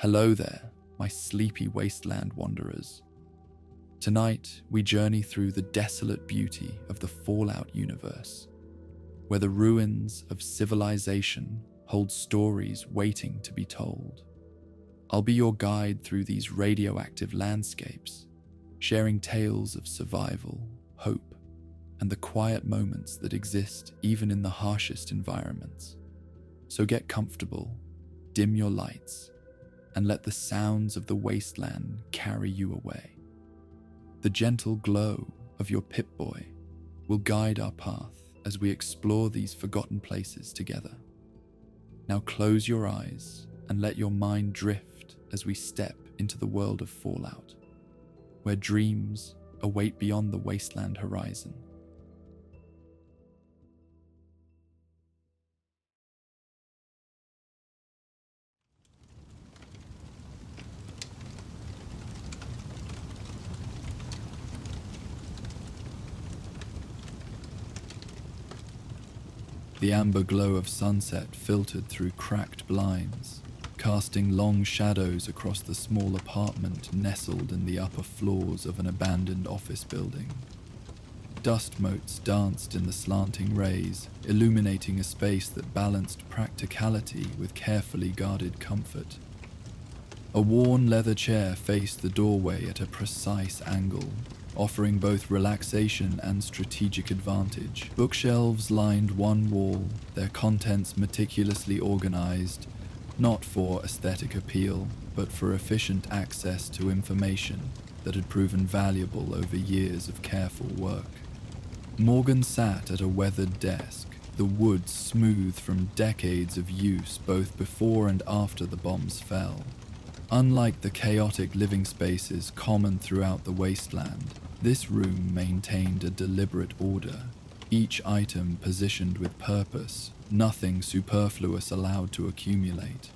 Hello there, my sleepy wasteland wanderers. Tonight, we journey through the desolate beauty of the Fallout universe, where the ruins of civilization hold stories waiting to be told. I'll be your guide through these radioactive landscapes, sharing tales of survival, hope, and the quiet moments that exist even in the harshest environments. So get comfortable, dim your lights, and let the sounds of the wasteland carry you away. The gentle glow of your Pip-Boy will guide our path as we explore these forgotten places together. Now close your eyes and let your mind drift as we step into the world of Fallout, where dreams await beyond the wasteland horizon. The amber glow of sunset filtered through cracked blinds, casting long shadows across the small apartment nestled in the upper floors of an abandoned office building. Dust motes danced in the slanting rays, illuminating a space that balanced practicality with carefully guarded comfort. A worn leather chair faced the doorway at a precise angle, offering both relaxation and strategic advantage. Bookshelves lined one wall, their contents meticulously organized, not for aesthetic appeal, but for efficient access to information that had proven valuable over years of careful work. Morgan sat at a weathered desk, the wood smooth from decades of use both before and after the bombs fell. Unlike the chaotic living spaces common throughout the wasteland, this room maintained a deliberate order, each item positioned with purpose, nothing superfluous allowed to accumulate.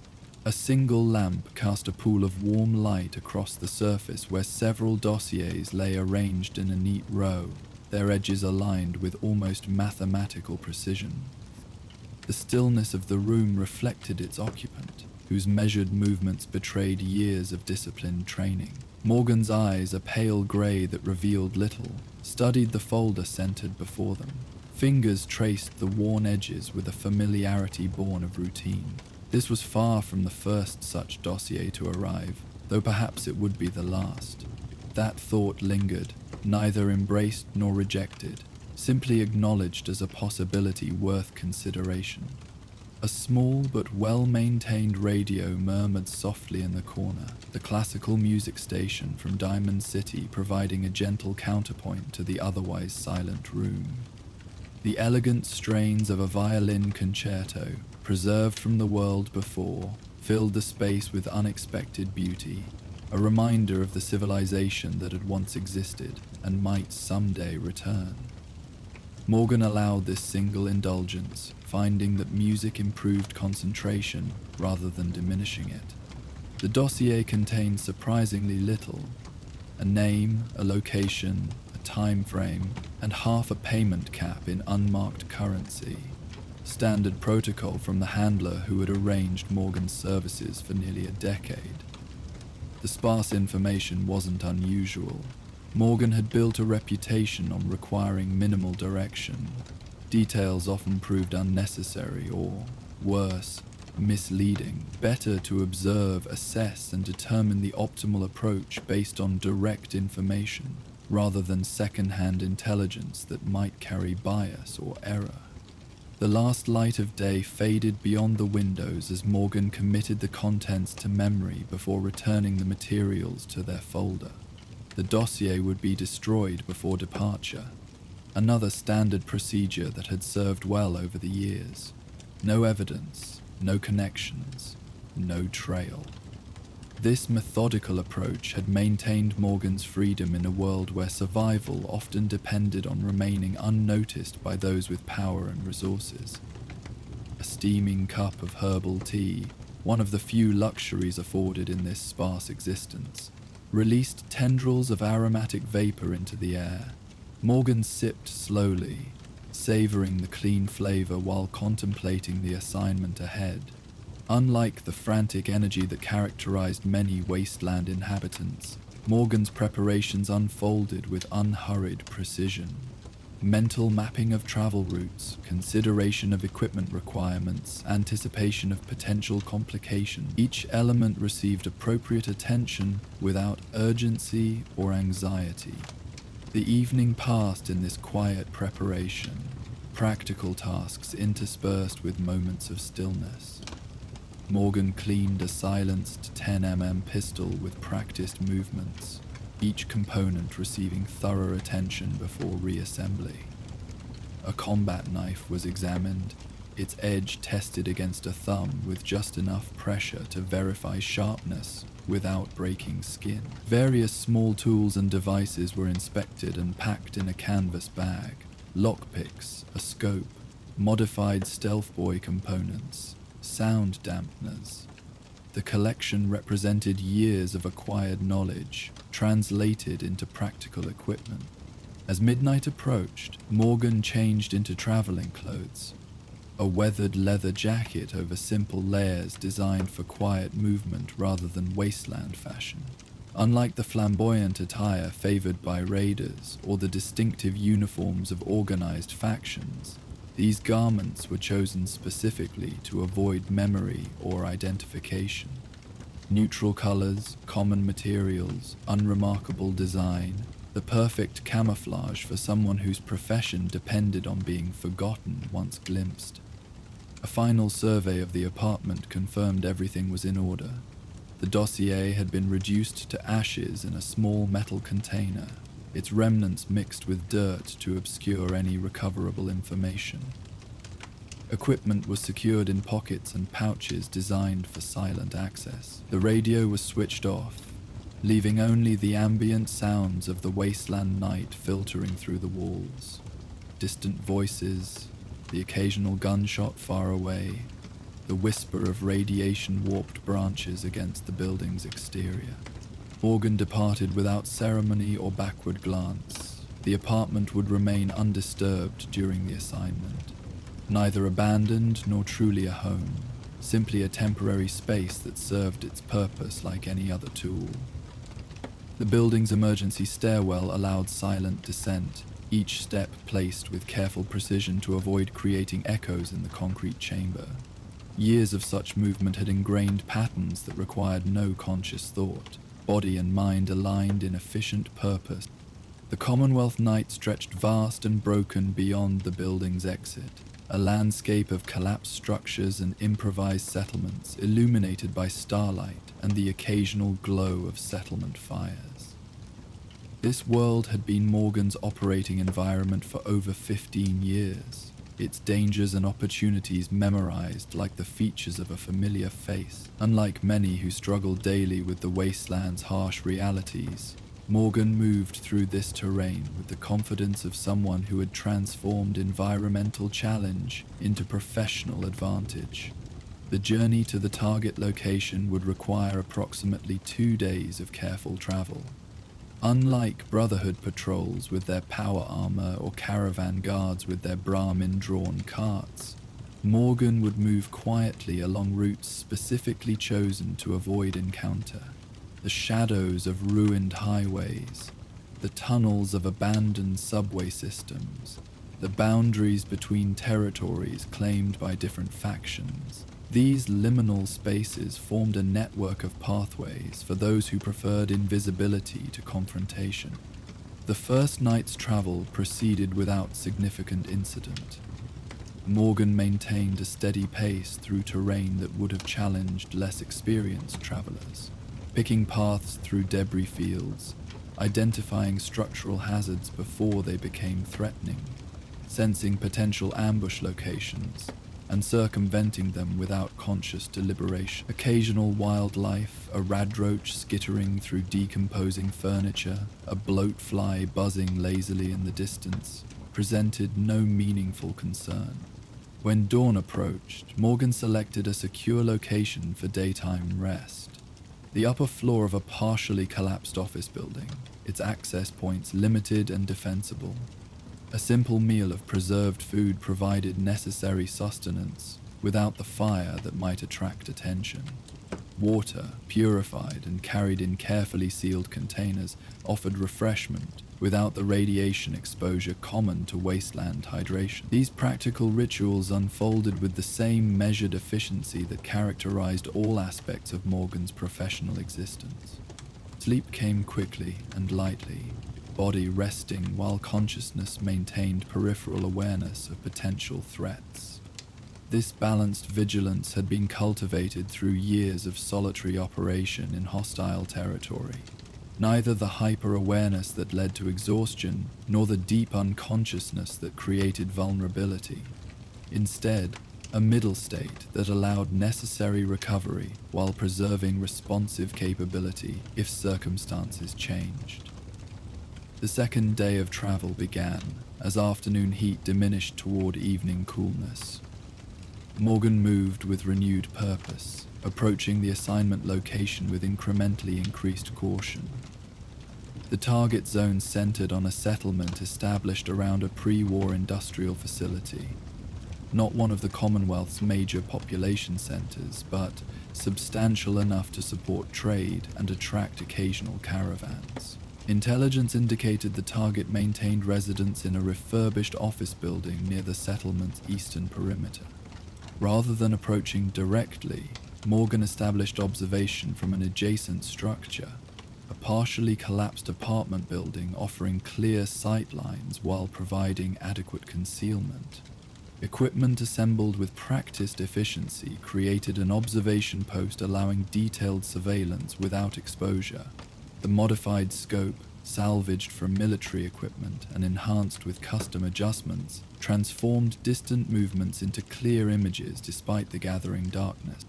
A single lamp cast a pool of warm light across the surface where several dossiers lay arranged in a neat row, their edges aligned with almost mathematical precision. The stillness of the room reflected its occupant, whose measured movements betrayed years of disciplined training. Morgan's eyes, a pale grey that revealed little, studied the folder centered before them. Fingers traced the worn edges with a familiarity born of routine. This was far from the first such dossier to arrive, though perhaps it would be the last. That thought lingered, neither embraced nor rejected, simply acknowledged as a possibility worth consideration. A small but well-maintained radio murmured softly in the corner, the classical music station from Diamond City providing a gentle counterpoint to the otherwise silent room. The elegant strains of a violin concerto, preserved from the world before, filled the space with unexpected beauty, a reminder of the civilization that had once existed and might someday return. Morgan allowed this single indulgence, finding that music improved concentration rather than diminishing it. The dossier contained surprisingly little: a name, a location, a time frame, and half a payment cap in unmarked currency. Standard protocol from the handler who had arranged Morgan's services for nearly a decade. The sparse information wasn't unusual. Morgan had built a reputation on requiring minimal direction. Details often proved unnecessary or, worse, misleading. Better to observe, assess, and determine the optimal approach based on direct information, rather than second-hand intelligence that might carry bias or error. The last light of day faded beyond the windows as Morgan committed the contents to memory before returning the materials to their folder. The dossier would be destroyed before departure, another standard procedure that had served well over the years. No evidence, no connections, no trail. This methodical approach had maintained Morgan's freedom in a world where survival often depended on remaining unnoticed by those with power and resources. A steaming cup of herbal tea, one of the few luxuries afforded in this sparse existence, released tendrils of aromatic vapor into the air. Morgan sipped slowly, savoring the clean flavor while contemplating the assignment ahead. Unlike the frantic energy that characterized many wasteland inhabitants, Morgan's preparations unfolded with unhurried precision. Mental mapping of travel routes, consideration of equipment requirements, anticipation of potential complications. Each element received appropriate attention without urgency or anxiety. The evening passed in this quiet preparation, practical tasks interspersed with moments of stillness. Morgan cleaned a silenced 10mm pistol with practiced movements, each component receiving thorough attention before reassembly. A combat knife was examined, its edge tested against a thumb with just enough pressure to verify sharpness without breaking skin. Various small tools and devices were inspected and packed in a canvas bag. Lockpicks, a scope, modified stealth boy components, sound dampeners. The collection represented years of acquired knowledge, translated into practical equipment. As midnight approached, Morgan changed into traveling clothes, a weathered leather jacket over simple layers designed for quiet movement rather than wasteland fashion. Unlike the flamboyant attire favored by raiders or the distinctive uniforms of organized factions, these garments were chosen specifically to avoid memory or identification. Neutral colors, common materials, unremarkable design, the perfect camouflage for someone whose profession depended on being forgotten once glimpsed. A final survey of the apartment confirmed everything was in order. The dossier had been reduced to ashes in a small metal container, its remnants mixed with dirt to obscure any recoverable information. Equipment was secured in pockets and pouches designed for silent access. The radio was switched off, leaving only the ambient sounds of the wasteland night filtering through the walls. Distant voices, the occasional gunshot far away, the whisper of radiation-warped branches against the building's exterior. Morgan departed without ceremony or backward glance. The apartment would remain undisturbed during the assignment. Neither abandoned nor truly a home, simply a temporary space that served its purpose like any other tool. The building's emergency stairwell allowed silent descent, each step placed with careful precision to avoid creating echoes in the concrete chamber. Years of such movement had ingrained patterns that required no conscious thought. Body and mind aligned in efficient purpose. The Commonwealth night stretched vast and broken beyond the building's exit, a landscape of collapsed structures and improvised settlements illuminated by starlight and the occasional glow of settlement fires. This world had been Morgan's operating environment for over 15 years, its dangers and opportunities memorized like the features of a familiar face. Unlike many who struggle daily with the wasteland's harsh realities, Morgan moved through this terrain with the confidence of someone who had transformed environmental challenge into professional advantage. The journey to the target location would require approximately 2 days of careful travel. Unlike Brotherhood patrols with their power armor or caravan guards with their Brahmin-drawn carts, Morgan would move quietly along routes specifically chosen to avoid encounter. The shadows of ruined highways, the tunnels of abandoned subway systems, the boundaries between territories claimed by different factions. These liminal spaces formed a network of pathways for those who preferred invisibility to confrontation. The first night's travel proceeded without significant incident. Morgan maintained a steady pace through terrain that would have challenged less experienced travelers, picking paths through debris fields, identifying structural hazards before they became threatening, sensing potential ambush locations, and circumventing them without conscious deliberation. Occasional wildlife, a radroach skittering through decomposing furniture, a bloatfly buzzing lazily in the distance, presented no meaningful concern. When dawn approached, Morgan selected a secure location for daytime rest. The upper floor of a partially collapsed office building, its access points limited and defensible. A simple meal of preserved food provided necessary sustenance, without the fire that might attract attention. Water, purified and carried in carefully sealed containers, offered refreshment without the radiation exposure common to wasteland hydration. These practical rituals unfolded with the same measured efficiency that characterized all aspects of Morgan's professional existence. Sleep came quickly and lightly, body resting while consciousness maintained peripheral awareness of potential threats. This balanced vigilance had been cultivated through years of solitary operation in hostile territory. Neither the hyper-awareness that led to exhaustion, nor the deep unconsciousness that created vulnerability. Instead, a middle state that allowed necessary recovery while preserving responsive capability if circumstances changed. The second day of travel began as afternoon heat diminished toward evening coolness. Morgan moved with renewed purpose, approaching the assignment location with incrementally increased caution. The target zone centered on a settlement established around a pre-war industrial facility. Not one of the Commonwealth's major population centers, but substantial enough to support trade and attract occasional caravans. Intelligence indicated the target maintained residence in a refurbished office building near the settlement's eastern perimeter. Rather than approaching directly, Morgan established observation from an adjacent structure, a partially collapsed apartment building offering clear sight lines while providing adequate concealment. Equipment assembled with practiced efficiency created an observation post allowing detailed surveillance without exposure. The modified scope, salvaged from military equipment and enhanced with custom adjustments, transformed distant movements into clear images despite the gathering darkness.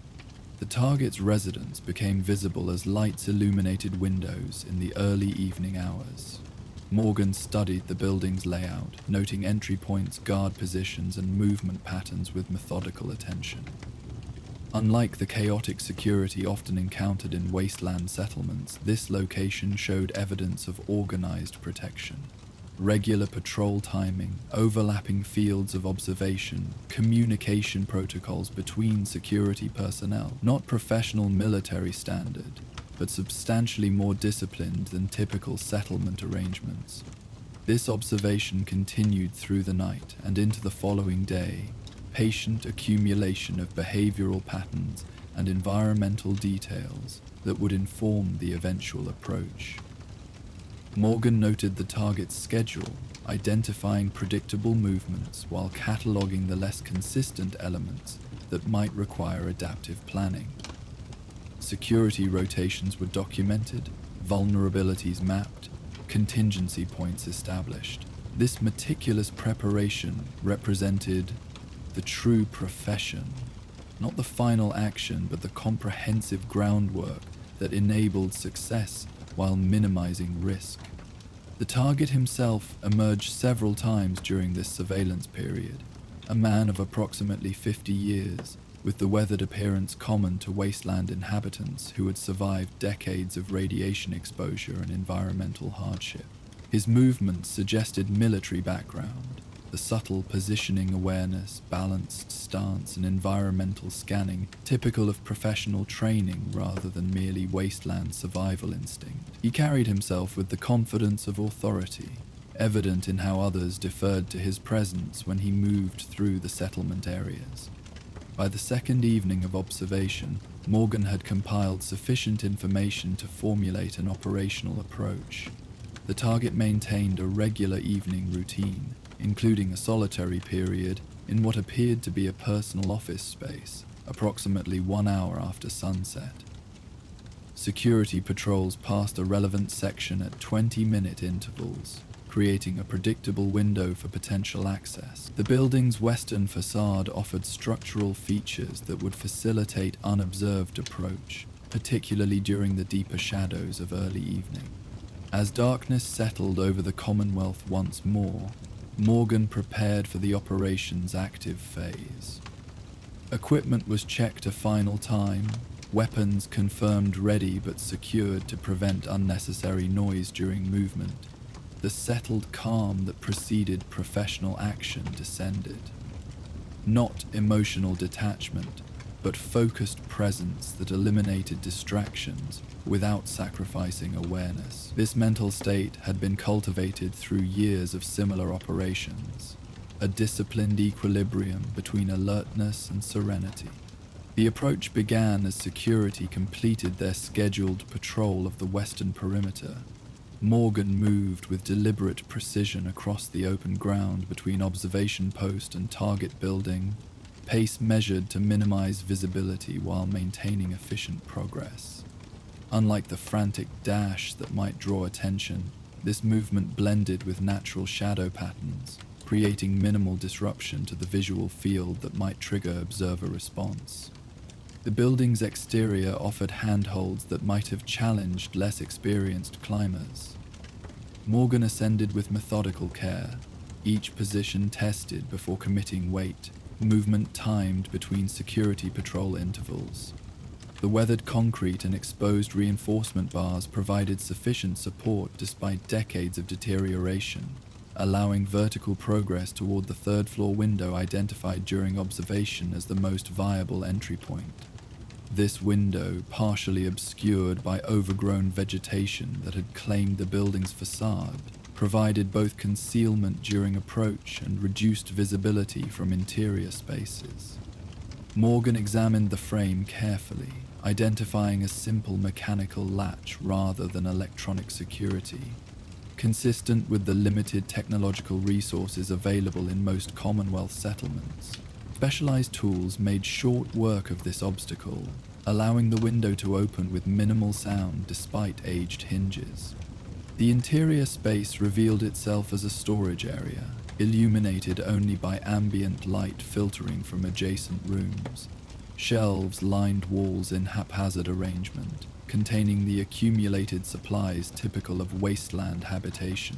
The target's residence became visible as lights illuminated windows in the early evening hours. Morgan studied the building's layout, noting entry points, guard positions, and movement patterns with methodical attention. Unlike the chaotic security often encountered in wasteland settlements, this location showed evidence of organized protection. Regular patrol timing, overlapping fields of observation, communication protocols between security personnel, not professional military standard, but substantially more disciplined than typical settlement arrangements. This observation continued through the night and into the following day, patient accumulation of behavioral patterns and environmental details that would inform the eventual approach. Morgan noted the target's schedule, identifying predictable movements while cataloging the less consistent elements that might require adaptive planning. Security rotations were documented, vulnerabilities mapped, contingency points established. This meticulous preparation represented the true profession, not the final action, but the comprehensive groundwork that enabled success while minimizing risk. The target himself emerged several times during this surveillance period, a man of approximately 50 years, with the weathered appearance common to wasteland inhabitants who had survived decades of radiation exposure and environmental hardship. His movements suggested military background, the subtle positioning awareness, balanced stance, and environmental scanning typical of professional training rather than merely wasteland survival instinct. He carried himself with the confidence of authority, evident in how others deferred to his presence when he moved through the settlement areas. By the second evening of observation, Morgan had compiled sufficient information to formulate an operational approach. The target maintained a regular evening routine, including a solitary period in what appeared to be a personal office space, approximately 1 hour after sunset. Security patrols passed a relevant section at 20-minute intervals, creating a predictable window for potential access. The building's western facade offered structural features that would facilitate unobserved approach, particularly during the deeper shadows of early evening. As darkness settled over the Commonwealth once more, Morgan prepared for the operation's active phase. Equipment was checked a final time, weapons confirmed ready but secured to prevent unnecessary noise during movement. The settled calm that preceded professional action descended. Not emotional detachment, but focused presence that eliminated distractions without sacrificing awareness. This mental state had been cultivated through years of similar operations, a disciplined equilibrium between alertness and serenity. The approach began as security completed their scheduled patrol of the western perimeter. Morgan moved with deliberate precision across the open ground between observation post and target building, pace measured to minimize visibility while maintaining efficient progress. Unlike the frantic dash that might draw attention, this movement blended with natural shadow patterns, creating minimal disruption to the visual field that might trigger observer response. The building's exterior offered handholds that might have challenged less experienced climbers. Morgan ascended with methodical care, each position tested before committing weight, movement timed between security patrol intervals. The weathered concrete and exposed reinforcement bars provided sufficient support despite decades of deterioration, allowing vertical progress toward the third-floor window identified during observation as the most viable entry point. This window, partially obscured by overgrown vegetation that had claimed the building's facade, provided both concealment during approach and reduced visibility from interior spaces. Morgan examined the frame carefully, identifying a simple mechanical latch rather than electronic security. Consistent with the limited technological resources available in most Commonwealth settlements, specialized tools made short work of this obstacle, allowing the window to open with minimal sound despite aged hinges. The interior space revealed itself as a storage area, illuminated only by ambient light filtering from adjacent rooms. Shelves lined walls in haphazard arrangement, containing the accumulated supplies typical of wasteland habitation.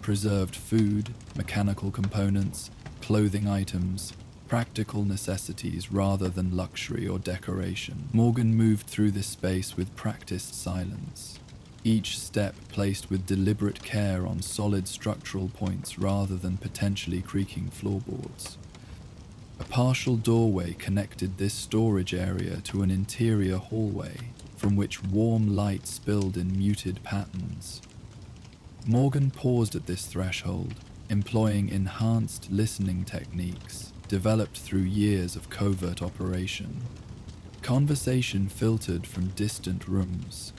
Preserved food, mechanical components, clothing items, practical necessities rather than luxury or decoration. Morgan moved through this space with practiced silence, each step placed with deliberate care on solid structural points rather than potentially creaking floorboards. A partial doorway connected this storage area to an interior hallway, from which warm light spilled in muted patterns. Morgan paused at this threshold, employing enhanced listening techniques developed through years of covert operation. Conversation filtered from distant rooms.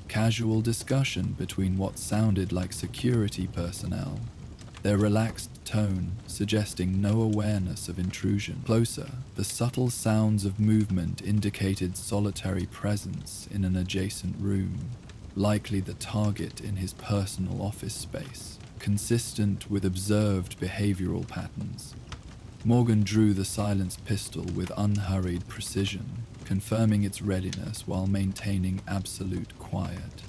Casual discussion between what sounded like security personnel, their relaxed tone suggesting no awareness of intrusion. Closer, the subtle sounds of movement indicated solitary presence in an adjacent room, likely the target in his personal office space, consistent with observed behavioral patterns. Morgan drew the silenced pistol with unhurried precision, confirming its readiness while maintaining absolute quiet.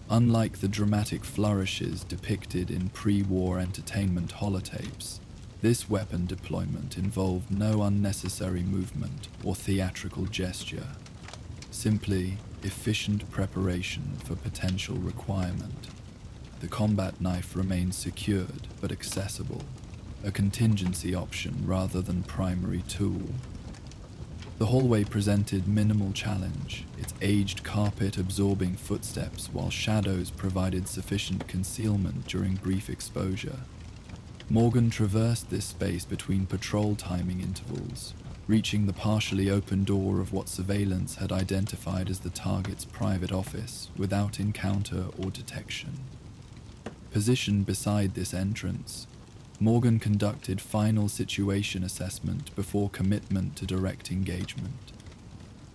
Unlike the dramatic flourishes depicted in pre-war entertainment holotapes, this weapon deployment involved no unnecessary movement or theatrical gesture, simply efficient preparation for potential requirement. The combat knife remained secured but accessible, a contingency option rather than primary tool. The hallway presented minimal challenge, its aged carpet absorbing footsteps while shadows provided sufficient concealment during brief exposure. Morgan traversed this space between patrol timing intervals, reaching the partially open door of what surveillance had identified as the target's private office without encounter or detection. Positioned beside this entrance, Morgan conducted final situation assessment before commitment to direct engagement.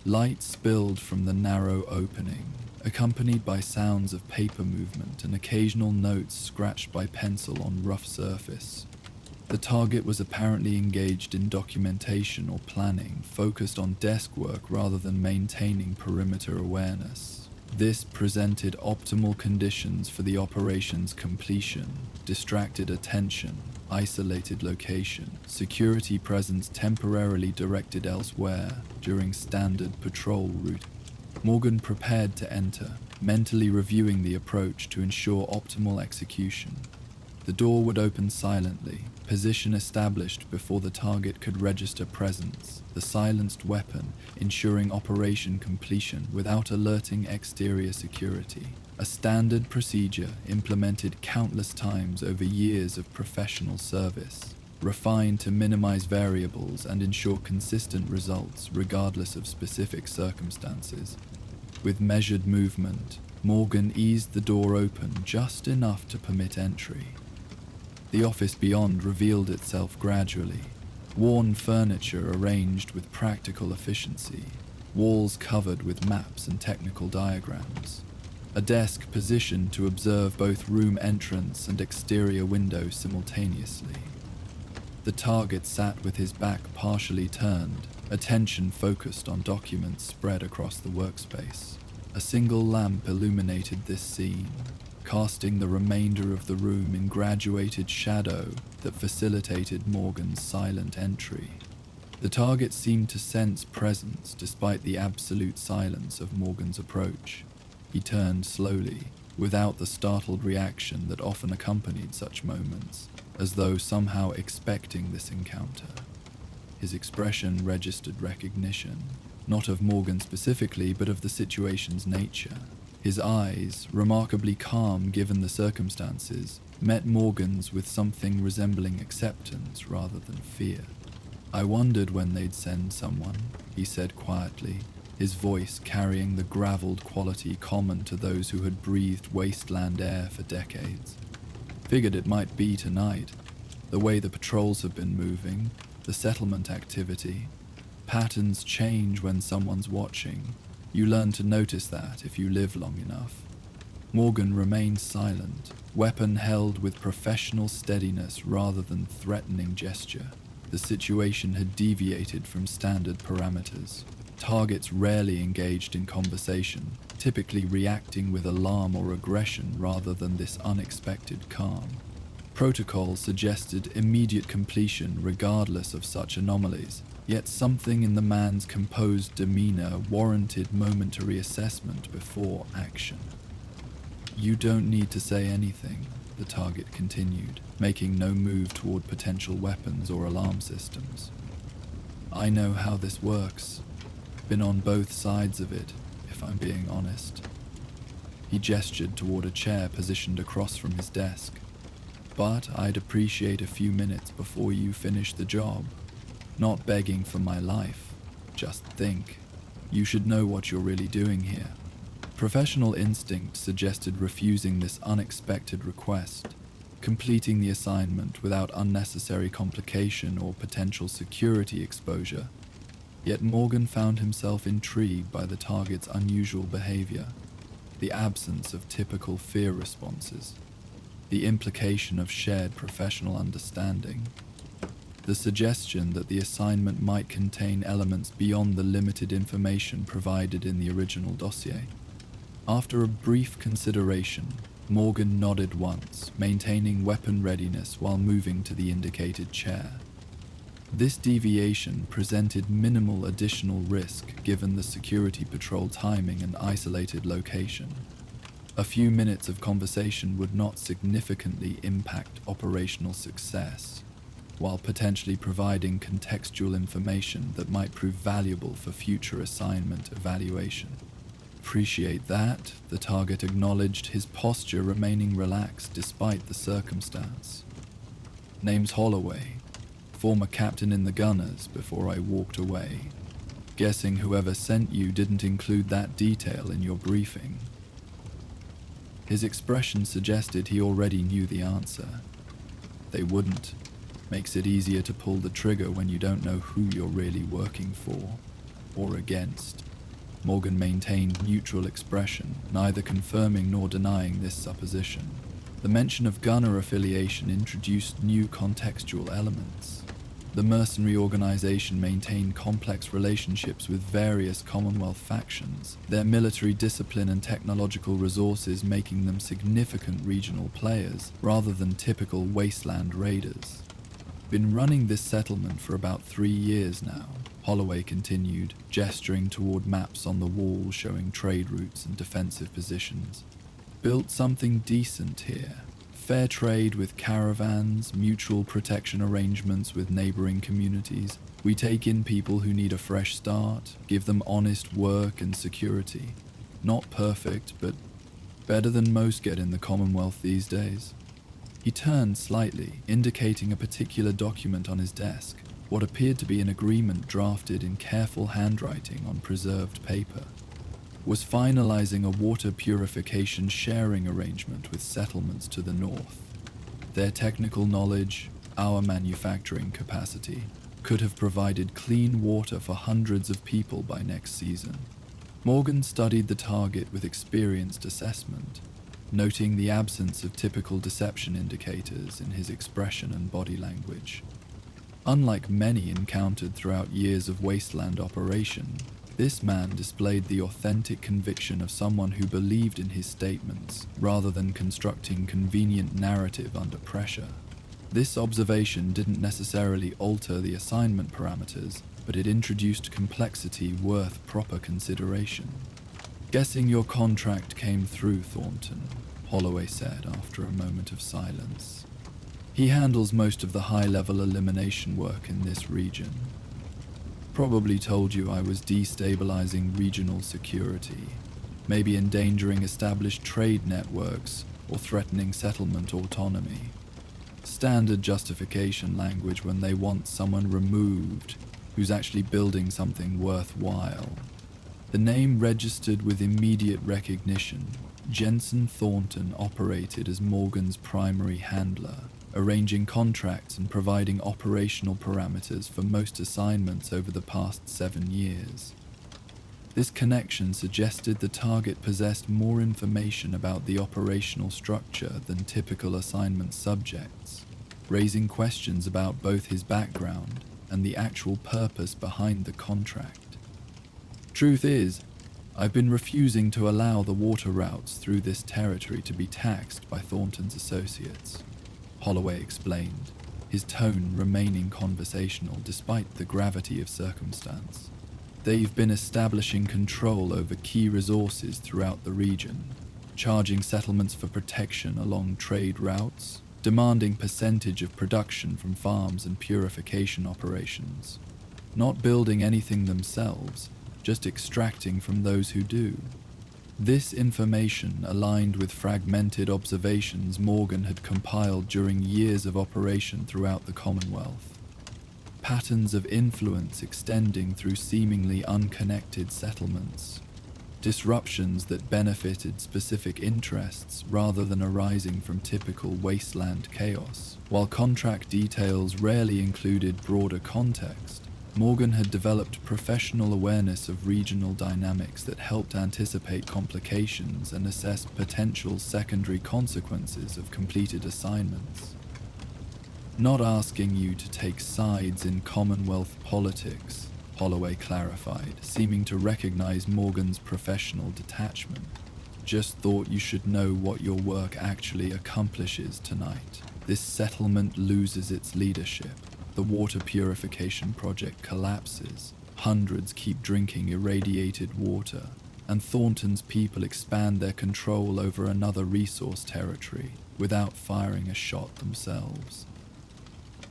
Light spilled from the narrow opening, accompanied by sounds of paper movement and occasional notes scratched by pencil on rough surface. The target was apparently engaged in documentation or planning, focused on desk work rather than maintaining perimeter awareness. This presented optimal conditions for the operation's completion: distracted attention, isolated location, security presence temporarily directed elsewhere during standard patrol route. Morgan prepared to enter, mentally reviewing the approach to ensure optimal execution. The door would open silently, position established before the target could register presence, the silenced weapon ensuring operation completion without alerting exterior security. A standard procedure implemented countless times over years of professional service, refined to minimize variables and ensure consistent results regardless of specific circumstances. With measured movement, Morgan eased the door open just enough to permit entry. The office beyond revealed itself gradually, worn furniture arranged with practical efficiency, walls covered with maps and technical diagrams, a desk positioned to observe both room entrance and exterior windows simultaneously. The target sat with his back partially turned, attention focused on documents spread across the workspace. A single lamp illuminated this scene, casting the remainder of the room in graduated shadow that facilitated Morgan's silent entry. The target seemed to sense presence despite the absolute silence of Morgan's approach. He turned slowly, without the startled reaction that often accompanied such moments, as though somehow expecting this encounter. His expression registered recognition, not of Morgan specifically, but of the situation's nature. His eyes, remarkably calm given the circumstances, met Morgan's with something resembling acceptance rather than fear. "I wondered when they'd send someone," he said quietly, his voice carrying the graveled quality common to those who had breathed wasteland air for decades. "Figured it might be tonight. The way the patrols have been moving, the settlement activity. Patterns change when someone's watching. You learn to notice that if you live long enough." Morgan remained silent, weapon held with professional steadiness rather than threatening gesture. The situation had deviated from standard parameters. Targets rarely engaged in conversation, typically reacting with alarm or aggression rather than this unexpected calm. Protocol suggested immediate completion regardless of such anomalies, yet something in the man's composed demeanor warranted momentary assessment before action. "You don't need to say anything," the target continued, making no move toward potential weapons or alarm systems. "I know how this works. Been on both sides of it, if I'm being honest." He gestured toward a chair positioned across from his desk. "But I'd appreciate a few minutes before you finish the job. Not begging for my life. Just think. You should know what you're really doing here." Professional instinct suggested refusing this unexpected request, completing the assignment without unnecessary complication or potential security exposure. Yet Morgan found himself intrigued by the target's unusual behavior, the absence of typical fear responses, the implication of shared professional understanding, the suggestion that the assignment might contain elements beyond the limited information provided in the original dossier. After a brief consideration, Morgan nodded once, maintaining weapon readiness while moving to the indicated chair. This deviation presented minimal additional risk given the security patrol timing and isolated location. A few minutes of conversation would not significantly impact operational success, while potentially providing contextual information that might prove valuable for future assignment evaluation. "Appreciate that," the target acknowledged, his posture remaining relaxed despite the circumstance. "Name's Holloway. Former captain in the Gunners before I walked away. Guessing whoever sent you didn't include that detail in your briefing." His expression suggested he already knew the answer. "They wouldn't. Makes it easier to pull the trigger when you don't know who you're really working for, or against." Morgan maintained neutral expression, neither confirming nor denying this supposition. The mention of Gunner affiliation introduced new contextual elements. The mercenary organization maintained complex relationships with various Commonwealth factions, their military discipline and technological resources making them significant regional players rather than typical wasteland raiders. "Been running this settlement for about 3 years now," Holloway continued, gesturing toward maps on the wall showing trade routes and defensive positions. "Built something decent here. Fair trade with caravans, mutual protection arrangements with neighboring communities. We take in people who need a fresh start, give them honest work and security. Not perfect, but better than most get in the Commonwealth these days. He turned slightly, indicating a particular document on his desk, what appeared to be an agreement drafted in careful handwriting on preserved paper. Was finalizing a water purification sharing arrangement with settlements to the north. Their technical knowledge, our manufacturing capacity, could have provided clean water for hundreds of people by next season. Morgan studied the target with experienced assessment, noting the absence of typical deception indicators in his expression and body language. Unlike many encountered throughout years of wasteland operation, this man displayed the authentic conviction of someone who believed in his statements rather than constructing convenient narrative under pressure. This observation didn't necessarily alter the assignment parameters, but it introduced complexity worth proper consideration. "Guessing your contract came through, Thornton," Holloway said after a moment of silence. "He handles most of the high-level elimination work in this region. Probably told you I was destabilizing regional security, maybe endangering established trade networks or threatening settlement autonomy. Standard justification language when they want someone removed who's actually building something worthwhile." The name registered with immediate recognition. Jensen Thornton operated as Morgan's primary handler, arranging contracts and providing operational parameters for most assignments over the past 7 years. This connection suggested the target possessed more information about the operational structure than typical assignment subjects, raising questions about both his background and the actual purpose behind the contract. "Truth is, I've been refusing to allow the water routes through this territory to be taxed by Thornton's associates," Holloway explained, his tone remaining conversational despite the gravity of circumstance. "They've been establishing control over key resources throughout the region, charging settlements for protection along trade routes, demanding percentage of production from farms and purification operations. Not building anything themselves, just extracting from those who do." This information aligned with fragmented observations Morgan had compiled during years of operation throughout the Commonwealth. Patterns of influence extending through seemingly unconnected settlements. Disruptions that benefited specific interests rather than arising from typical wasteland chaos. While contract details rarely included broader context, Morgan had developed professional awareness of regional dynamics that helped anticipate complications and assess potential secondary consequences of completed assignments. "Not asking you to take sides in Commonwealth politics," Holloway clarified, seeming to recognize Morgan's professional detachment. "Just thought you should know what your work actually accomplishes tonight. This settlement loses its leadership. The water purification project collapses. Hundreds keep drinking irradiated water, and Thornton's people expand their control over another resource territory without firing a shot themselves."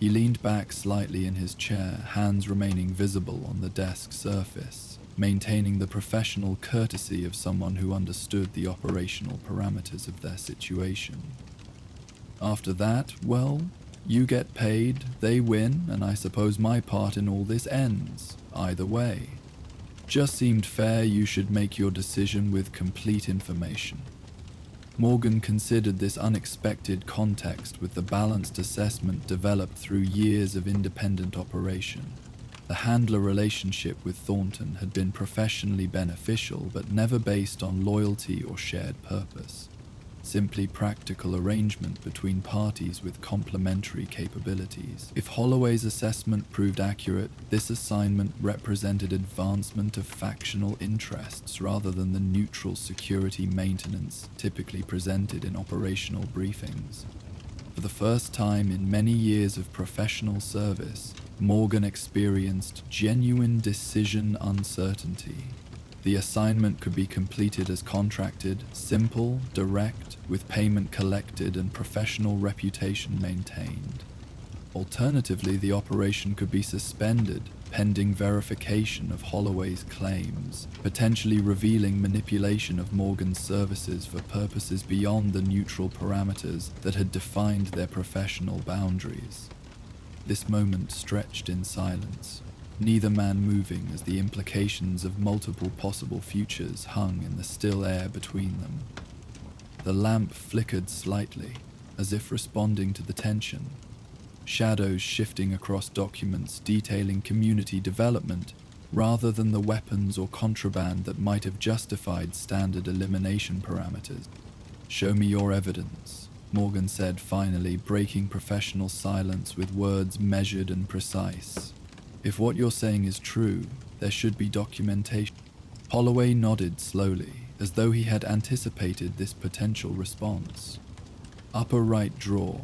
He leaned back slightly in his chair, hands remaining visible on the desk surface, maintaining the professional courtesy of someone who understood the operational parameters of their situation. "After that, well, you get paid, they win, and I suppose my part in all this ends, either way. Just seemed fair you should make your decision with complete information." Morgan considered this unexpected context with the balanced assessment developed through years of independent operation. The handler relationship with Thornton had been professionally beneficial but never based on loyalty or shared purpose. Simply practical arrangement between parties with complementary capabilities. If Holloway's assessment proved accurate, this assignment represented advancement of factional interests rather than the neutral security maintenance typically presented in operational briefings. For the first time in many years of professional service, Morgan experienced genuine decision uncertainty. The assignment could be completed as contracted, simple, direct, with payment collected and professional reputation maintained. Alternatively, the operation could be suspended, pending verification of Holloway's claims, potentially revealing manipulation of Morgan's services for purposes beyond the neutral parameters that had defined their professional boundaries. This moment stretched in silence, neither man moving as the implications of multiple possible futures hung in the still air between them. The lamp flickered slightly, as if responding to the tension, shadows shifting across documents detailing community development rather than the weapons or contraband that might have justified standard elimination parameters. "Show me your evidence," Morgan said finally, breaking professional silence with words measured and precise. "If what you're saying is true, there should be documentation." Holloway nodded slowly, as though he had anticipated this potential response. "Upper right drawer.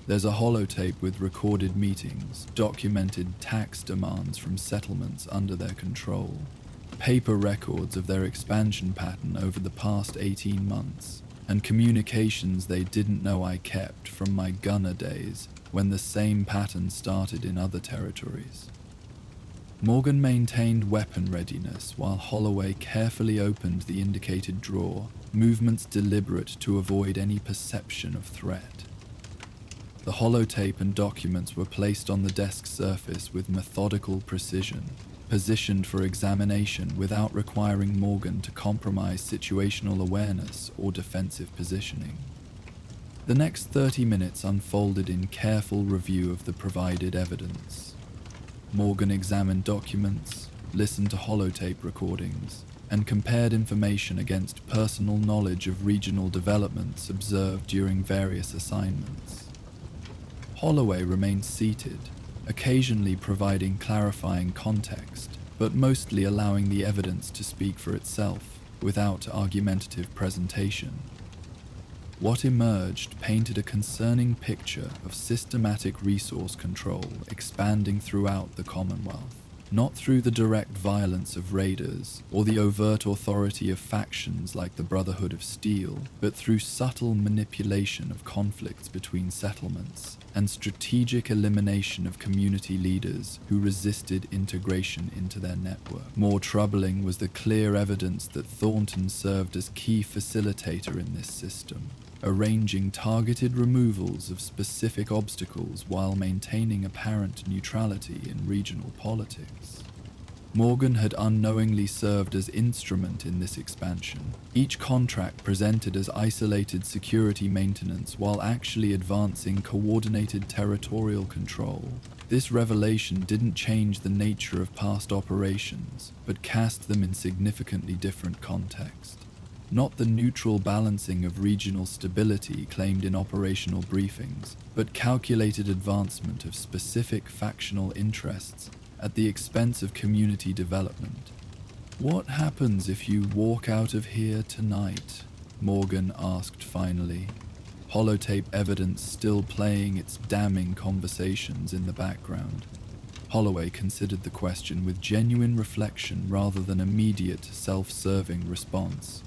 There's a holotape with recorded meetings, documented tax demands from settlements under their control, paper records of their expansion pattern over the past 18 months, and communications they didn't know I kept from my gunner days when the same pattern started in other territories." Morgan maintained weapon readiness while Holloway carefully opened the indicated drawer, movements deliberate to avoid any perception of threat. The holotape and documents were placed on the desk surface with methodical precision, positioned for examination without requiring Morgan to compromise situational awareness or defensive positioning. The next 30 minutes unfolded in careful review of the provided evidence. Morgan examined documents, listened to holotape recordings, and compared information against personal knowledge of regional developments observed during various assignments. Holloway remained seated, occasionally providing clarifying context, but mostly allowing the evidence to speak for itself, without argumentative presentation. What emerged painted a concerning picture of systematic resource control expanding throughout the Commonwealth, not through the direct violence of raiders or the overt authority of factions like the Brotherhood of Steel, but through subtle manipulation of conflicts between settlements and strategic elimination of community leaders who resisted integration into their network. More troubling was the clear evidence that Thornton served as key facilitator in this system, arranging targeted removals of specific obstacles while maintaining apparent neutrality in regional politics. Morgan had unknowingly served as instrument in this expansion, each contract presented as isolated security maintenance while actually advancing coordinated territorial control. This revelation didn't change the nature of past operations, but cast them in significantly different context. Not the neutral balancing of regional stability claimed in operational briefings, but calculated advancement of specific factional interests at the expense of community development. "What happens if you walk out of here tonight?" Morgan asked finally, holotape evidence still playing its damning conversations in the background. Holloway considered the question with genuine reflection rather than immediate, self-serving response.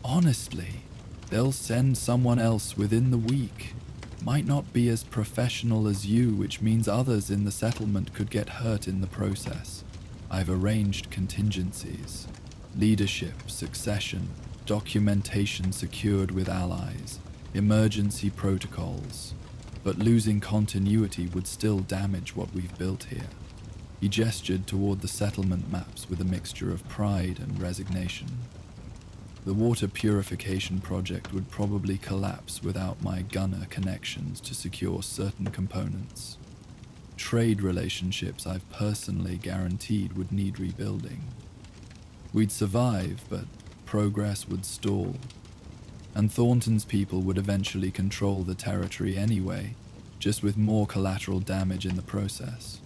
"Honestly, they'll send someone else within the week. Might not be as professional as you, which means others in the settlement could get hurt in the process. I've arranged contingencies. Leadership, succession, documentation secured with allies, emergency protocols. But losing continuity would still damage what we've built here." He gestured toward the settlement maps with a mixture of pride and resignation. "The water purification project would probably collapse without my gunner connections to secure certain components. Trade relationships I've personally guaranteed would need rebuilding. We'd survive, but progress would stall. And Thornton's people would eventually control the territory anyway, just with more collateral damage in the process."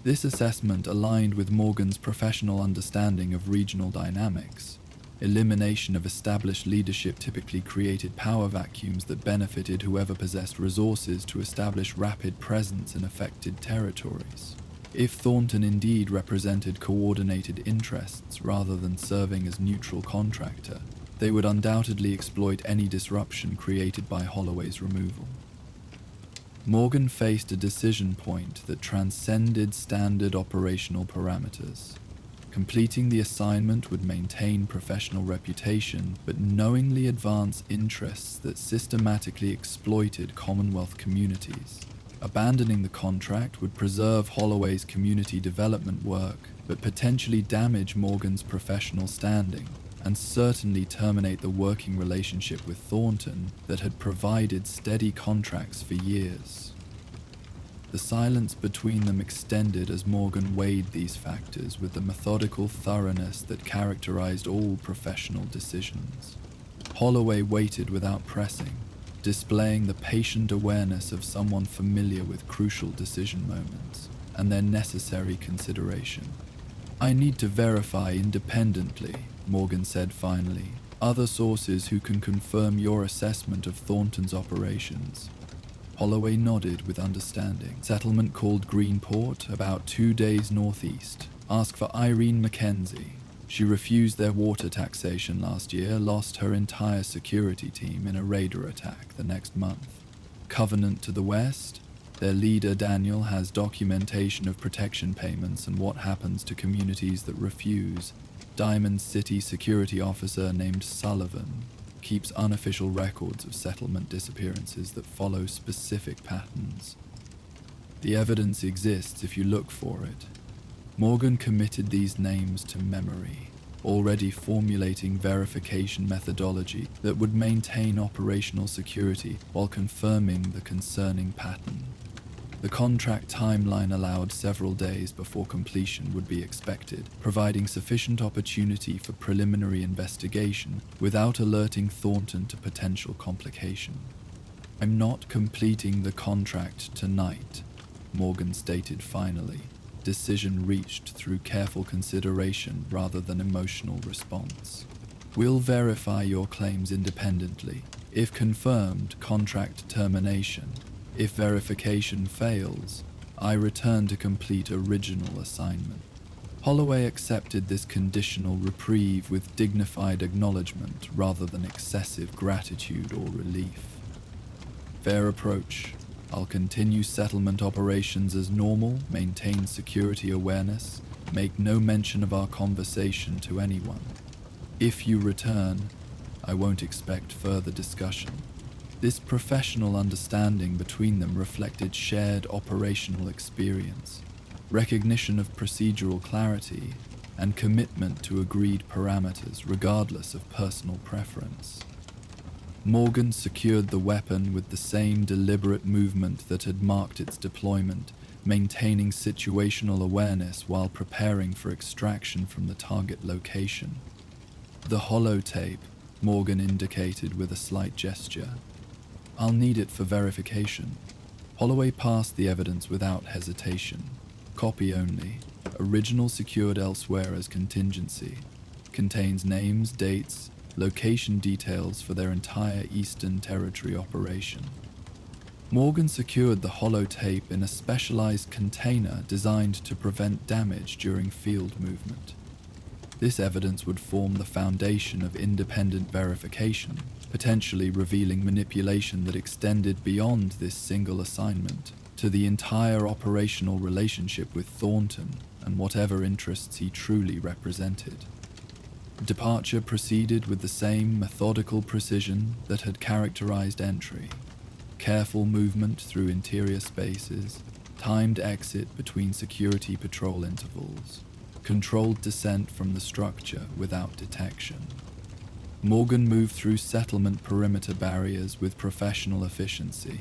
This assessment aligned with Morgan's professional understanding of regional dynamics. Elimination of established leadership typically created power vacuums that benefited whoever possessed resources to establish rapid presence in affected territories. If Thornton indeed represented coordinated interests rather than serving as neutral contractor, they would undoubtedly exploit any disruption created by Holloway's removal. Morgan faced a decision point that transcended standard operational parameters. Completing the assignment would maintain professional reputation, but knowingly advance interests that systematically exploited Commonwealth communities. Abandoning the contract would preserve Holloway's community development work, but potentially damage Morgan's professional standing, and certainly terminate the working relationship with Thornton that had provided steady contracts for years. The silence between them extended as Morgan weighed these factors with the methodical thoroughness that characterized all professional decisions. Holloway waited without pressing, displaying the patient awareness of someone familiar with crucial decision moments and their necessary consideration. "I need to verify independently," Morgan said finally, "other sources who can confirm your assessment of Thornton's operations." Holloway nodded with understanding. "Settlement called Greenport, about 2 days northeast. Ask for Irene Mackenzie. She refused their water taxation last year, lost her entire security team in a raider attack the next month. Covenant to the west. Their leader, Daniel, has documentation of protection payments and what happens to communities that refuse. Diamond City security officer named Sullivan keeps unofficial records of settlement disappearances that follow specific patterns. The evidence exists if you look for it." Morgan committed these names to memory, already formulating verification methodology that would maintain operational security while confirming the concerning pattern. The contract timeline allowed several days before completion would be expected, providing sufficient opportunity for preliminary investigation without alerting Thornton to potential complication. "I'm not completing the contract tonight," Morgan stated finally, decision reached through careful consideration rather than emotional response. "We'll verify your claims independently. If confirmed, contract termination. If verification fails, I return to complete original assignment." Holloway accepted this conditional reprieve with dignified acknowledgement rather than excessive gratitude or relief. "Fair approach. I'll continue settlement operations as normal, maintain security awareness, make no mention of our conversation to anyone. If you return, I won't expect further discussion." This professional understanding between them reflected shared operational experience, recognition of procedural clarity, and commitment to agreed parameters regardless of personal preference. Morgan secured the weapon with the same deliberate movement that had marked its deployment, maintaining situational awareness while preparing for extraction from the target location. "The holotape," Morgan indicated with a slight gesture. "I'll need it for verification." Holloway passed the evidence without hesitation. "Copy only. Original secured elsewhere as contingency. Contains names, dates, location details for their entire Eastern Territory operation." Morgan secured the holotape in a specialized container designed to prevent damage during field movement. This evidence would form the foundation of independent verification, potentially revealing manipulation that extended beyond this single assignment to the entire operational relationship with Thornton and whatever interests he truly represented. Departure proceeded with the same methodical precision that had characterized entry. Careful movement through interior spaces, timed exit between security patrol intervals, controlled descent from the structure without detection. Morgan moved through settlement perimeter barriers with professional efficiency,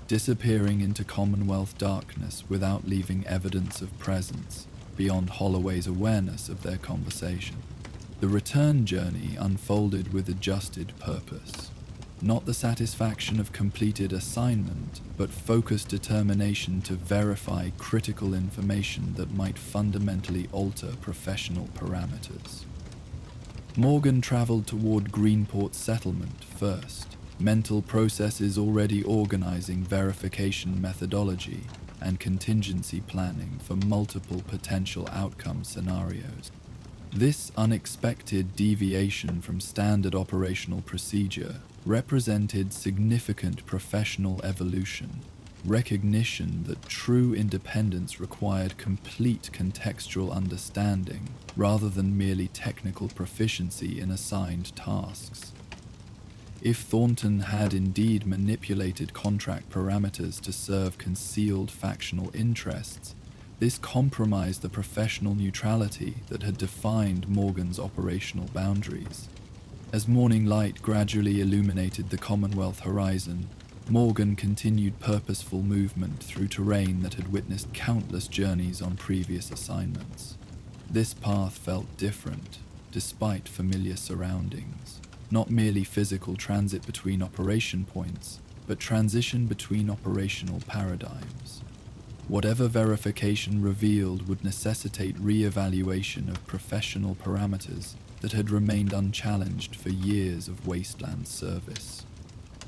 disappearing into Commonwealth darkness without leaving evidence of presence beyond Holloway's awareness of their conversation. The return journey unfolded with adjusted purpose. Not the satisfaction of completed assignment, but focused determination to verify critical information that might fundamentally alter professional parameters. Morgan traveled toward Greenport settlement first, mental processes already organizing verification methodology, and contingency planning for multiple potential outcome scenarios. This unexpected deviation from standard operational procedure represented significant professional evolution, recognition that true independence required complete contextual understanding rather than merely technical proficiency in assigned tasks. If Thornton had indeed manipulated contract parameters to serve concealed factional interests, this compromised the professional neutrality that had defined Morgan's operational boundaries. As morning light gradually illuminated the Commonwealth horizon, Morgan continued purposeful movement through terrain that had witnessed countless journeys on previous assignments. This path felt different, despite familiar surroundings. Not merely physical transit between operation points, but transition between operational paradigms. Whatever verification revealed would necessitate re-evaluation of professional parameters that had remained unchallenged for years of wasteland service.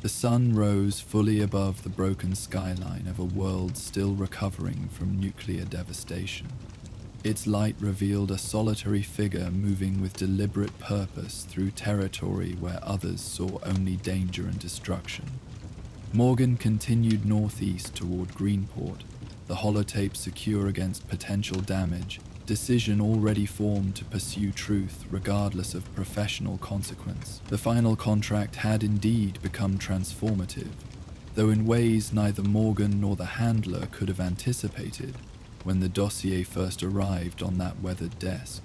The sun rose fully above the broken skyline of a world still recovering from nuclear devastation. Its light revealed a solitary figure moving with deliberate purpose through territory where others saw only danger and destruction. Morgan continued northeast toward Greenport, the holotape secure against potential damage, decision already formed to pursue truth regardless of professional consequence. The final contract had indeed become transformative, though in ways neither Morgan nor the handler could have anticipated when the dossier first arrived on that weathered desk.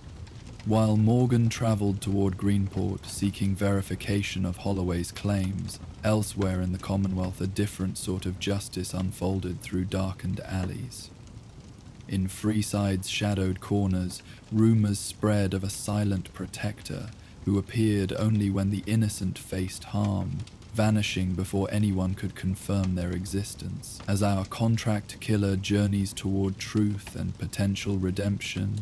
While Morgan traveled toward Greenport seeking verification of Holloway's claims, elsewhere in the Commonwealth a different sort of justice unfolded through darkened alleys. In Freeside's shadowed corners, rumors spread of a silent protector who appeared only when the innocent faced harm, vanishing before anyone could confirm their existence. As our contract killer journeys toward truth and potential redemption,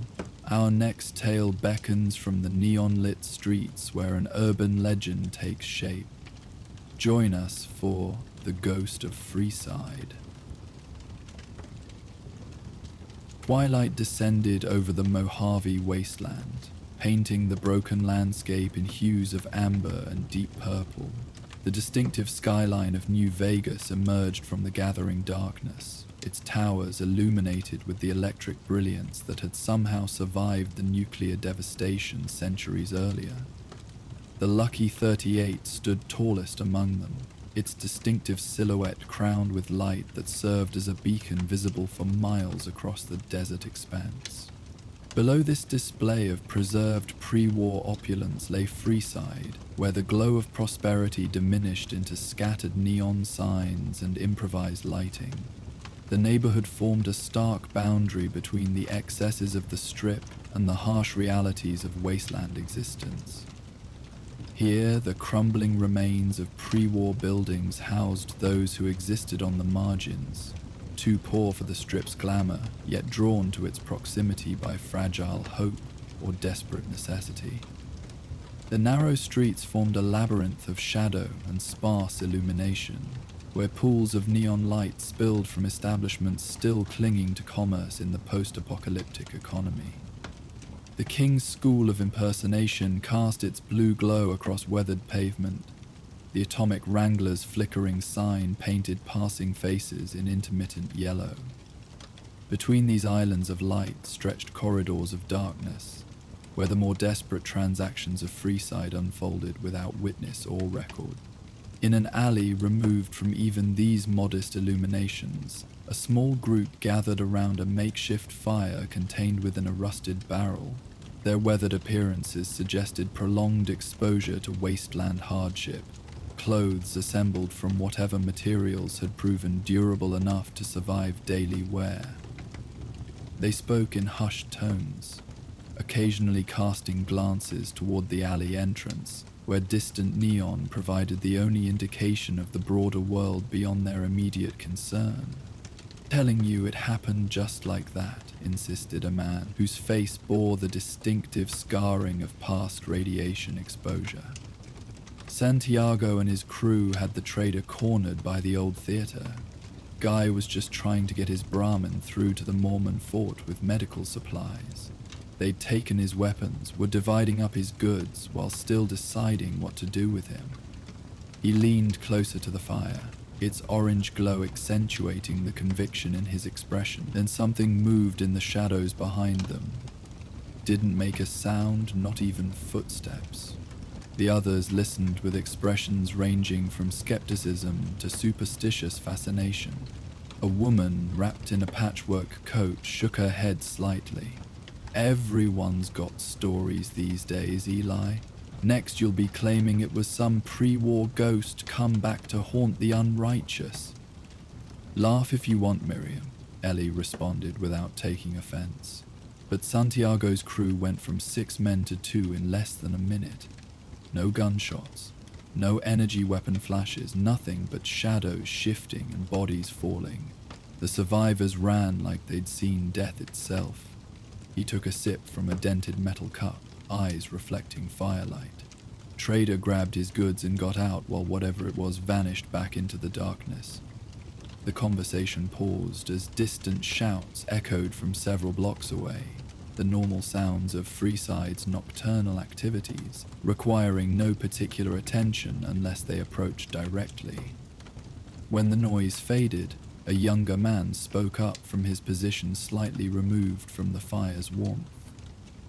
our next tale beckons from the neon-lit streets where an urban legend takes shape. Join us for The Ghost of Freeside. Twilight descended over the Mojave wasteland, painting the broken landscape in hues of amber and deep purple. The distinctive skyline of New Vegas emerged from the gathering darkness, its towers illuminated with the electric brilliance that had somehow survived the nuclear devastation centuries earlier. The Lucky 38 stood tallest among them, its distinctive silhouette crowned with light that served as a beacon visible for miles across the desert expanse. Below this display of preserved pre-war opulence lay Freeside, where the glow of prosperity diminished into scattered neon signs and improvised lighting. The neighborhood formed a stark boundary between the excesses of the Strip and the harsh realities of wasteland existence. Here, the crumbling remains of pre-war buildings housed those who existed on the margins, too poor for the Strip's glamour, yet drawn to its proximity by fragile hope or desperate necessity. The narrow streets formed a labyrinth of shadow and sparse illumination, where pools of neon light spilled from establishments still clinging to commerce in the post-apocalyptic economy. The King's School of Impersonation cast its blue glow across weathered pavement. The Atomic Wrangler's flickering sign painted passing faces in intermittent yellow. Between these islands of light stretched corridors of darkness, where the more desperate transactions of Freeside unfolded without witness or record. In an alley removed from even these modest illuminations, a small group gathered around a makeshift fire contained within a rusted barrel. Their weathered appearances suggested prolonged exposure to wasteland hardship, clothes assembled from whatever materials had proven durable enough to survive daily wear. They spoke in hushed tones, occasionally casting glances toward the alley entrance, where distant neon provided the only indication of the broader world beyond their immediate concern. Telling you it happened just like that, insisted a man whose face bore the distinctive scarring of past radiation exposure. Santiago and his crew had the trader cornered by the old theater. guy was just trying to get his Brahmin through to the Mormon fort with medical supplies. They'd taken his weapons, were dividing up his goods while still deciding what to do with him. He leaned closer to the fire, its orange glow accentuating the conviction in his expression. Then something moved in the shadows behind them. Didn't make a sound, not even footsteps. The others listened with expressions ranging from skepticism to superstitious fascination. A woman wrapped in a patchwork coat shook her head slightly. Everyone's got stories these days, Eli. Next you'll be claiming it was some pre-war ghost come back to haunt the unrighteous. Laugh if you want, Miriam, Ellie responded without taking offense. But Santiago's crew went from 6 men to 2 in less than a minute. No gunshots, no energy weapon flashes, nothing but shadows shifting and bodies falling. The survivors ran like they'd seen death itself. He took a sip from a dented metal cup, eyes reflecting firelight. Trader grabbed his goods and got out while whatever it was vanished back into the darkness. The conversation paused as distant shouts echoed from several blocks away, the normal sounds of Freeside's nocturnal activities, requiring no particular attention unless they approached directly. When the noise faded, a younger man spoke up from his position slightly removed from the fire's warmth.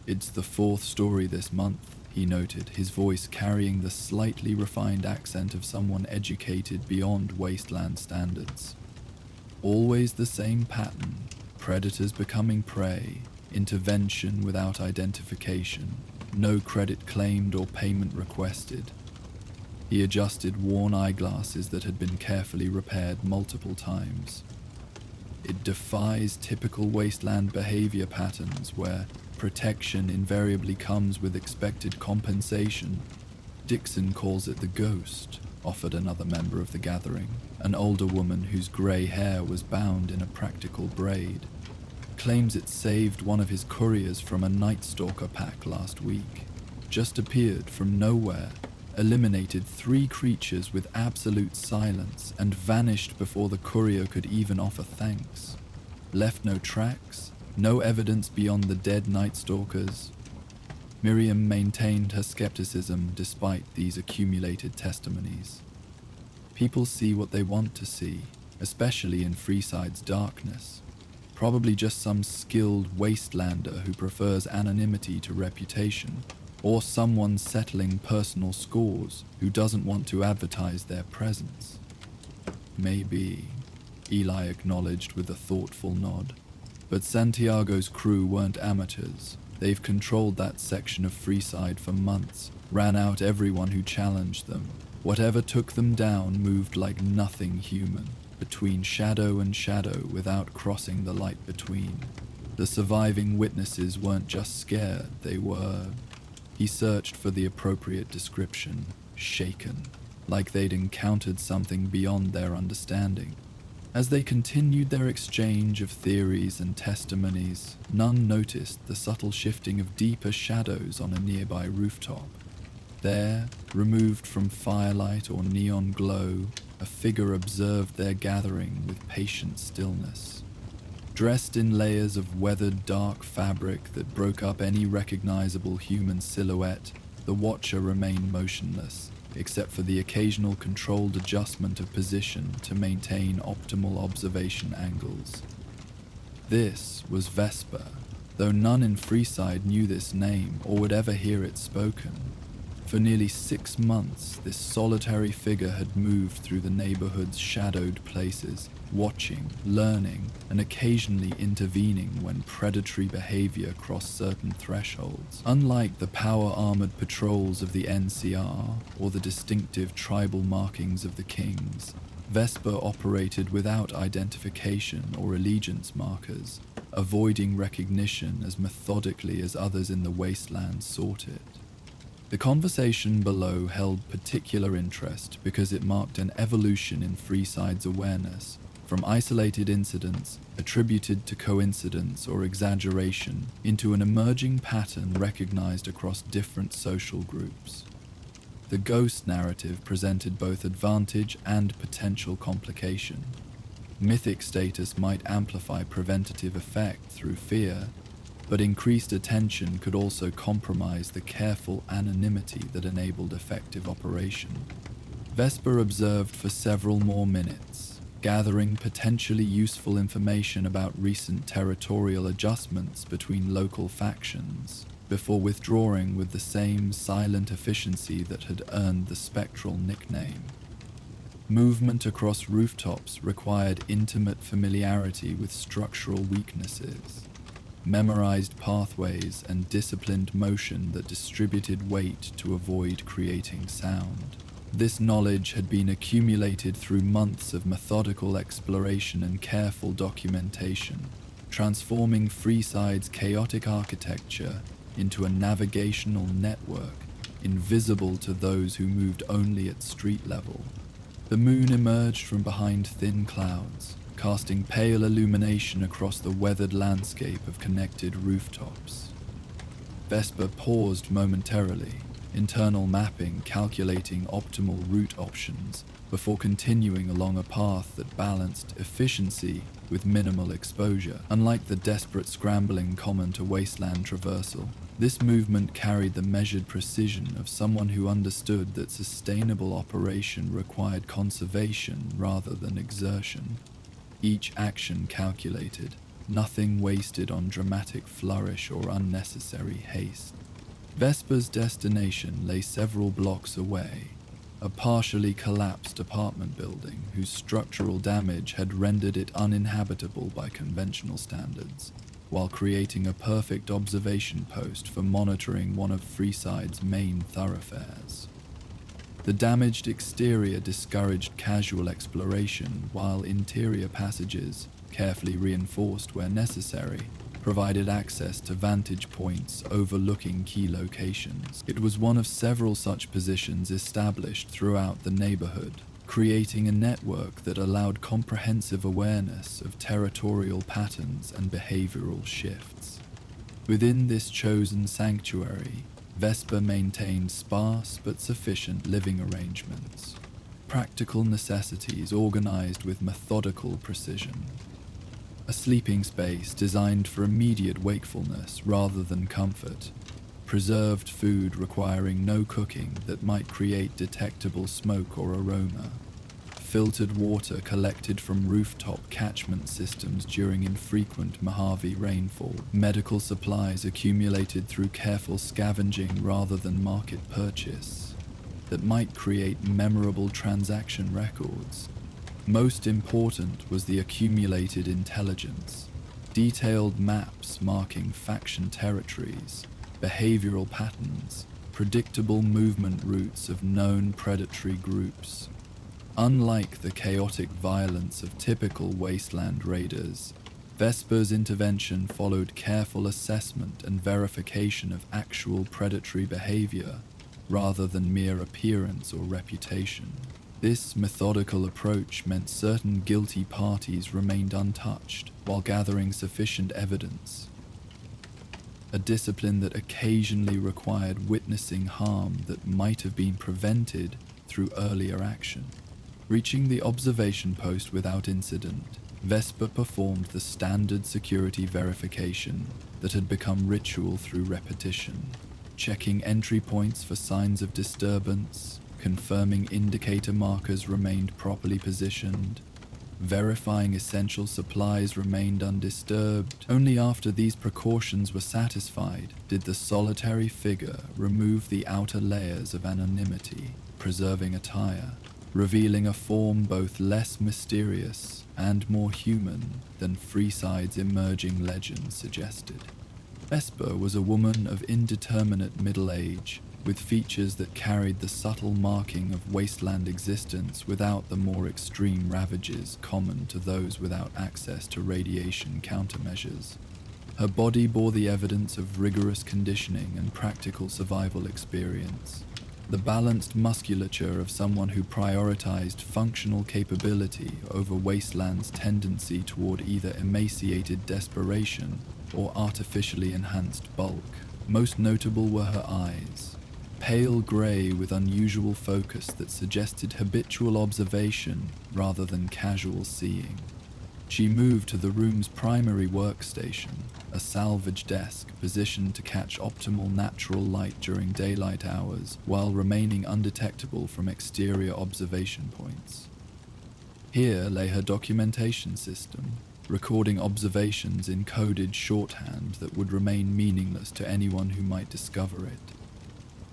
"It's the 4th story this month," he noted, his voice carrying the slightly refined accent of someone educated beyond wasteland standards. "Always the same pattern, predators becoming prey, intervention without identification, no credit claimed or payment requested." He adjusted worn eyeglasses that had been carefully repaired multiple times. "It defies typical wasteland behavior patterns where protection invariably comes with expected compensation. Dixon calls it the ghost," offered another member of the gathering, an older woman whose grey hair was bound in a practical braid. "Claims it saved one of his couriers from a Night Stalker pack last week. Just appeared from nowhere, eliminated 3 creatures with absolute silence, and vanished before the courier could even offer thanks. Left no tracks, no evidence beyond the dead Night Stalkers." Miriam maintained her skepticism despite these accumulated testimonies. People see what they want to see, especially in Freeside's darkness. Probably just some skilled wastelander who prefers anonymity to reputation, or someone settling personal scores who doesn't want to advertise their presence. "Maybe," Eli acknowledged with a thoughtful nod. "But Santiago's crew weren't amateurs. They've controlled that section of Freeside for months, ran out everyone who challenged them. Whatever took them down moved like nothing human, between shadow and shadow without crossing the light between. The surviving witnesses weren't just scared, they were..." He searched for the appropriate description, shaken, like they'd encountered something beyond their understanding. As they continued their exchange of theories and testimonies, none noticed the subtle shifting of deeper shadows on a nearby rooftop. There, removed from firelight or neon glow, a figure observed their gathering with patient stillness. Dressed in layers of weathered dark fabric that broke up any recognizable human silhouette, the watcher remained motionless, except for the occasional controlled adjustment of position to maintain optimal observation angles. This was Vesper, though none in Freeside knew this name or would ever hear it spoken. For nearly 6 months, this solitary figure had moved through the neighborhood's shadowed places, watching, learning, and occasionally intervening when predatory behavior crossed certain thresholds. Unlike the power-armored patrols of the NCR or the distinctive tribal markings of the Kings, Vesper operated without identification or allegiance markers, avoiding recognition as methodically as others in the wastelands sought it. The conversation below held particular interest because it marked an evolution in Freeside's awareness, from isolated incidents attributed to coincidence or exaggeration into an emerging pattern recognized across different social groups. The ghost narrative presented both advantage and potential complication. Mythic status might amplify preventative effect through fear, but increased attention could also compromise the careful anonymity that enabled effective operation. Vesper observed for several more minutes, gathering potentially useful information about recent territorial adjustments between local factions, before withdrawing with the same silent efficiency that had earned the spectral nickname. Movement across rooftops required intimate familiarity with structural weaknesses, memorized pathways, and disciplined motion that distributed weight to avoid creating sound. This knowledge had been accumulated through months of methodical exploration and careful documentation, transforming Freeside's chaotic architecture into a navigational network invisible to those who moved only at street level. The moon emerged from behind thin clouds, casting pale illumination across the weathered landscape of connected rooftops. Vesper paused momentarily, internal mapping calculating optimal route options before continuing along a path that balanced efficiency with minimal exposure. Unlike the desperate scrambling common to wasteland traversal, this movement carried the measured precision of someone who understood that sustainable operation required conservation rather than exertion. Each action calculated, nothing wasted on dramatic flourish or unnecessary haste. Vesper's destination lay several blocks away, a partially collapsed apartment building whose structural damage had rendered it uninhabitable by conventional standards, while creating a perfect observation post for monitoring one of Freeside's main thoroughfares. The damaged exterior discouraged casual exploration, while interior passages, carefully reinforced where necessary, provided access to vantage points overlooking key locations. It was one of several such positions established throughout the neighborhood, creating a network that allowed comprehensive awareness of territorial patterns and behavioral shifts. Within this chosen sanctuary, Vesper maintained sparse but sufficient living arrangements, practical necessities organized with methodical precision. A sleeping space designed for immediate wakefulness rather than comfort, preserved food requiring no cooking that might create detectable smoke or aroma, filtered water collected from rooftop catchment systems during infrequent Mojave rainfall, medical supplies accumulated through careful scavenging rather than market purchase that might create memorable transaction records. Most important was the accumulated intelligence, detailed maps marking faction territories, behavioral patterns, predictable movement routes of known predatory groups. Unlike the chaotic violence of typical wasteland raiders, Vesper's intervention followed careful assessment and verification of actual predatory behavior rather than mere appearance or reputation. This methodical approach meant certain guilty parties remained untouched while gathering sufficient evidence, a discipline that occasionally required witnessing harm that might have been prevented through earlier action. Reaching the observation post without incident, Vesper performed the standard security verification that had become ritual through repetition, checking entry points for signs of disturbance, confirming indicator markers remained properly positioned, verifying essential supplies remained undisturbed. Only after these precautions were satisfied did the solitary figure remove the outer layers of anonymity, preserving attire, revealing a form both less mysterious and more human than Freeside's emerging legend suggested. Vesper was a woman of indeterminate middle age, with features that carried the subtle marking of wasteland existence without the more extreme ravages common to those without access to radiation countermeasures. Her body bore the evidence of rigorous conditioning and practical survival experience, the balanced musculature of someone who prioritized functional capability over wasteland's tendency toward either emaciated desperation or artificially enhanced bulk. Most notable were her eyes, pale grey with unusual focus that suggested habitual observation rather than casual seeing. She moved to the room's primary workstation, a salvage desk positioned to catch optimal natural light during daylight hours while remaining undetectable from exterior observation points. Here lay her documentation system, recording observations in coded shorthand that would remain meaningless to anyone who might discover it.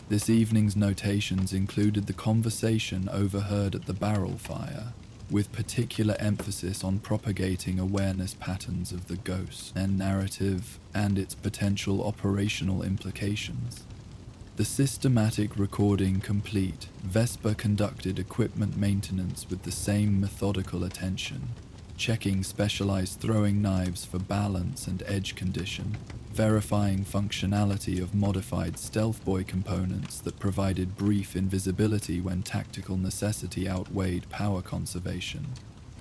This evening's notations included the conversation overheard at the barrel fire, with particular emphasis on propagating awareness patterns of the ghost and narrative and its potential operational implications. The systematic recording complete, Vesper conducted equipment maintenance with the same methodical attention, checking specialized throwing knives for balance and edge condition, verifying functionality of modified Stealth Boy components that provided brief invisibility when tactical necessity outweighed power conservation,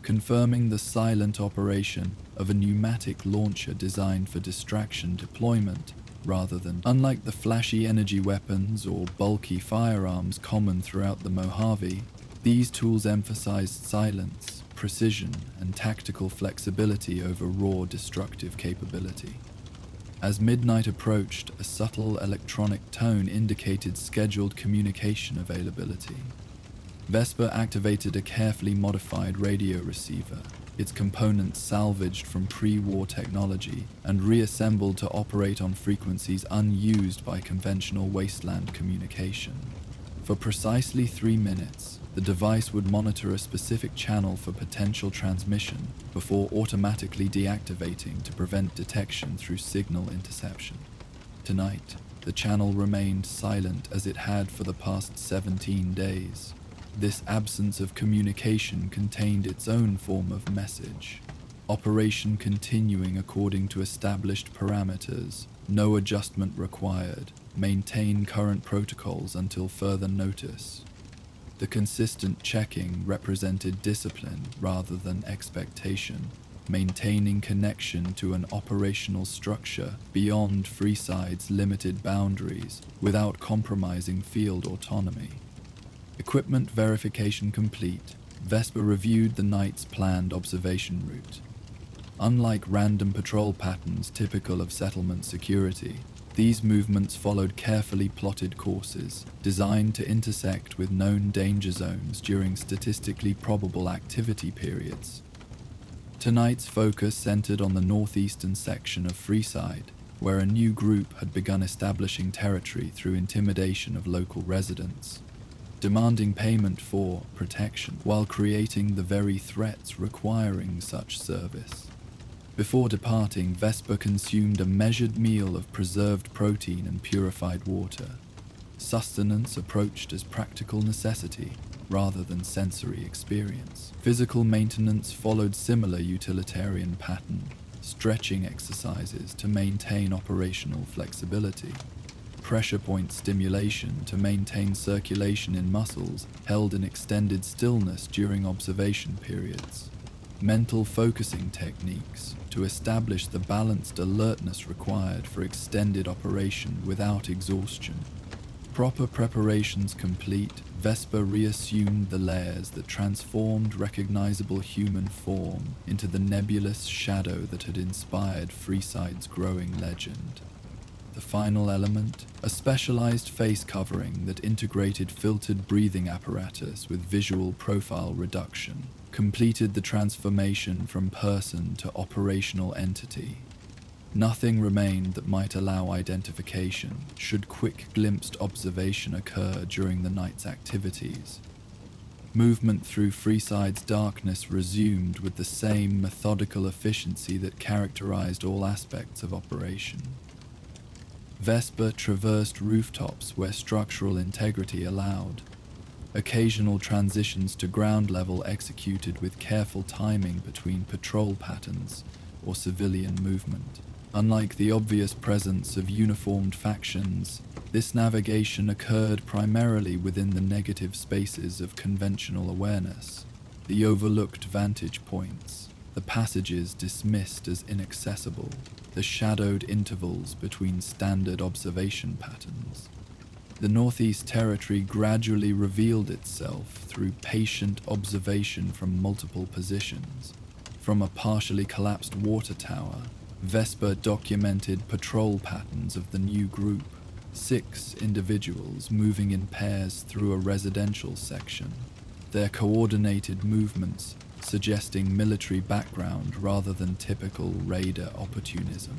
confirming the silent operation of a pneumatic launcher designed for distraction deployment rather than, unlike the flashy energy weapons or bulky firearms common throughout the Mojave, these tools emphasized silence, precision, and tactical flexibility over raw destructive capability. As midnight approached, a subtle electronic tone indicated scheduled communication availability. Vesper activated a carefully modified radio receiver, its components salvaged from pre-war technology and reassembled to operate on frequencies unused by conventional wasteland communication. For precisely 3 minutes, the device would monitor a specific channel for potential transmission before automatically deactivating to prevent detection through signal interception. Tonight, the channel remained silent as it had for the past 17 days. This absence of communication contained its own form of message. Operation continuing according to established parameters. No adjustment required. Maintain current protocols until further notice. The consistent checking represented discipline rather than expectation, maintaining connection to an operational structure beyond Freeside's limited boundaries without compromising field autonomy. Equipment verification complete, Vesper reviewed the night's planned observation route. Unlike random patrol patterns typical of settlement security, these movements followed carefully plotted courses, designed to intersect with known danger zones during statistically probable activity periods. Tonight's focus centered on the northeastern section of Freeside, where a new group had begun establishing territory through intimidation of local residents, demanding payment for protection while creating the very threats requiring such service. Before departing, Vesper consumed a measured meal of preserved protein and purified water. Sustenance approached as practical necessity rather than sensory experience. Physical maintenance followed similar utilitarian pattern, stretching exercises to maintain operational flexibility, pressure point stimulation to maintain circulation in muscles held in extended stillness during observation periods, mental focusing techniques to establish the balanced alertness required for extended operation without exhaustion. Proper preparations complete, Vesper reassumed the layers that transformed recognizable human form into the nebulous shadow that had inspired Freeside's growing legend. The final element, a specialized face covering that integrated filtered breathing apparatus with visual profile reduction, completed the transformation from person to operational entity. Nothing remained that might allow identification should quick glimpsed observation occur during the night's activities. Movement through Freeside's darkness resumed with the same methodical efficiency that characterized all aspects of operation. Vesper traversed rooftops where structural integrity allowed, occasional transitions to ground level executed with careful timing between patrol patterns or civilian movement. Unlike the obvious presence of uniformed factions, this navigation occurred primarily within the negative spaces of conventional awareness, the overlooked vantage points, the passages dismissed as inaccessible, the shadowed intervals between standard observation patterns. The Northeast Territory gradually revealed itself through patient observation from multiple positions, From a partially collapsed water tower, Vesper documented patrol patterns of the new group, 6 individuals moving in pairs through a residential section, their coordinated movements suggesting military background rather than typical raider opportunism.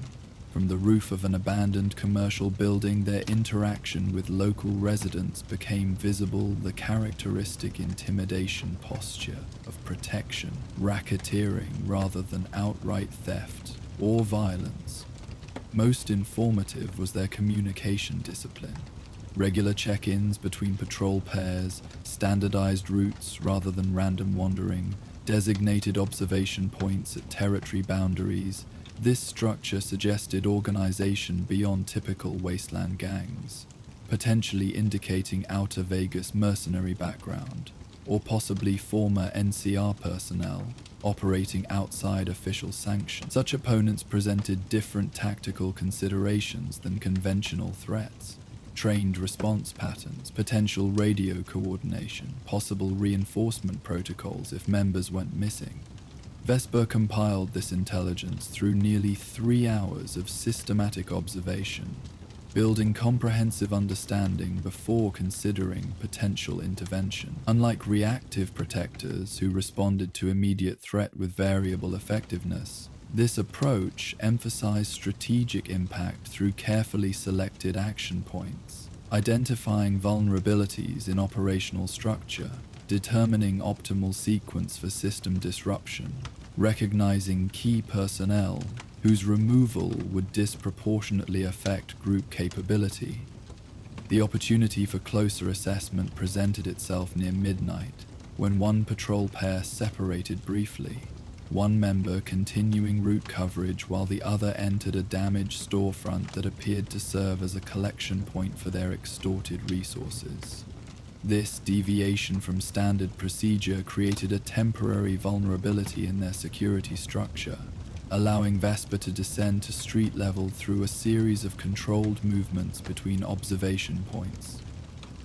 From the roof of an abandoned commercial building, their interaction with local residents became visible, the characteristic intimidation posture of protection, racketeering rather than outright theft or violence. Most informative was their communication discipline. Regular check-ins between patrol pairs, standardized routes rather than random wandering, designated observation points at territory boundaries. This structure suggested organization beyond typical wasteland gangs, potentially indicating outer Vegas mercenary background, or possibly former NCR personnel operating outside official sanction. Such opponents presented different tactical considerations than conventional threats. Trained response patterns, potential radio coordination, possible reinforcement protocols if members went missing. Vesper compiled this intelligence through nearly 3 hours of systematic observation, building comprehensive understanding before considering potential intervention. Unlike reactive protectors who responded to immediate threat with variable effectiveness, this approach emphasized strategic impact through carefully selected action points, identifying vulnerabilities in operational structure, determining optimal sequence for system disruption, recognizing key personnel whose removal would disproportionately affect group capability. The opportunity for closer assessment presented itself near midnight, when one patrol pair separated briefly, one member continuing route coverage while the other entered a damaged storefront that appeared to serve as a collection point for their extorted resources. This deviation from standard procedure created a temporary vulnerability in their security structure, allowing Vesper to descend to street level through a series of controlled movements between observation points.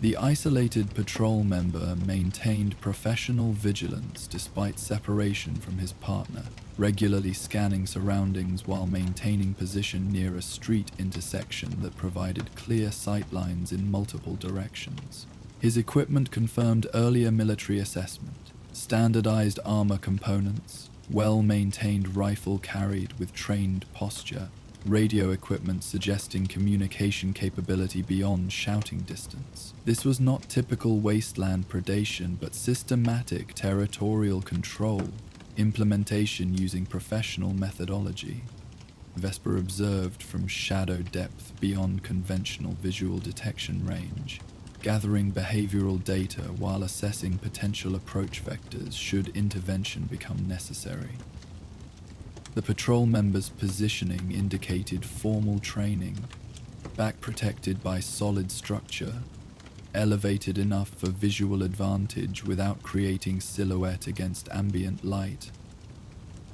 The isolated patrol member maintained professional vigilance despite separation from his partner, regularly scanning surroundings while maintaining position near a street intersection that provided clear sightlines in multiple directions. His equipment confirmed earlier military assessment: standardized armor components, well-maintained rifle carried with trained posture, radio equipment suggesting communication capability beyond shouting distance. This was not typical wasteland predation, but systematic territorial control, implementation using professional methodology. Vesper observed from shadow depth beyond conventional visual detection range, gathering behavioral data while assessing potential approach vectors should intervention become necessary. The patrol member's positioning indicated formal training, back protected by solid structure, elevated enough for visual advantage without creating silhouette against ambient light,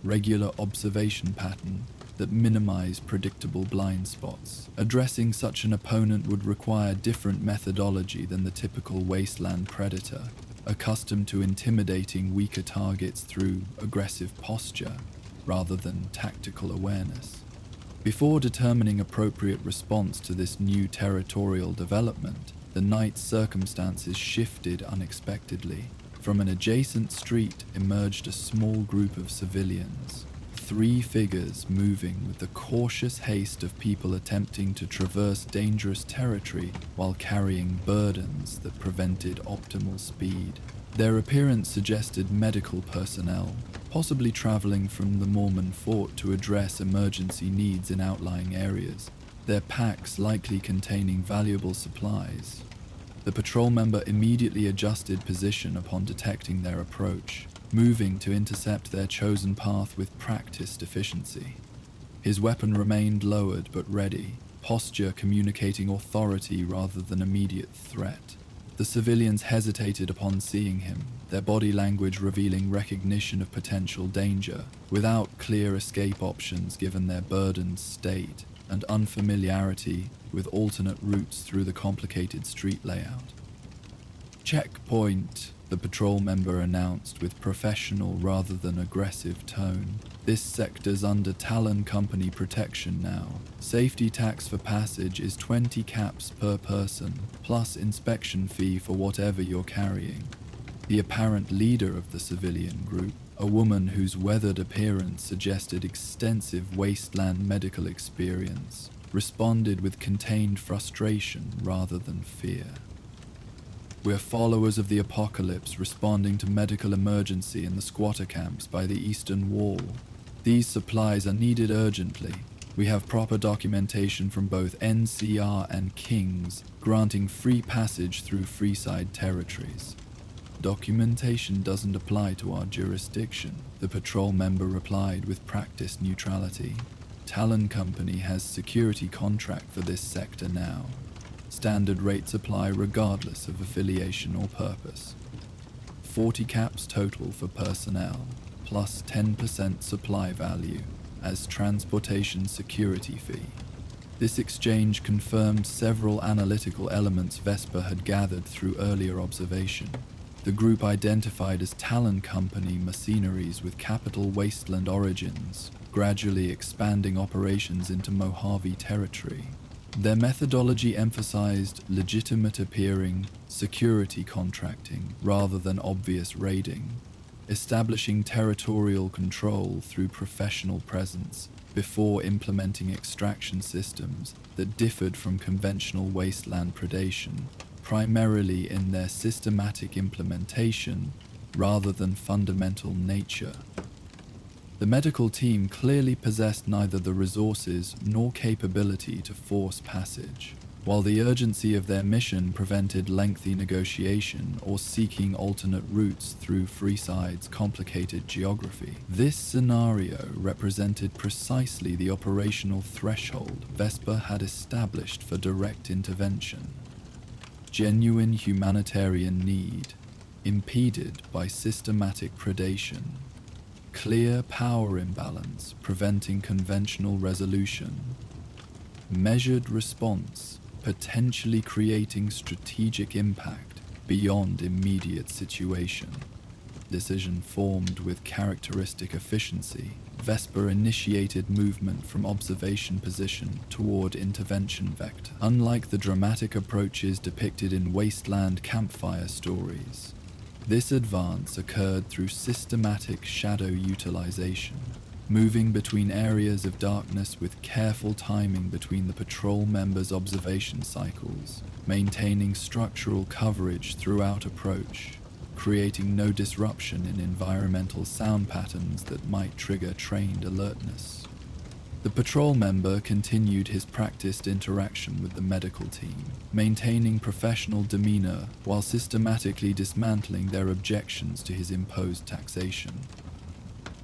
regular observation pattern that minimized predictable blind spots. Addressing such an opponent would require different methodology than the typical wasteland predator, accustomed to intimidating weaker targets through aggressive posture rather than tactical awareness. Before determining appropriate response to this new territorial development, the night's circumstances shifted unexpectedly. From an adjacent street emerged a small group of civilians, 3 figures moving with the cautious haste of people attempting to traverse dangerous territory while carrying burdens that prevented optimal speed. Their appearance suggested medical personnel, possibly traveling from the Mormon fort to address emergency needs in outlying areas, their packs likely containing valuable supplies. The patrol member immediately adjusted position upon detecting their approach, moving to intercept their chosen path with practiced efficiency. His weapon remained lowered but ready, posture communicating authority rather than immediate threat. The civilians hesitated upon seeing him, their body language revealing recognition of potential danger, without clear escape options given their burdened state and unfamiliarity with alternate routes through the complicated street layout. "Checkpoint," the patrol member announced with professional rather than aggressive tone. This sector's under Talon Company protection now. Safety tax for passage is 20 caps per person, plus inspection fee for whatever you're carrying. The apparent leader of the civilian group, a woman whose weathered appearance suggested extensive wasteland medical experience, responded with contained frustration rather than fear. "We're followers of the apocalypse responding to medical emergency in the squatter camps by the eastern wall. These supplies are needed urgently. We have proper documentation from both NCR and Kings granting free passage through Freeside territories." "Documentation doesn't apply to our jurisdiction," the patrol member replied with practiced neutrality. "Talon Company has security contract for this sector now. Standard rates apply regardless of affiliation or purpose. 40 caps total for personnel, plus 10% supply value as transportation security fee." This exchange confirmed several analytical elements Vesper had gathered through earlier observation. The group identified as Talon Company mercenaries with capital wasteland origins, gradually expanding operations into Mojave territory. Their methodology emphasized legitimate-appearing security contracting rather than obvious raiding, establishing territorial control through professional presence before implementing extraction systems that differed from conventional wasteland predation, primarily in their systematic implementation rather than fundamental nature. The medical team clearly possessed neither the resources nor capability to force passage, while the urgency of their mission prevented lengthy negotiation or seeking alternate routes through Freeside's complicated geography. This scenario represented precisely the operational threshold Vesper had established for direct intervention. Genuine humanitarian need, impeded by systematic predation. Clear power imbalance preventing conventional resolution. Measured response potentially creating strategic impact beyond immediate situation. Decision formed with characteristic efficiency, Vesper initiated movement from observation position toward intervention vector. Unlike the dramatic approaches depicted in wasteland campfire stories, this advance occurred through systematic shadow utilization, moving between areas of darkness with careful timing between the patrol members' observation cycles, maintaining structural coverage throughout approach, creating no disruption in environmental sound patterns that might trigger trained alertness. The patrol member continued his practiced interaction with the medical team, maintaining professional demeanor while systematically dismantling their objections to his imposed taxation.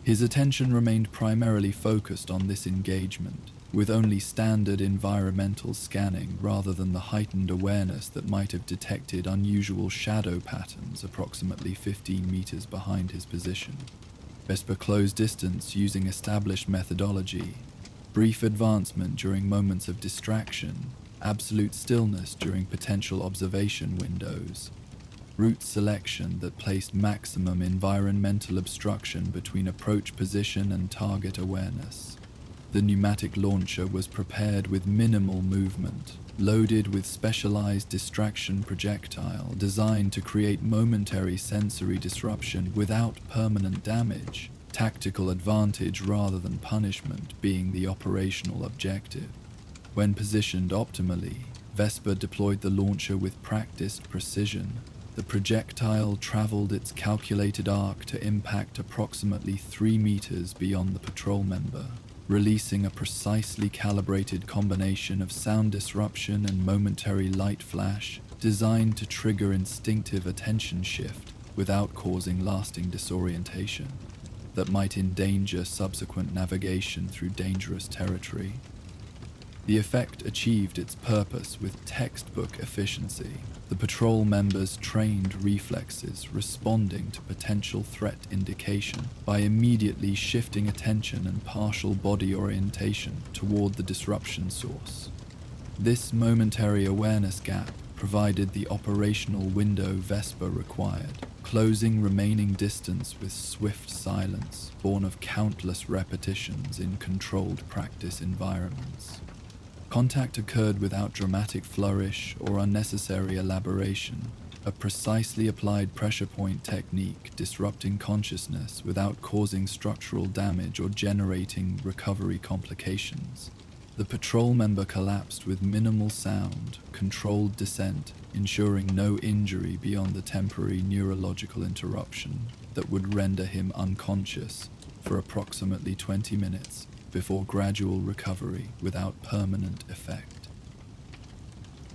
His attention remained primarily focused on this engagement, with only standard environmental scanning rather than the heightened awareness that might have detected unusual shadow patterns approximately 15 meters behind his position. Vesper closed distance using established methodology. Brief advancement during moments of distraction, absolute stillness during potential observation windows, route selection that placed maximum environmental obstruction between approach position and target awareness. The pneumatic launcher was prepared with minimal movement, loaded with specialized distraction projectile designed to create momentary sensory disruption without permanent damage. Tactical advantage rather than punishment being the operational objective. When positioned optimally, Vesper deployed the launcher with practiced precision. The projectile traveled its calculated arc to impact approximately 3 meters beyond the patrol member, releasing a precisely calibrated combination of sound disruption and momentary light flash designed to trigger instinctive attention shift without causing lasting disorientation that might endanger subsequent navigation through dangerous territory. The effect achieved its purpose with textbook efficiency, the patrol members' trained reflexes responding to potential threat indication by immediately shifting attention and partial body orientation toward the disruption source. This momentary awareness gap provided the operational window Vesper required, closing remaining distance with swift silence born of countless repetitions in controlled practice environments. Contact occurred without dramatic flourish or unnecessary elaboration, a precisely applied pressure point technique disrupting consciousness without causing structural damage or generating recovery complications. The patrol member collapsed with minimal sound, controlled descent, ensuring no injury beyond the temporary neurological interruption that would render him unconscious for approximately 20 minutes before gradual recovery without permanent effect.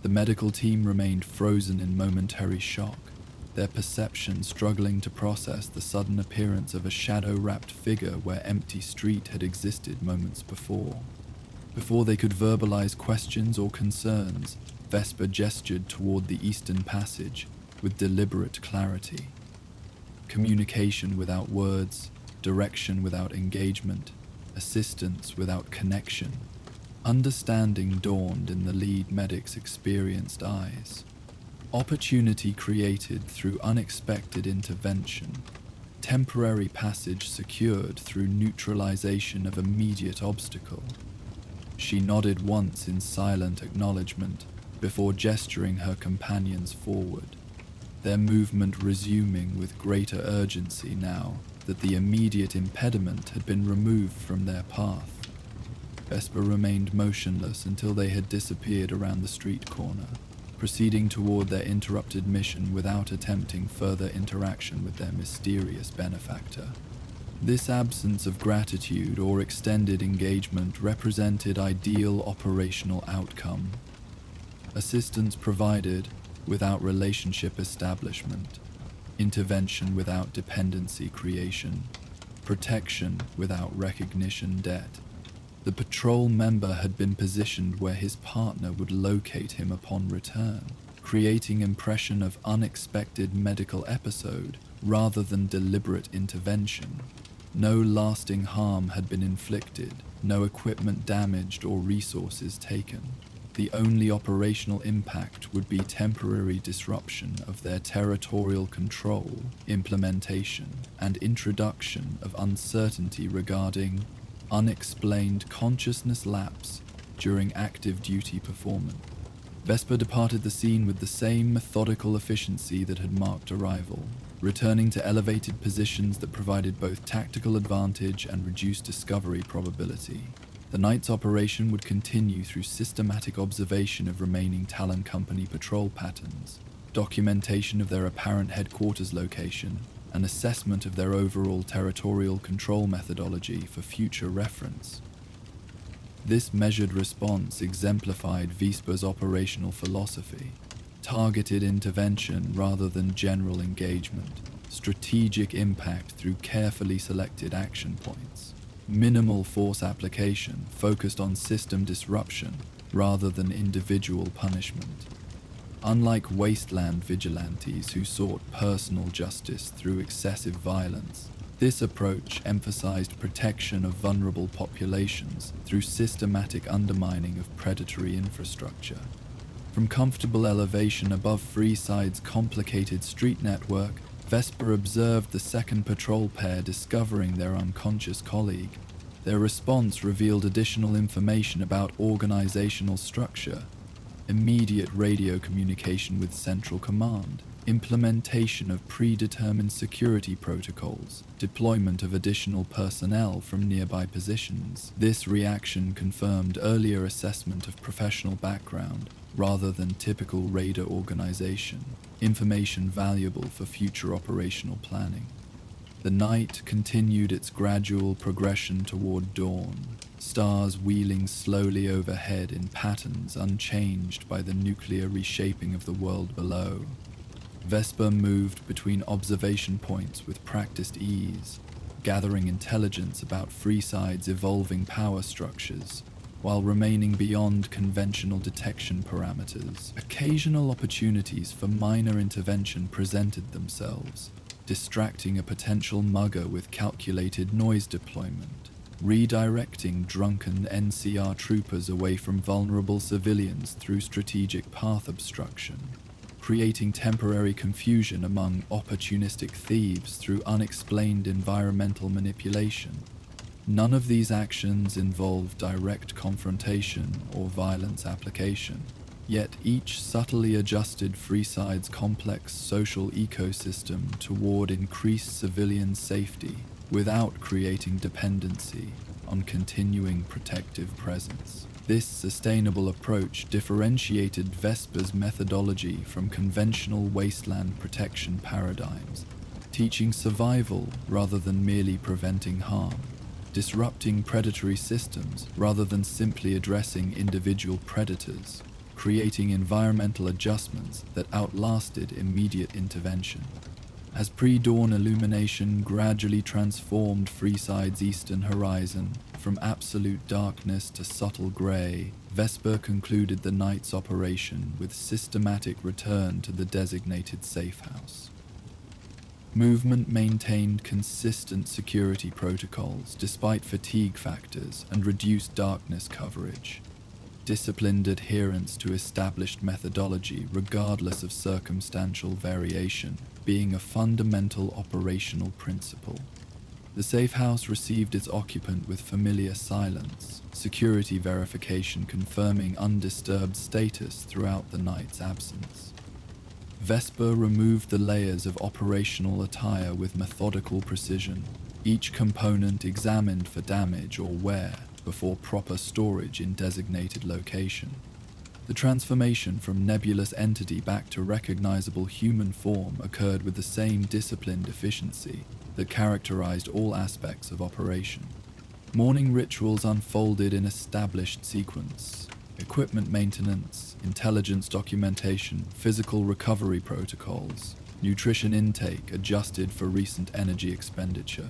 The medical team remained frozen in momentary shock, their perception struggling to process the sudden appearance of a shadow-wrapped figure where empty street had existed moments before. Before they could verbalize questions or concerns, Vesper gestured toward the eastern passage with deliberate clarity. Communication without words, direction without engagement, assistance without connection. Understanding dawned in the lead medic's experienced eyes. Opportunity created through unexpected intervention. Temporary passage secured through neutralization of immediate obstacle. She nodded once in silent acknowledgement before gesturing her companions forward, their movement resuming with greater urgency now that the immediate impediment had been removed from their path. Vesper remained motionless until they had disappeared around the street corner, proceeding toward their interrupted mission without attempting further interaction with their mysterious benefactor. This absence of gratitude or extended engagement represented ideal operational outcome. Assistance provided without relationship establishment, intervention without dependency creation, protection without recognition debt. The patrol member had been positioned where his partner would locate him upon return, creating impression of unexpected medical episode rather than deliberate intervention. No lasting harm had been inflicted, no equipment damaged or resources taken. The only operational impact would be temporary disruption of their territorial control, implementation, and introduction of uncertainty regarding unexplained consciousness lapse during active duty performance. Vesper departed the scene with the same methodical efficiency that had marked arrival, returning to elevated positions that provided both tactical advantage and reduced discovery probability. The night's operation would continue through systematic observation of remaining Talon Company patrol patterns, documentation of their apparent headquarters location, and assessment of their overall territorial control methodology for future reference. This measured response exemplified Vesper's operational philosophy: targeted intervention rather than general engagement, strategic impact through carefully selected action points, minimal force application focused on system disruption rather than individual punishment. Unlike wasteland vigilantes who sought personal justice through excessive violence, this approach emphasized protection of vulnerable populations through systematic undermining of predatory infrastructure. From comfortable elevation above Freeside's complicated street network, Vesper observed the second patrol pair discovering their unconscious colleague. Their response revealed additional information about organizational structure, immediate radio communication with Central Command, implementation of predetermined security protocols, deployment of additional personnel from nearby positions. This reaction confirmed earlier assessment of professional background rather than typical raider organization, information valuable for future operational planning. The night continued its gradual progression toward dawn, stars wheeling slowly overhead in patterns unchanged by the nuclear reshaping of the world below. Vesper moved between observation points with practiced ease, gathering intelligence about Freeside's evolving power structures, while remaining beyond conventional detection parameters. Occasional opportunities for minor intervention presented themselves, distracting a potential mugger with calculated noise deployment, redirecting drunken NCR troopers away from vulnerable civilians through strategic path obstruction, creating temporary confusion among opportunistic thieves through unexplained environmental manipulation. None of these actions involve direct confrontation or violence application, yet each subtly adjusted Freeside's complex social ecosystem toward increased civilian safety without creating dependency on continuing protective presence. This sustainable approach differentiated Vesper's methodology from conventional wasteland protection paradigms, teaching survival rather than merely preventing harm, disrupting predatory systems rather than simply addressing individual predators, creating environmental adjustments that outlasted immediate intervention. As pre-dawn illumination gradually transformed Freeside's eastern horizon from absolute darkness to subtle grey, Vesper concluded the night's operation with systematic return to the designated safe house. Movement maintained consistent security protocols despite fatigue factors and reduced darkness coverage. Disciplined adherence to established methodology regardless of circumstantial variation being a fundamental operational principle. The safe house received its occupant with familiar silence, security verification confirming undisturbed status throughout the night's absence. Vesper removed the layers of operational attire with methodical precision, each component examined for damage or wear before proper storage in designated location. The transformation from nebulous entity back to recognizable human form occurred with the same disciplined efficiency that characterized all aspects of operation. Morning rituals unfolded in established sequence: equipment maintenance, intelligence documentation, physical recovery protocols, nutrition intake adjusted for recent energy expenditure.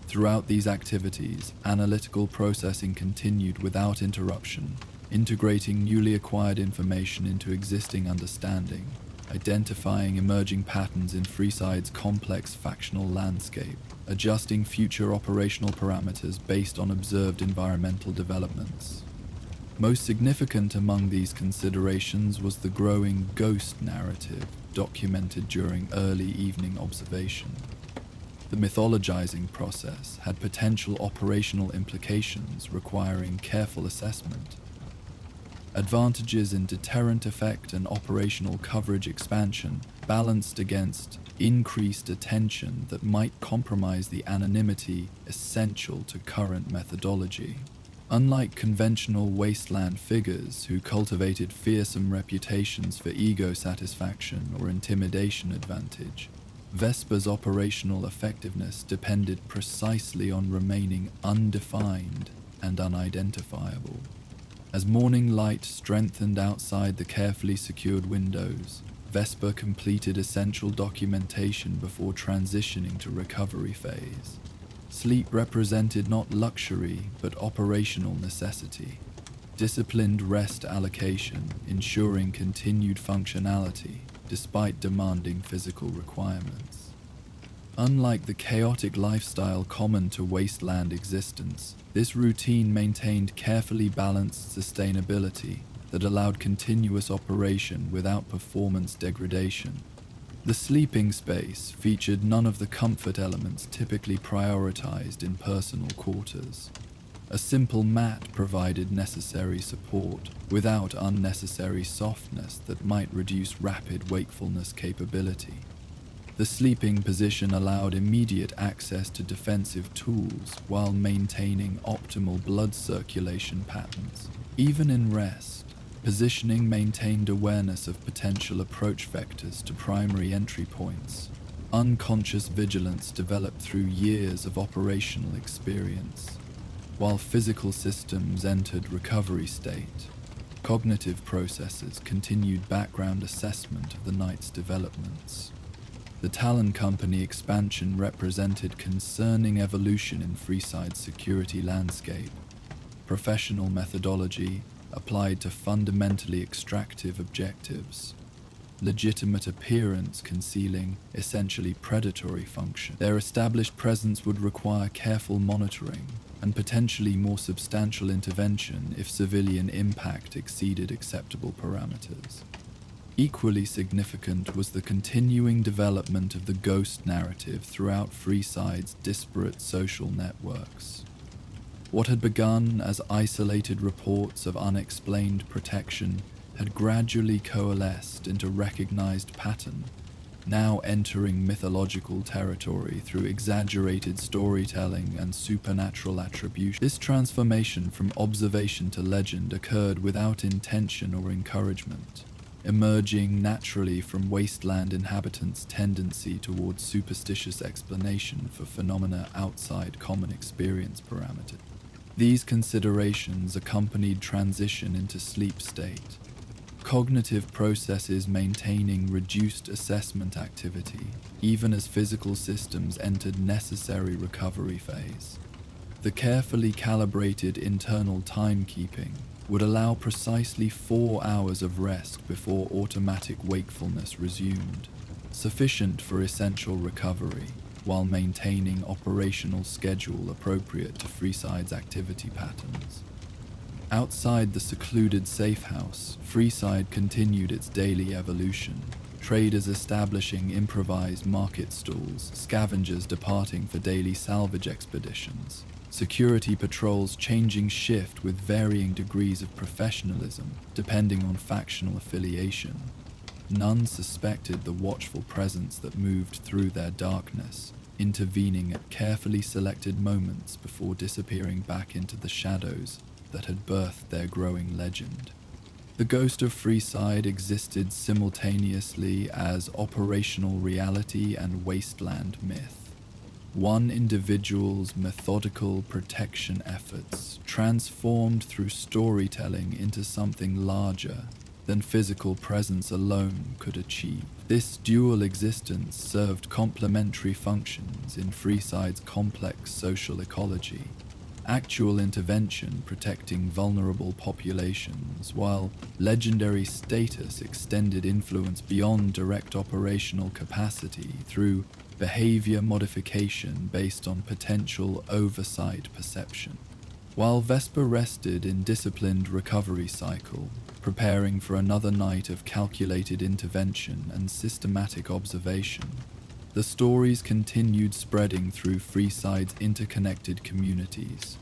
Throughout these activities, analytical processing continued without interruption, integrating newly acquired information into existing understanding, identifying emerging patterns in Freeside's complex factional landscape, adjusting future operational parameters based on observed environmental developments. Most significant among these considerations was the growing ghost narrative documented during early evening observation. The mythologizing process had potential operational implications requiring careful assessment. Advantages in deterrent effect and operational coverage expansion balanced against increased attention that might compromise the anonymity essential to current methodology. Unlike conventional wasteland figures who cultivated fearsome reputations for ego satisfaction or intimidation advantage, Vesper's operational effectiveness depended precisely on remaining undefined and unidentifiable. As morning light strengthened outside the carefully secured windows, Vesper completed essential documentation before transitioning to recovery phase. Sleep represented not luxury, but operational necessity. Disciplined rest allocation, ensuring continued functionality despite demanding physical requirements. Unlike the chaotic lifestyle common to wasteland existence, this routine maintained carefully balanced sustainability that allowed continuous operation without performance degradation. The sleeping space featured none of the comfort elements typically prioritized in personal quarters. A simple mat provided necessary support without unnecessary softness that might reduce rapid wakefulness capability. The sleeping position allowed immediate access to defensive tools while maintaining optimal blood circulation patterns. Even in rest, positioning maintained awareness of potential approach vectors to primary entry points. Unconscious vigilance developed through years of operational experience. While physical systems entered recovery state, cognitive processes continued background assessment of the night's developments. The Talon Company expansion represented concerning evolution in Freeside's security landscape. Professional methodology applied to fundamentally extractive objectives. Legitimate appearance concealing essentially predatory function. Their established presence would require careful monitoring, and potentially more substantial intervention if civilian impact exceeded acceptable parameters. Equally significant was the continuing development of the ghost narrative throughout Freeside's disparate social networks. What had begun as isolated reports of unexplained protection had gradually coalesced into recognized pattern, now entering mythological territory through exaggerated storytelling and supernatural attribution. This transformation from observation to legend occurred without intention or encouragement, emerging naturally from wasteland inhabitants' tendency towards superstitious explanation for phenomena outside common experience parameters. These considerations accompanied transition into sleep state, cognitive processes maintaining reduced assessment activity, even as physical systems entered necessary recovery phase. The carefully calibrated internal timekeeping would allow precisely 4 hours of rest before automatic wakefulness resumed, sufficient for essential recovery, while maintaining operational schedule appropriate to Freeside's activity patterns. Outside the secluded safe house, Freeside continued its daily evolution, traders establishing improvised market stalls, scavengers departing for daily salvage expeditions, security patrols changing shift with varying degrees of professionalism depending on factional affiliation. None suspected the watchful presence that moved through their darkness, intervening at carefully selected moments before disappearing back into the shadows that had birthed their growing legend. The ghost of Freeside existed simultaneously as operational reality and wasteland myth. One individual's methodical protection efforts transformed through storytelling into something larger than physical presence alone could achieve. This dual existence served complementary functions in Freeside's complex social ecology. Actual intervention protecting vulnerable populations, while legendary status extended influence beyond direct operational capacity through behavior modification based on potential oversight perception. While Vesper rested in disciplined recovery cycle, preparing for another night of calculated intervention and systematic observation, the stories continued spreading through Freeside's interconnected communities.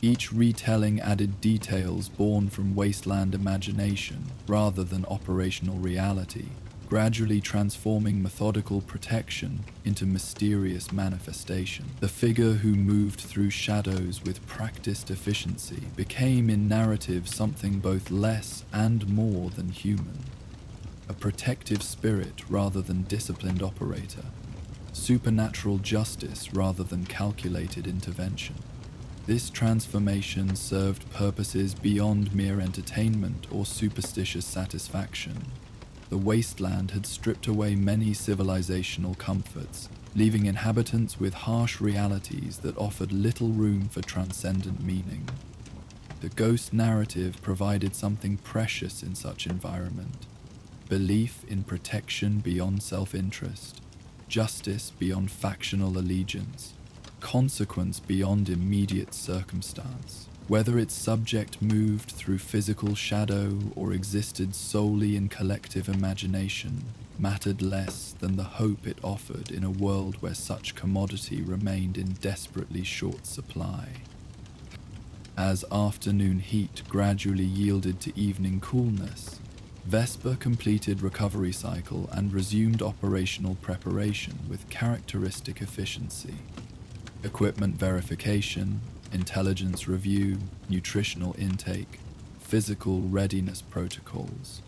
Each retelling added details born from wasteland imagination rather than operational reality, gradually transforming methodical protection into mysterious manifestation. The figure who moved through shadows with practiced efficiency became in narrative something both less and more than human. A protective spirit rather than disciplined operator. Supernatural justice rather than calculated intervention. This transformation served purposes beyond mere entertainment or superstitious satisfaction. The wasteland had stripped away many civilizational comforts, leaving inhabitants with harsh realities that offered little room for transcendent meaning. The ghost narrative provided something precious in such environment: belief in protection beyond self-interest, justice beyond factional allegiance, consequence beyond immediate circumstance. Whether its subject moved through physical shadow or existed solely in collective imagination mattered less than the hope it offered in a world where such commodity remained in desperately short supply. As afternoon heat gradually yielded to evening coolness, Vesper completed recovery cycle and resumed operational preparation with characteristic efficiency. Equipment verification, intelligence review, nutritional intake, physical readiness protocols.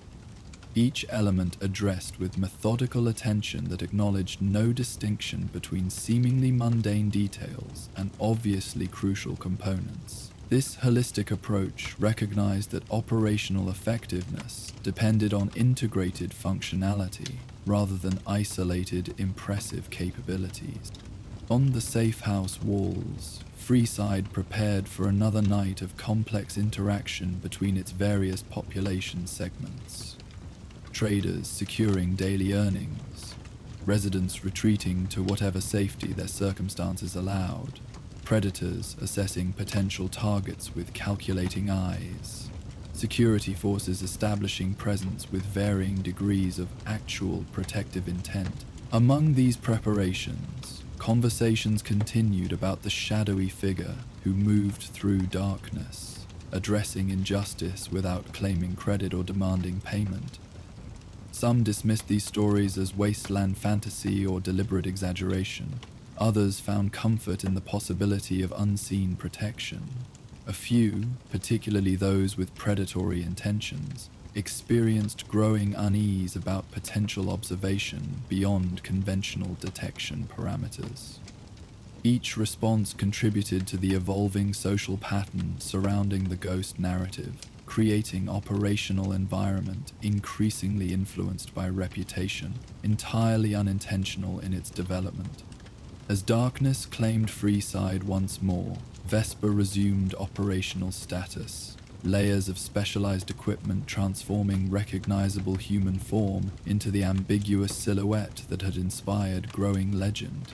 Each element addressed with methodical attention that acknowledged no distinction between seemingly mundane details and obviously crucial components. This holistic approach recognized that operational effectiveness depended on integrated functionality rather than isolated, impressive capabilities. On the safe house walls, Freeside prepared for another night of complex interaction between its various population segments. Traders securing daily earnings, residents retreating to whatever safety their circumstances allowed, predators assessing potential targets with calculating eyes, security forces establishing presence with varying degrees of actual protective intent. Among these preparations, conversations continued about the shadowy figure who moved through darkness, addressing injustice without claiming credit or demanding payment. Some dismissed these stories as wasteland fantasy or deliberate exaggeration. Others found comfort in the possibility of unseen protection. A few, particularly those with predatory intentions, experienced growing unease about potential observation beyond conventional detection parameters. Each response contributed to the evolving social pattern surrounding the ghost narrative, creating operational environment increasingly influenced by reputation, entirely unintentional in its development. As darkness claimed Freeside once more, Vesper resumed operational status, layers of specialized equipment transforming recognizable human form into the ambiguous silhouette that had inspired growing legend.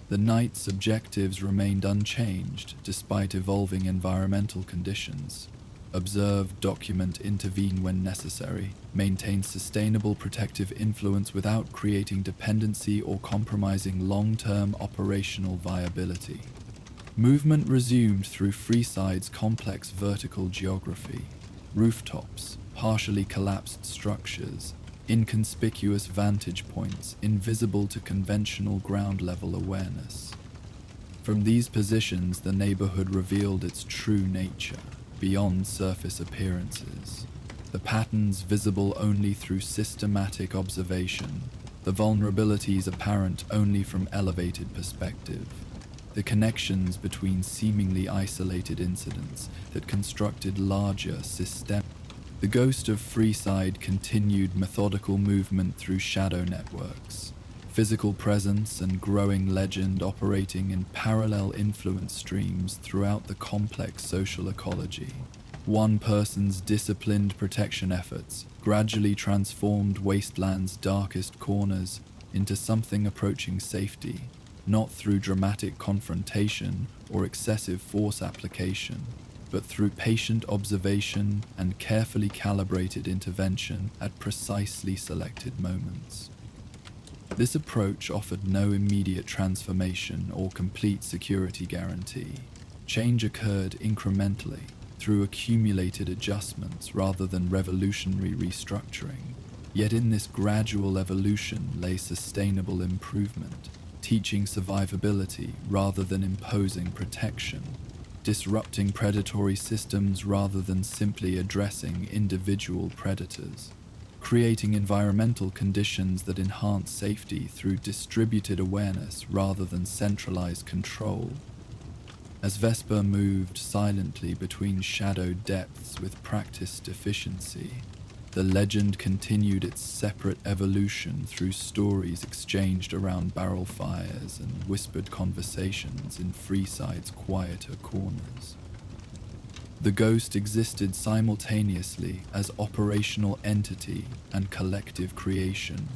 The Knight's objectives remained unchanged despite evolving environmental conditions. Observe, document, intervene when necessary, maintain sustainable protective influence without creating dependency or compromising long-term operational viability. Movement resumed through Freeside's complex vertical geography, rooftops, partially collapsed structures, inconspicuous vantage points invisible to conventional ground-level awareness. From these positions, the neighborhood revealed its true nature, beyond surface appearances. The patterns visible only through systematic observation, the vulnerabilities apparent only from elevated perspective, the connections between seemingly isolated incidents that constructed larger systems. The ghost of Freeside continued methodical movement through shadow networks, physical presence and growing legend operating in parallel influence streams throughout the complex social ecology. One person's disciplined protection efforts gradually transformed Wasteland's darkest corners into something approaching safety, not through dramatic confrontation or excessive force application, but through patient observation and carefully calibrated intervention at precisely selected moments. This approach offered no immediate transformation or complete security guarantee. Change occurred incrementally through accumulated adjustments rather than revolutionary restructuring. Yet in this gradual evolution lay sustainable improvement, teaching survivability rather than imposing protection, disrupting predatory systems rather than simply addressing individual predators, creating environmental conditions that enhance safety through distributed awareness rather than centralized control. As Vesper moved silently between shadow depths with practiced efficiency, the legend continued its separate evolution through stories exchanged around barrel fires and whispered conversations in Freeside's quieter corners. The ghost existed simultaneously as operational entity and collective creation,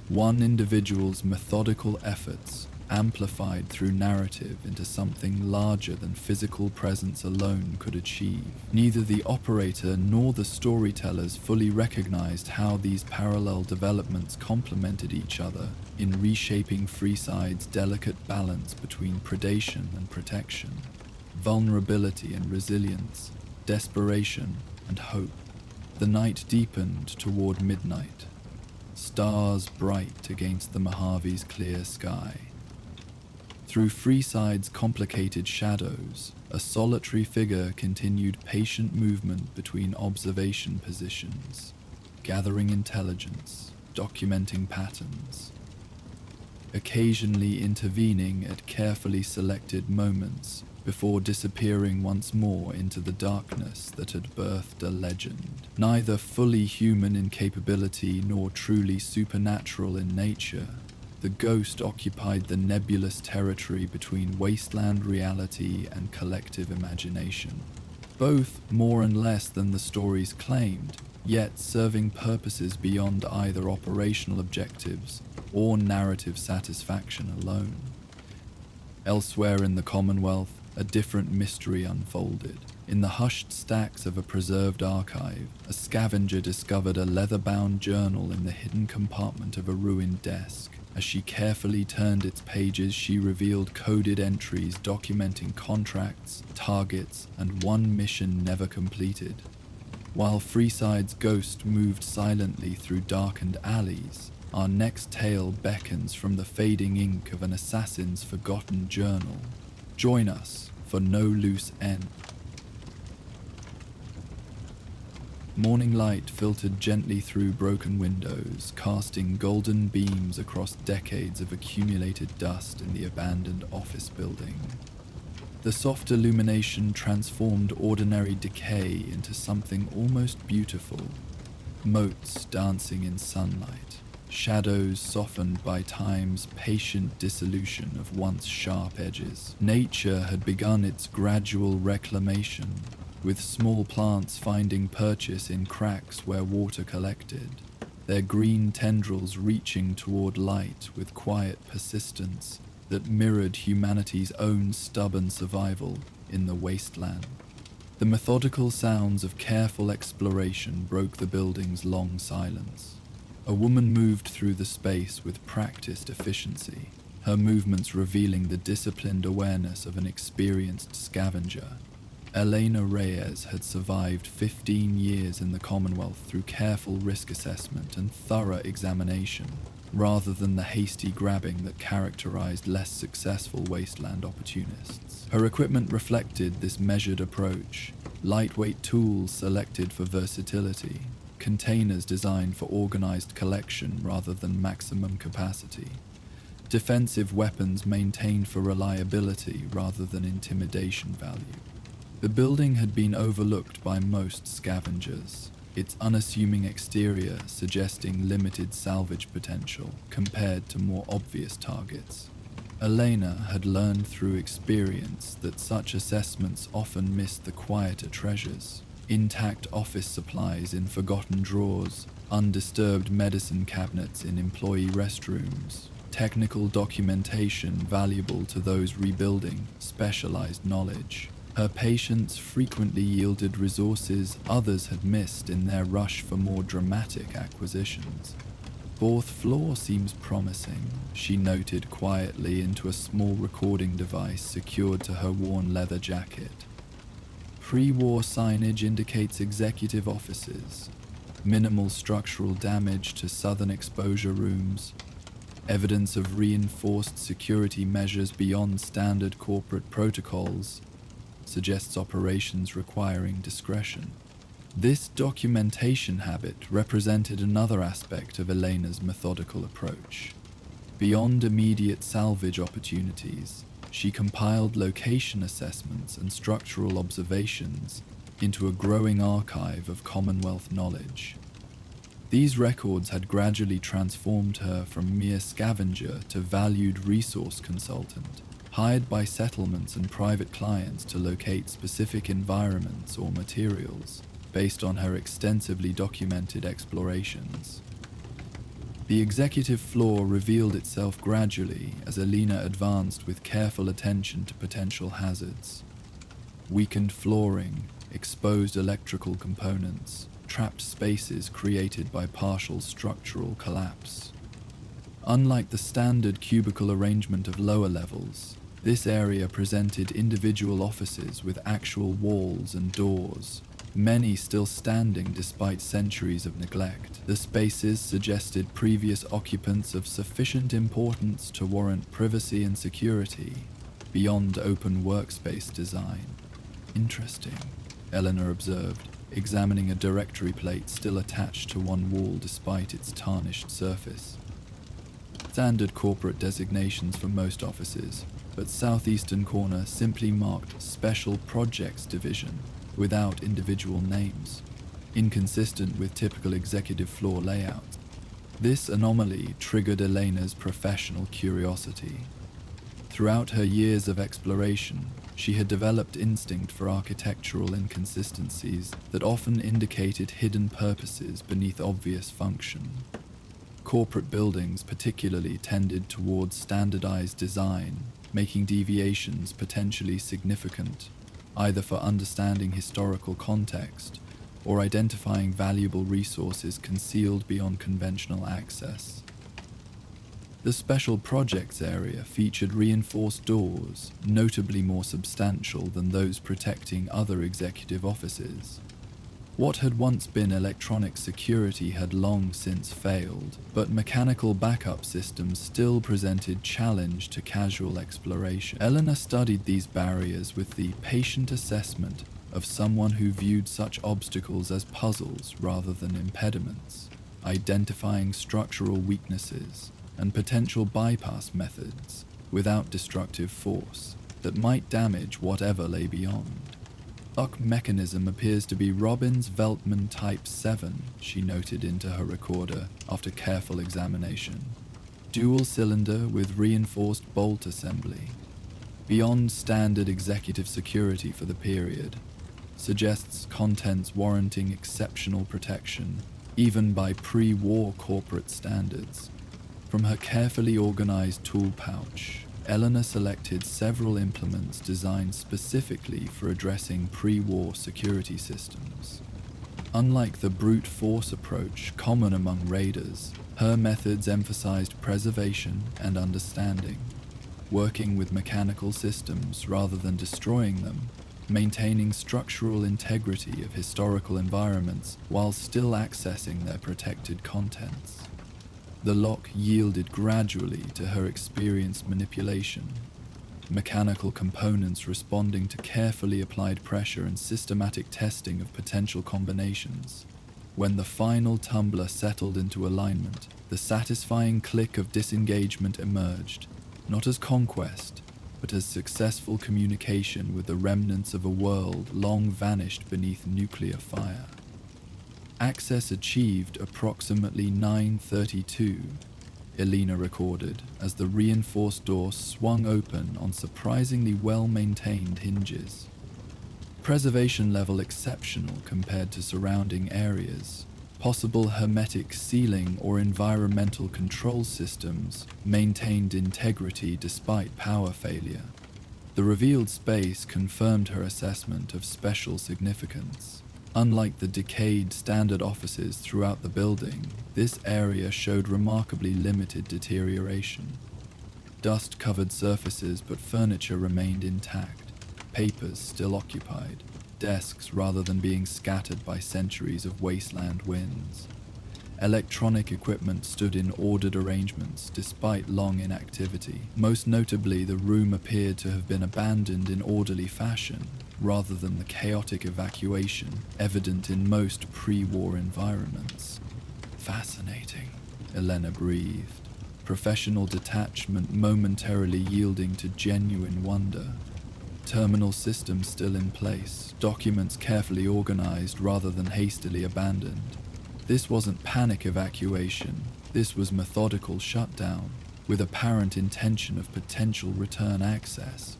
one individual's methodical efforts amplified through narrative into something larger than physical presence alone could achieve. Neither the operator nor the storytellers fully recognized how these parallel developments complemented each other in reshaping Freeside's delicate balance between predation and protection, vulnerability and resilience, desperation and hope. The night deepened toward midnight, stars bright against the Mojave's clear sky. Through Freeside's complicated shadows, a solitary figure continued patient movement between observation positions, gathering intelligence, documenting patterns, occasionally intervening at carefully selected moments before disappearing once more into the darkness that had birthed a legend. Neither fully human in capability nor truly supernatural in nature, the ghost occupied the nebulous territory between wasteland reality and collective imagination, both more and less than the stories claimed, yet serving purposes beyond either operational objectives or narrative satisfaction alone. Elsewhere in the Commonwealth, a different mystery unfolded. In the hushed stacks of a preserved archive, a scavenger discovered a leather-bound journal in the hidden compartment of a ruined desk. As she carefully turned its pages, she revealed coded entries documenting contracts, targets, and one mission never completed. While Freeside's ghost moved silently through darkened alleys, our next tale beckons from the fading ink of an assassin's forgotten journal. Join us for No Loose End. Morning light filtered gently through broken windows, casting golden beams across decades of accumulated dust in the abandoned office building. The soft illumination transformed ordinary decay into something almost beautiful. Motes dancing in sunlight, shadows softened by time's patient dissolution of once sharp edges. Nature had begun its gradual reclamation, with small plants finding purchase in cracks where water collected, their green tendrils reaching toward light with quiet persistence that mirrored humanity's own stubborn survival in the wasteland. The methodical sounds of careful exploration broke the building's long silence. A woman moved through the space with practiced efficiency, her movements revealing the disciplined awareness of an experienced scavenger. Elena Reyes had survived 15 years in the Commonwealth through careful risk assessment and thorough examination, rather than the hasty grabbing that characterized less successful wasteland opportunists. Her equipment reflected this measured approach: lightweight tools selected for versatility, containers designed for organized collection rather than maximum capacity, defensive weapons maintained for reliability rather than intimidation value. The building had been overlooked by most scavengers, its unassuming exterior suggesting limited salvage potential compared to more obvious targets. Elena had learned through experience that such assessments often missed the quieter treasures: intact office supplies in forgotten drawers, undisturbed medicine cabinets in employee restrooms, technical documentation valuable to those rebuilding specialized knowledge. Her patience frequently yielded resources others had missed in their rush for more dramatic acquisitions. Fourth floor seems promising, she noted quietly into a small recording device secured to her worn leather jacket. Pre-war signage indicates executive offices, minimal structural damage to southern exposure rooms, evidence of reinforced security measures beyond standard corporate protocols, suggests operations requiring discretion. This documentation habit represented another aspect of Elena's methodical approach. Beyond immediate salvage opportunities, she compiled location assessments and structural observations into a growing archive of Commonwealth knowledge. These records had gradually transformed her from mere scavenger to valued resource consultant, hired by settlements and private clients to locate specific environments or materials based on her extensively documented explorations. The executive floor revealed itself gradually as Elena advanced with careful attention to potential hazards. Weakened flooring, exposed electrical components, trapped spaces created by partial structural collapse. Unlike the standard cubicle arrangement of lower levels, this area presented individual offices with actual walls and doors, many still standing despite centuries of neglect. The spaces suggested previous occupants of sufficient importance to warrant privacy and security, beyond open workspace design. Interesting, Eleanor observed, examining a directory plate still attached to one wall despite its tarnished surface. Standard corporate designations for most offices, but southeastern corner simply marked Special Projects Division without individual names, inconsistent with typical executive floor layout. This anomaly triggered Elena's professional curiosity. Throughout her years of exploration, she had developed instinct for architectural inconsistencies that often indicated hidden purposes beneath obvious function. Corporate buildings particularly tended towards standardized design, making deviations potentially significant, either for understanding historical context or identifying valuable resources concealed beyond conventional access. The Special Projects area featured reinforced doors, notably more substantial than those protecting other executive offices. What had once been electronic security had long since failed, but mechanical backup systems still presented challenge to casual exploration. Eleanor studied these barriers with the patient assessment of someone who viewed such obstacles as puzzles rather than impediments, identifying structural weaknesses and potential bypass methods without destructive force that might damage whatever lay beyond. Lock mechanism appears to be Robbins-Veltman Type 7, she noted into her recorder after careful examination. Dual cylinder with reinforced bolt assembly. Beyond standard executive security for the period. Suggests contents warranting exceptional protection, even by pre-war corporate standards. From her carefully organized tool pouch, Eleanor selected several implements designed specifically for addressing pre-war security systems. Unlike the brute force approach common among raiders, her methods emphasized preservation and understanding, working with mechanical systems rather than destroying them, maintaining structural integrity of historical environments while still accessing their protected contents. The lock yielded gradually to her experienced manipulation, mechanical components responding to carefully applied pressure and systematic testing of potential combinations. When the final tumbler settled into alignment, the satisfying click of disengagement emerged, not as conquest, but as successful communication with the remnants of a world long vanished beneath nuclear fire. Access achieved approximately 9:32, Elena recorded as the reinforced door swung open on surprisingly well-maintained hinges. Preservation level exceptional compared to surrounding areas. Possible hermetic sealing or environmental control systems maintained integrity despite power failure. The revealed space confirmed her assessment of special significance. Unlike the decayed standard offices throughout the building, this area showed remarkably limited deterioration. Dust-covered surfaces, but furniture remained intact, papers still occupied, desks rather than being scattered by centuries of wasteland winds. Electronic equipment stood in ordered arrangements despite long inactivity. Most notably, the room appeared to have been abandoned in orderly fashion, rather than the chaotic evacuation evident in most pre-war environments. Fascinating, Elena breathed, professional detachment momentarily yielding to genuine wonder. Terminal systems still in place, documents carefully organized rather than hastily abandoned. This wasn't panic evacuation, this was methodical shutdown, with apparent intention of potential return access.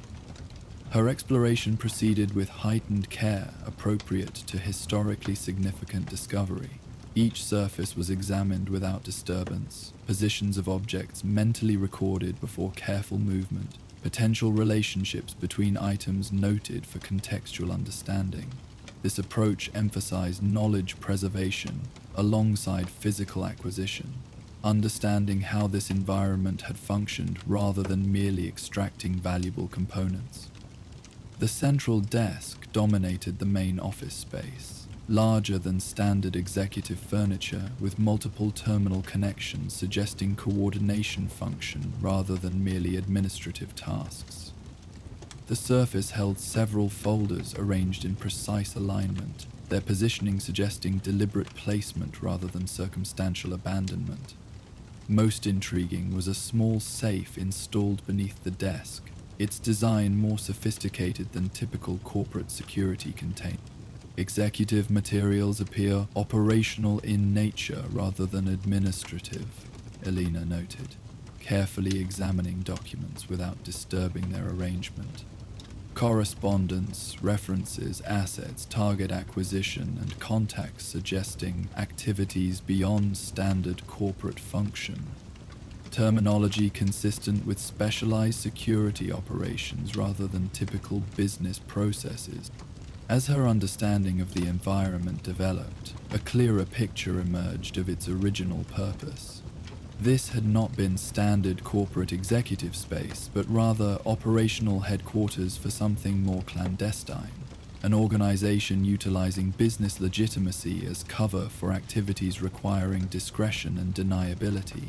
Her exploration proceeded with heightened care appropriate to historically significant discovery. Each surface was examined without disturbance, positions of objects mentally recorded before careful movement, potential relationships between items noted for contextual understanding. This approach emphasized knowledge preservation alongside physical acquisition, understanding how this environment had functioned rather than merely extracting valuable components. The central desk dominated the main office space, larger than standard executive furniture with multiple terminal connections suggesting coordination function rather than merely administrative tasks. The surface held several folders arranged in precise alignment, their positioning suggesting deliberate placement rather than circumstantial abandonment. Most intriguing was a small safe installed beneath the desk, its design more sophisticated than typical corporate security containers. Executive materials appear operational in nature rather than administrative, Elena noted, carefully examining documents without disturbing their arrangement. Correspondence, references, assets, target acquisition, and contacts suggesting activities beyond standard corporate function. terminology consistent with specialized security operations rather than typical business processes. As her understanding of the environment developed, a clearer picture emerged of its original purpose. This had not been standard corporate executive space, but rather operational headquarters for something more clandestine, an organization utilizing business legitimacy as cover for activities requiring discretion and deniability.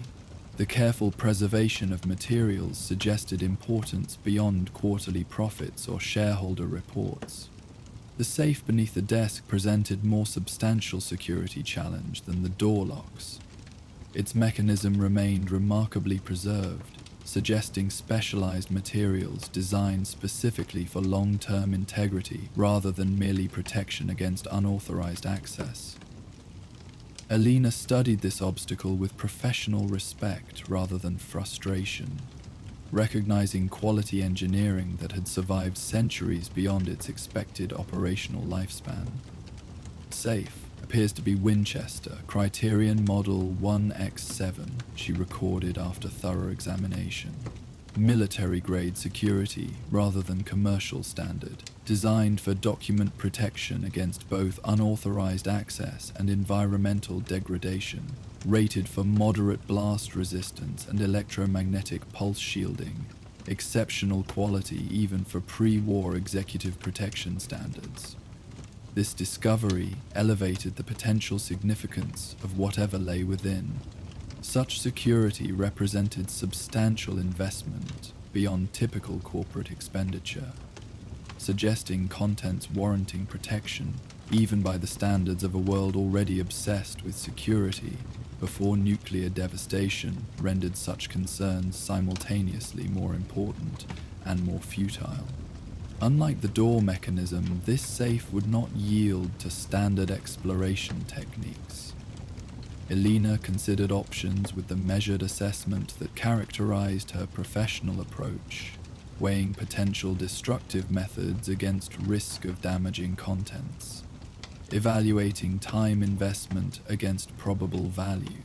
The careful preservation of materials suggested importance beyond quarterly profits or shareholder reports. The safe beneath the desk presented more substantial security challenge than the door locks. Its mechanism remained remarkably preserved, suggesting specialized materials designed specifically for long-term integrity rather than merely protection against unauthorized access. Alina studied this obstacle with professional respect rather than frustration, recognizing quality engineering that had survived centuries beyond its expected operational lifespan. Safe appears to be Winchester, Criterion Model 1X7, she recorded after thorough examination. Military-grade security rather than commercial standard, designed for document protection against both unauthorized access and environmental degradation, rated for moderate blast resistance and electromagnetic pulse shielding, exceptional quality even for pre-war executive protection standards. This discovery elevated the potential significance of whatever lay within. Such security represented substantial investment beyond typical corporate expenditure, suggesting contents warranting protection even by the standards of a world already obsessed with security before nuclear devastation rendered such concerns simultaneously more important and more futile. Unlike the door mechanism, this safe would not yield to standard exploration techniques. Alina considered options with the measured assessment that characterized her professional approach, weighing potential destructive methods against risk of damaging contents, evaluating time investment against probable value,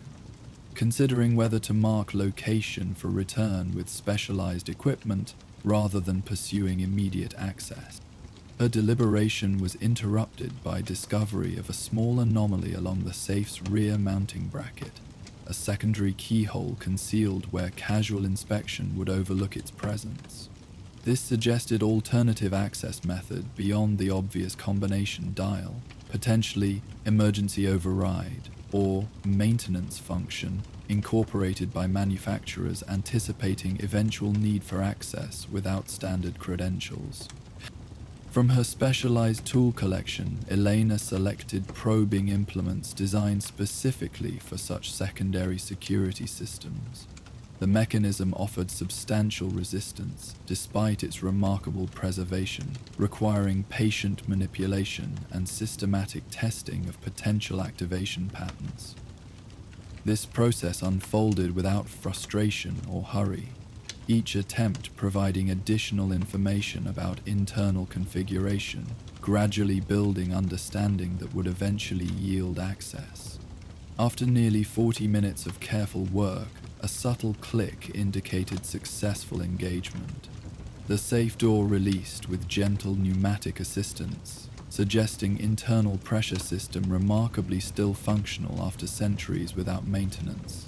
considering whether to mark location for return with specialized equipment rather than pursuing immediate access. Her deliberation was interrupted by discovery of a small anomaly along the safe's rear mounting bracket, a secondary keyhole concealed where casual inspection would overlook its presence. This suggested alternative access method beyond the obvious combination dial, potentially emergency override or maintenance function incorporated by manufacturers anticipating eventual need for access without standard credentials. From her specialized tool collection, Elena selected probing implements designed specifically for such secondary security systems. The mechanism offered substantial resistance despite its remarkable preservation, requiring patient manipulation and systematic testing of potential activation patterns. This process unfolded without frustration or hurry, each attempt providing additional information about internal configuration, gradually building understanding that would eventually yield access. After nearly 40 minutes of careful work, a subtle click indicated successful engagement. The safe door released with gentle pneumatic assistance, suggesting internal pressure system remarkably still functional after centuries without maintenance.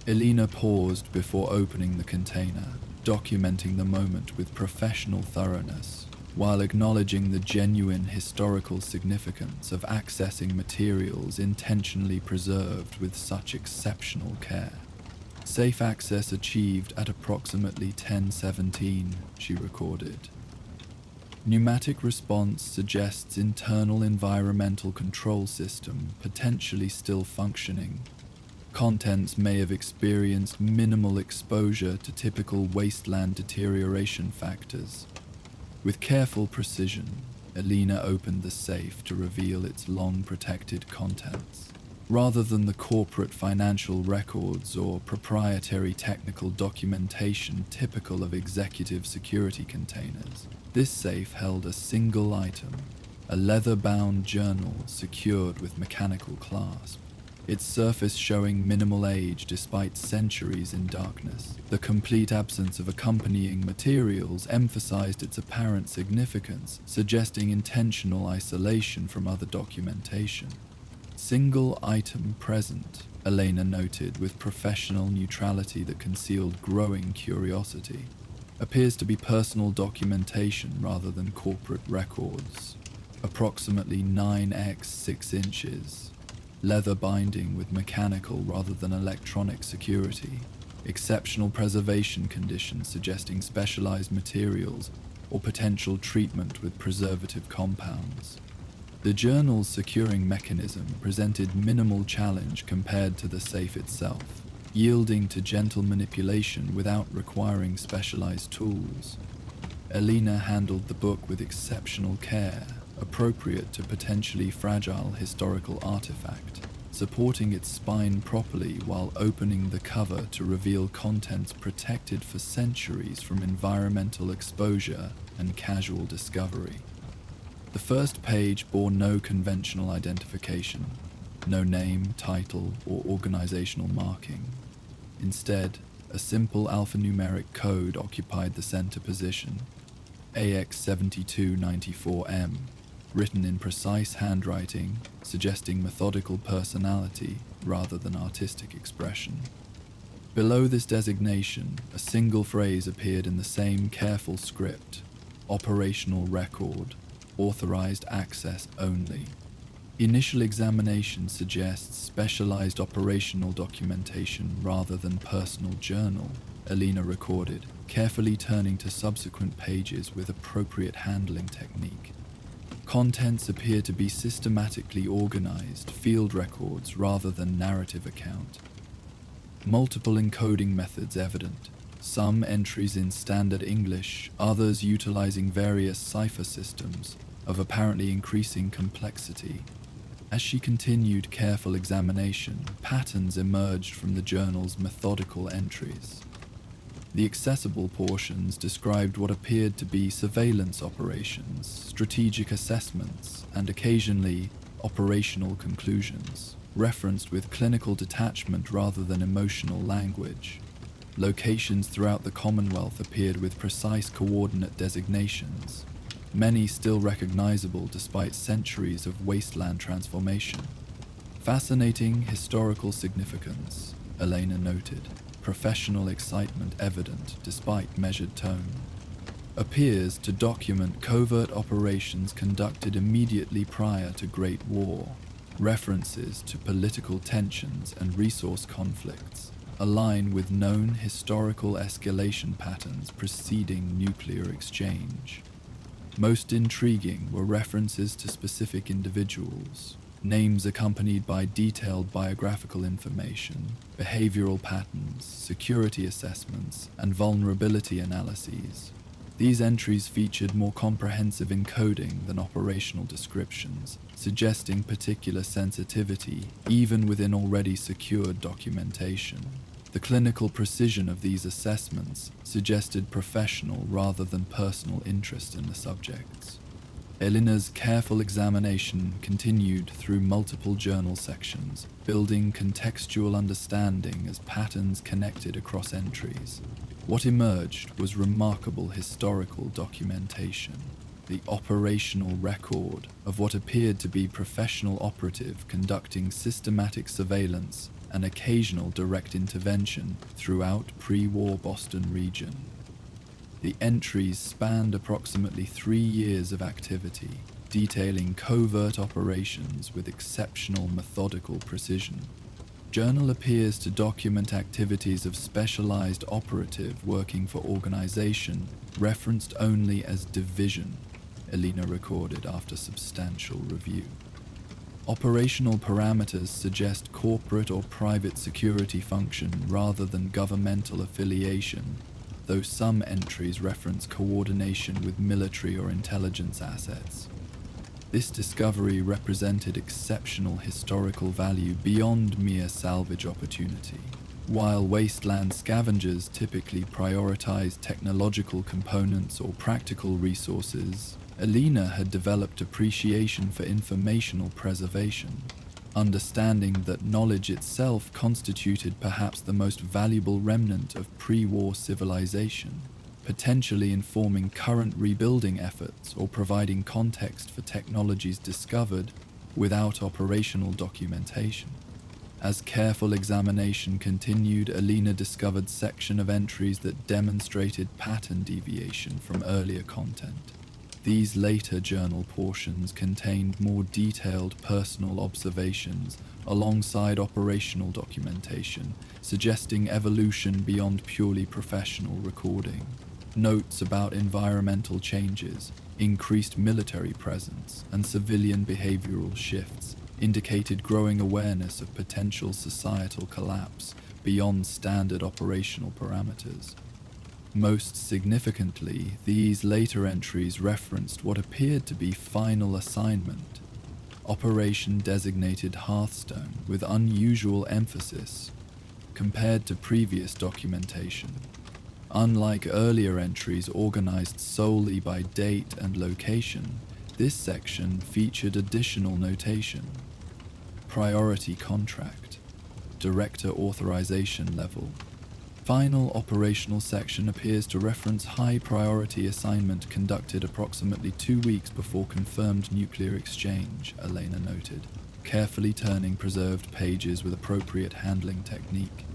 Elena paused before opening the container, documenting the moment with professional thoroughness, while acknowledging the genuine historical significance of accessing materials intentionally preserved with such exceptional care. Safe access achieved at approximately 10:17, she recorded. Pneumatic response suggests internal environmental control system potentially still functioning. Contents may have experienced minimal exposure to typical wasteland deterioration factors. With careful precision, Alina opened the safe to reveal its long-protected contents. Rather than the corporate financial records or proprietary technical documentation typical of executive security containers, this safe held a single item, a leather-bound journal secured with mechanical clasp. its surface showing minimal age despite centuries in darkness. The complete absence of accompanying materials emphasized its apparent significance, suggesting intentional isolation from other documentation. Single item present, Elena noted with professional neutrality that concealed growing curiosity. Appears to be personal documentation rather than corporate records. Approximately 9x 6 inches. Leather binding with mechanical rather than electronic security. Exceptional preservation conditions suggesting specialized materials or potential treatment with preservative compounds. The journal's securing mechanism presented minimal challenge compared to the safe itself, yielding to gentle manipulation without requiring specialized tools. Elena handled the book with exceptional care, appropriate to potentially fragile historical artifact, supporting its spine properly while opening the cover to reveal contents protected for centuries from environmental exposure and casual discovery. The first page bore no conventional identification, no name, title, or organizational marking. Instead, a simple alphanumeric code occupied the center position, AX7294M, written in precise handwriting, suggesting methodical personality rather than artistic expression. Below this designation, a single phrase appeared in the same careful script, operational record, authorized access only. Initial examination suggests specialized operational documentation rather than personal journal, Elena recorded, carefully turning to subsequent pages with appropriate handling technique. Contents appear to be systematically organized, field records rather than narrative account. Multiple encoding methods evident, some entries in standard English, others utilizing various cipher systems of apparently increasing complexity. As she continued careful examination, patterns emerged from the journal's methodical entries. The accessible portions described what appeared to be surveillance operations, strategic assessments, and occasionally operational conclusions, referenced with clinical detachment rather than emotional language. Locations throughout the Commonwealth appeared with precise coordinate designations, many still recognizable despite centuries of wasteland transformation. Fascinating historical significance, Elena noted, professional excitement evident despite measured tone. Appears to document covert operations conducted immediately prior to Great War, references to political tensions and resource conflicts align with known historical escalation patterns preceding nuclear exchange. Most intriguing were references to specific individuals, names accompanied by detailed biographical information, behavioral patterns, security assessments, and vulnerability analyses. These entries featured more comprehensive encoding than operational descriptions, suggesting particular sensitivity even within already secured documentation. The clinical precision of these assessments suggested professional rather than personal interest in the subjects. Elena's careful examination continued through multiple journal sections, building contextual understanding as patterns connected across entries. What emerged was remarkable historical documentation, the operational record of what appeared to be professional operative conducting systematic surveillance and occasional direct intervention throughout pre-war Boston region. The entries spanned approximately 3 years of activity, detailing covert operations with exceptional methodical precision. Journal appears to document activities of specialized operative working for organization, referenced only as division, Elena recorded after substantial review. Operational parameters suggest corporate or private security function rather than governmental affiliation, though some entries reference coordination with military or intelligence assets. This discovery represented exceptional historical value beyond mere salvage opportunity. While wasteland scavengers typically prioritize technological components or practical resources, Elena had developed appreciation for informational preservation. understanding that knowledge itself constituted perhaps the most valuable remnant of pre-war civilization, potentially informing current rebuilding efforts or providing context for technologies discovered without operational documentation. As careful examination continued, Alina discovered section of entries that demonstrated pattern deviation from earlier content. These later journal portions contained more detailed personal observations alongside operational documentation, suggesting evolution beyond purely professional recording. Notes about environmental changes, increased military presence, and civilian behavioral shifts indicated growing awareness of potential societal collapse beyond standard operational parameters. Most significantly, these later entries referenced what appeared to be final assignment, operation designated Hearthstone, with unusual emphasis compared to previous documentation. Unlike earlier entries organized solely by date and location, this section featured additional notation. Priority contract, director authorization level. Final operational section appears to reference high priority assignment conducted approximately 2 weeks before confirmed nuclear exchange, Elena noted, carefully turning preserved pages with appropriate handling technique.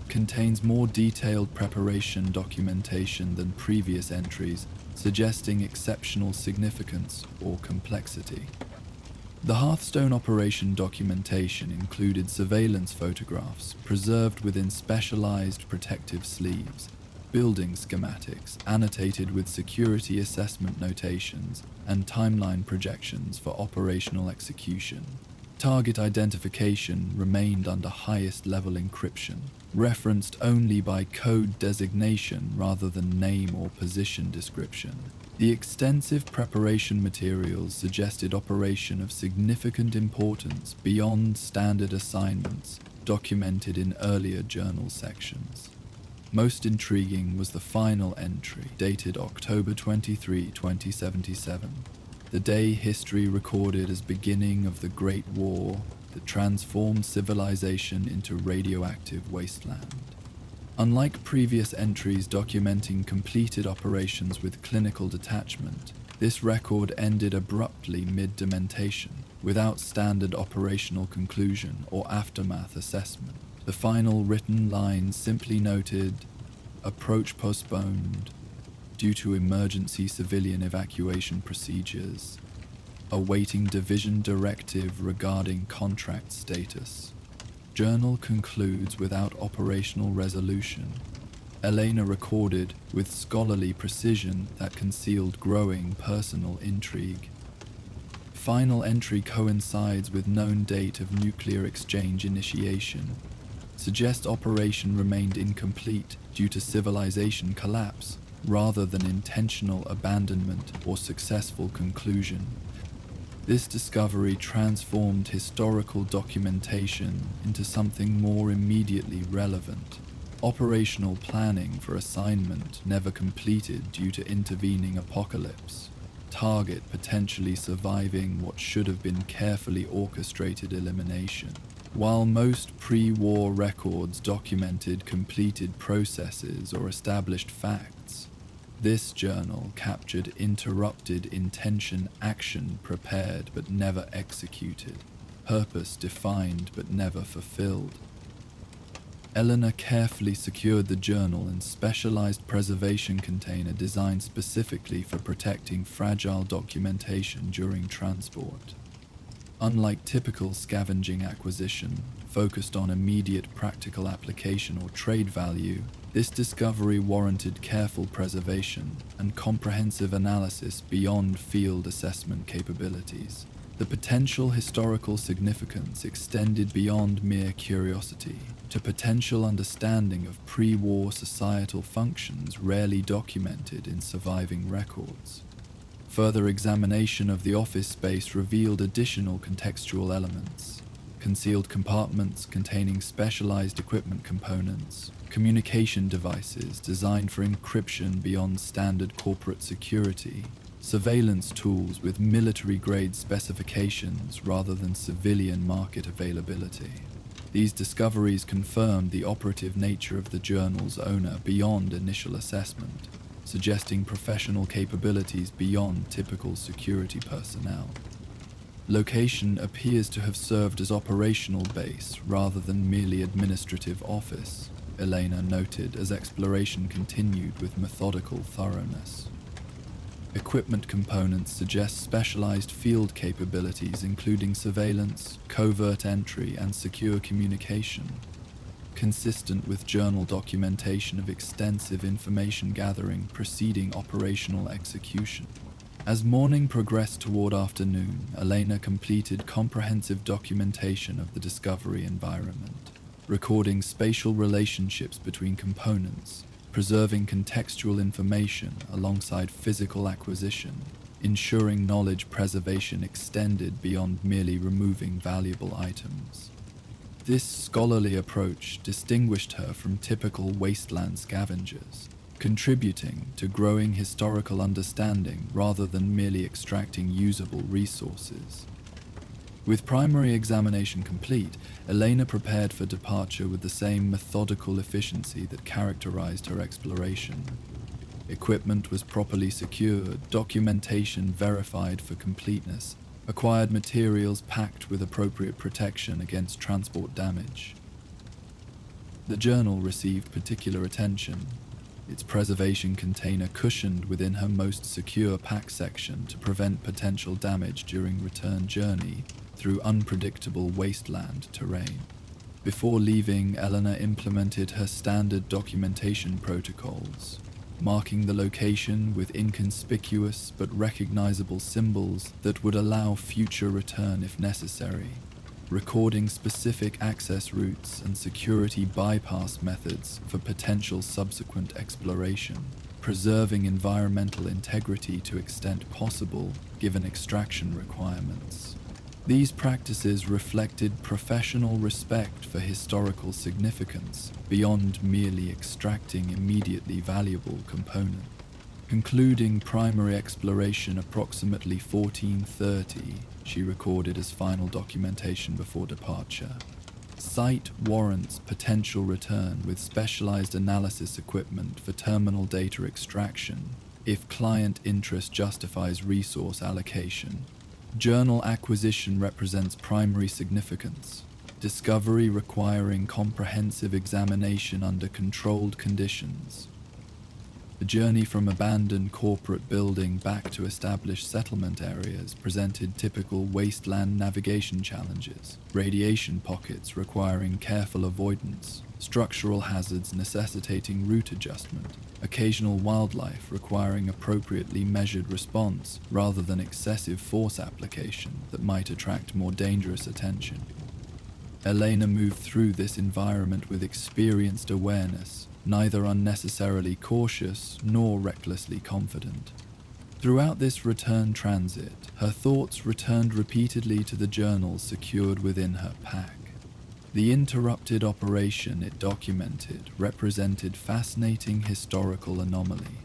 Contains more detailed preparation documentation than previous entries, suggesting exceptional significance or complexity. The Hearthstone operation documentation included surveillance photographs preserved within specialized protective sleeves, building schematics annotated with security assessment notations, and timeline projections for operational execution. Target identification remained under highest level encryption, referenced only by code designation rather than name or position description. The extensive preparation materials suggested operation of significant importance beyond standard assignments documented in earlier journal sections. Most intriguing was the final entry, dated October 23, 2077, the day history recorded as beginning of the Great War that transformed civilization into radioactive wasteland. Unlike previous entries documenting completed operations with clinical detachment, this record ended abruptly mid-dementation, without standard operational conclusion or aftermath assessment. The final written line simply noted, "Approach postponed due to emergency civilian evacuation procedures, awaiting division directive regarding contract status." Journal concludes without operational resolution. Elena recorded with scholarly precision that concealed growing personal intrigue. Final entry coincides with known date of nuclear exchange initiation. Suggests operation remained incomplete due to civilization collapse rather than intentional abandonment or successful conclusion. This discovery transformed historical documentation into something more immediately relevant. Operational planning for assignment never completed due to intervening apocalypse. Target potentially surviving what should have been carefully orchestrated elimination. While most pre-war records documented completed processes or established facts, this journal captured interrupted intention, action prepared but never executed, purpose defined but never fulfilled. Eleanor carefully secured the journal in specialized preservation container designed specifically for protecting fragile documentation during transport. Unlike typical scavenging acquisition, focused on immediate practical application or trade value, this discovery warranted careful preservation and comprehensive analysis beyond field assessment capabilities. The potential historical significance extended beyond mere curiosity to potential understanding of pre-war societal functions rarely documented in surviving records. Further examination of the office space revealed additional contextual elements: concealed compartments containing specialized equipment components, communication devices designed for encryption beyond standard corporate security, surveillance tools with military-grade specifications rather than civilian market availability. These discoveries confirmed the operative nature of the journal's owner beyond initial assessment, suggesting professional capabilities beyond typical security personnel. Location appears to have served as operational base rather than merely administrative office, Elena noted as exploration continued with methodical thoroughness. Equipment components suggest specialized field capabilities including surveillance, covert entry, and secure communication, consistent with journal documentation of extensive information gathering preceding operational execution. As morning progressed toward afternoon, Elena completed comprehensive documentation of the discovery environment, recording spatial relationships between components, preserving contextual information alongside physical acquisition, ensuring knowledge preservation extended beyond merely removing valuable items. This scholarly approach distinguished her from typical wasteland scavengers, contributing to growing historical understanding rather than merely extracting usable resources. With primary examination complete, Elena prepared for departure with the same methodical efficiency that characterized her exploration. Equipment was properly secured, documentation verified for completeness, acquired materials packed with appropriate protection against transport damage. The journal received particular attention, its preservation container cushioned within her most secure pack section to prevent potential damage during return journey through unpredictable wasteland terrain. Before leaving, Eleanor implemented her standard documentation protocols, marking the location with inconspicuous but recognizable symbols that would allow future return if necessary, recording specific access routes and security bypass methods for potential subsequent exploration, preserving environmental integrity to extent possible given extraction requirements. These practices reflected professional respect for historical significance beyond merely extracting immediately valuable components. Concluding primary exploration approximately 1430, she recorded as final documentation before departure. Site warrants potential return with specialized analysis equipment for terminal data extraction if client interest justifies resource allocation. Journal acquisition represents primary significance, discovery requiring comprehensive examination under controlled conditions. The journey from abandoned corporate building back to established settlement areas presented typical wasteland navigation challenges, radiation pockets requiring careful avoidance, structural hazards necessitating route adjustment, occasional wildlife requiring appropriately measured response rather than excessive force application that might attract more dangerous attention. Elena moved through this environment with experienced awareness, neither unnecessarily cautious nor recklessly confident. Throughout this return transit, her thoughts returned repeatedly to the journal secured within her pack. The interrupted operation it documented represented fascinating historical anomaly,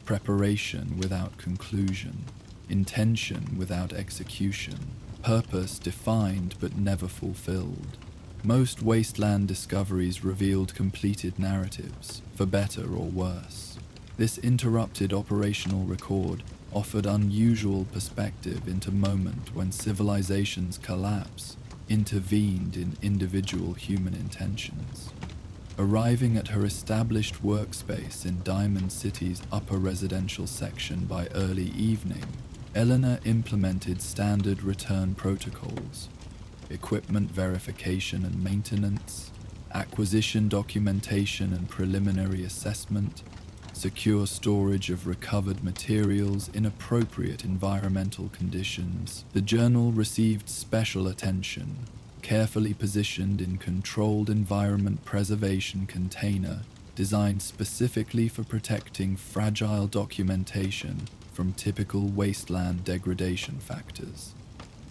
preparation without conclusion, intention without execution, purpose defined but never fulfilled. Most wasteland discoveries revealed completed narratives, for better or worse. This interrupted operational record offered unusual perspective into moment when civilization's collapse intervened in individual human intentions. Arriving at her established workspace in Diamond City's upper residential section by early evening, Eleanor implemented standard return protocols, equipment verification and maintenance, acquisition documentation and preliminary assessment, secure storage of recovered materials in appropriate environmental conditions. The journal received special attention, carefully positioned in controlled environment preservation container designed specifically for protecting fragile documentation from typical wasteland degradation factors.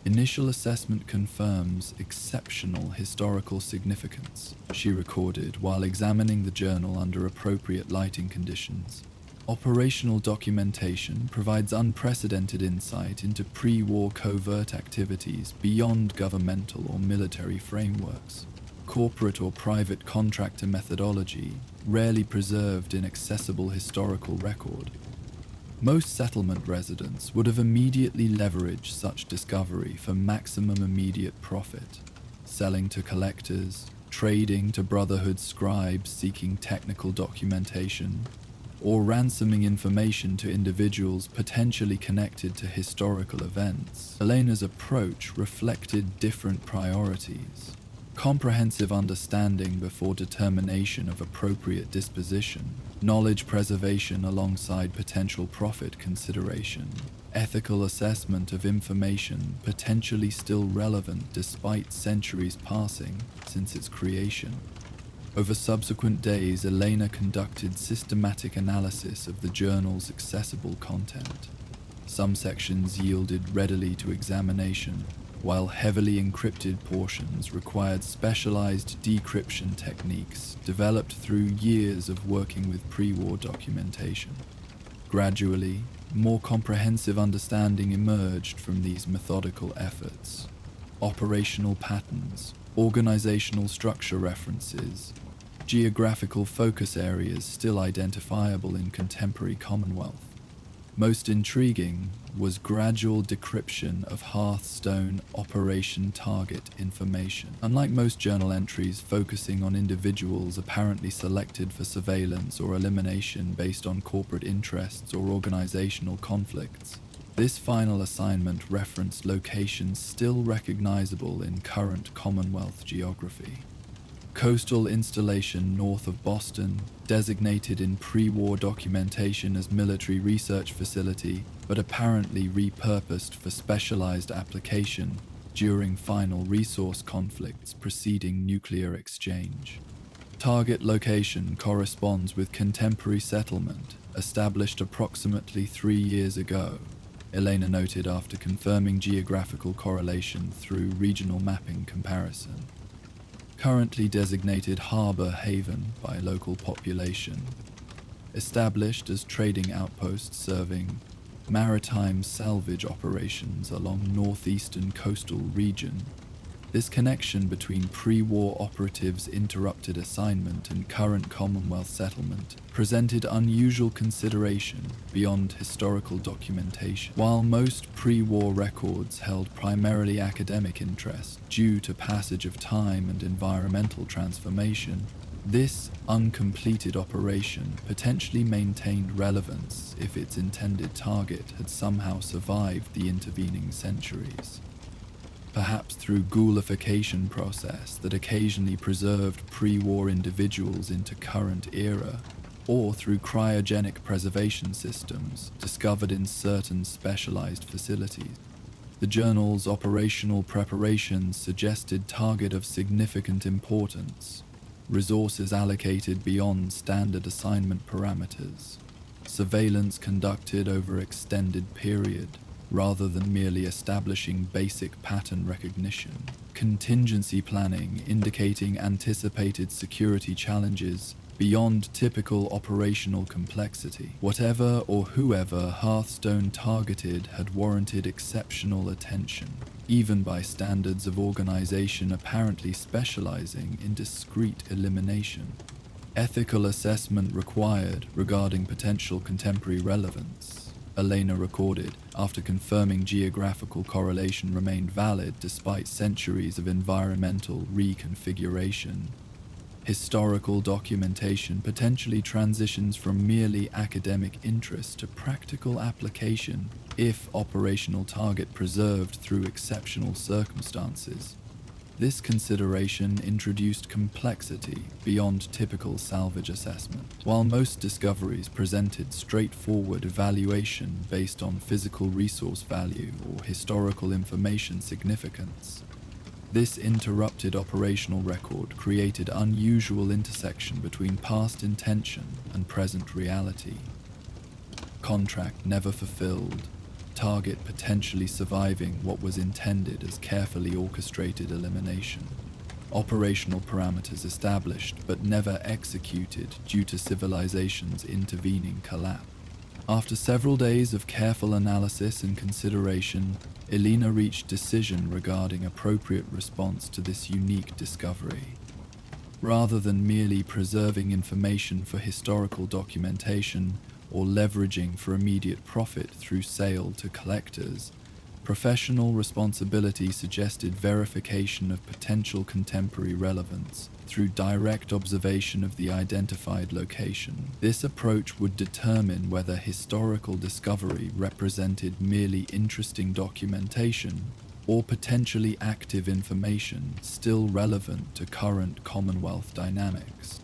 Initial assessment confirms exceptional historical significance, she recorded while examining the journal under appropriate lighting conditions. Operational documentation provides unprecedented insight into pre-war covert activities beyond governmental or military frameworks. Corporate or private contractor methodology, rarely preserved in accessible historical record. Most settlement residents would have immediately leveraged such discovery for maximum immediate profit, selling to collectors, trading to Brotherhood scribes seeking technical documentation, or ransoming information to individuals potentially connected to historical events. Elena's approach reflected different priorities. Comprehensive understanding before determination of appropriate disposition, knowledge preservation alongside potential profit consideration, ethical assessment of information potentially still relevant despite centuries passing since its creation. Over subsequent days, Elena conducted systematic analysis of the journal's accessible content. Some sections yielded readily to examination, while heavily encrypted portions required specialized decryption techniques developed through years of working with pre-war documentation. Gradually, more comprehensive understanding emerged from these methodical efforts. Operational patterns, organizational structure references, geographical focus areas still identifiable in contemporary Commonwealth. Most intriguing was gradual decryption of Hearthstone operation target information. Unlike most journal entries focusing on individuals apparently selected for surveillance or elimination based on corporate interests or organizational conflicts, this final assignment referenced locations still recognizable in current Commonwealth geography. Coastal installation north of Boston, designated in pre-war documentation as military research facility, but apparently repurposed for specialized application during final resource conflicts preceding nuclear exchange. Target location corresponds with contemporary settlement, established approximately 3 years ago, Elena noted after confirming geographical correlation through regional mapping comparison. Currently designated harbor haven by local population, established as trading outposts serving maritime salvage operations along northeastern coastal region. This connection between pre-war operatives' interrupted assignment and current Commonwealth settlement presented unusual consideration beyond historical documentation. While most pre-war records held primarily academic interest due to passage of time and environmental transformation, this uncompleted operation potentially maintained relevance if its intended target had somehow survived the intervening centuries. Perhaps through ghoulification process that occasionally preserved pre-war individuals into current era, or through cryogenic preservation systems discovered in certain specialized facilities. The journal's operational preparations suggested target of significant importance, resources allocated beyond standard assignment parameters, surveillance conducted over extended period, rather than merely establishing basic pattern recognition, contingency planning indicating anticipated security challenges beyond typical operational complexity. Whatever or whoever Hearthstone targeted had warranted exceptional attention, even by standards of organization apparently specializing in discrete elimination. Ethical assessment required regarding potential contemporary relevance, Elena recorded after confirming geographical correlation remained valid despite centuries of environmental reconfiguration. Historical documentation potentially transitions from merely academic interest to practical application if operational target preserved through exceptional circumstances. This consideration introduced complexity beyond typical salvage assessment. While most discoveries presented straightforward evaluation based on physical resource value or historical information significance, this interrupted operational record created unusual intersection between past intention and present reality. Contract never fulfilled, target potentially surviving what was intended as carefully orchestrated elimination. Operational parameters established but never executed due to civilization's intervening collapse. After several days of careful analysis and consideration, Elena reached decision regarding appropriate response to this unique discovery. Rather than merely preserving information for historical documentation or leveraging for immediate profit through sale to collectors, professional responsibility suggested verification of potential contemporary relevance through direct observation of the identified location. This approach would determine whether historical discovery represented merely interesting documentation or potentially active information still relevant to current Commonwealth dynamics.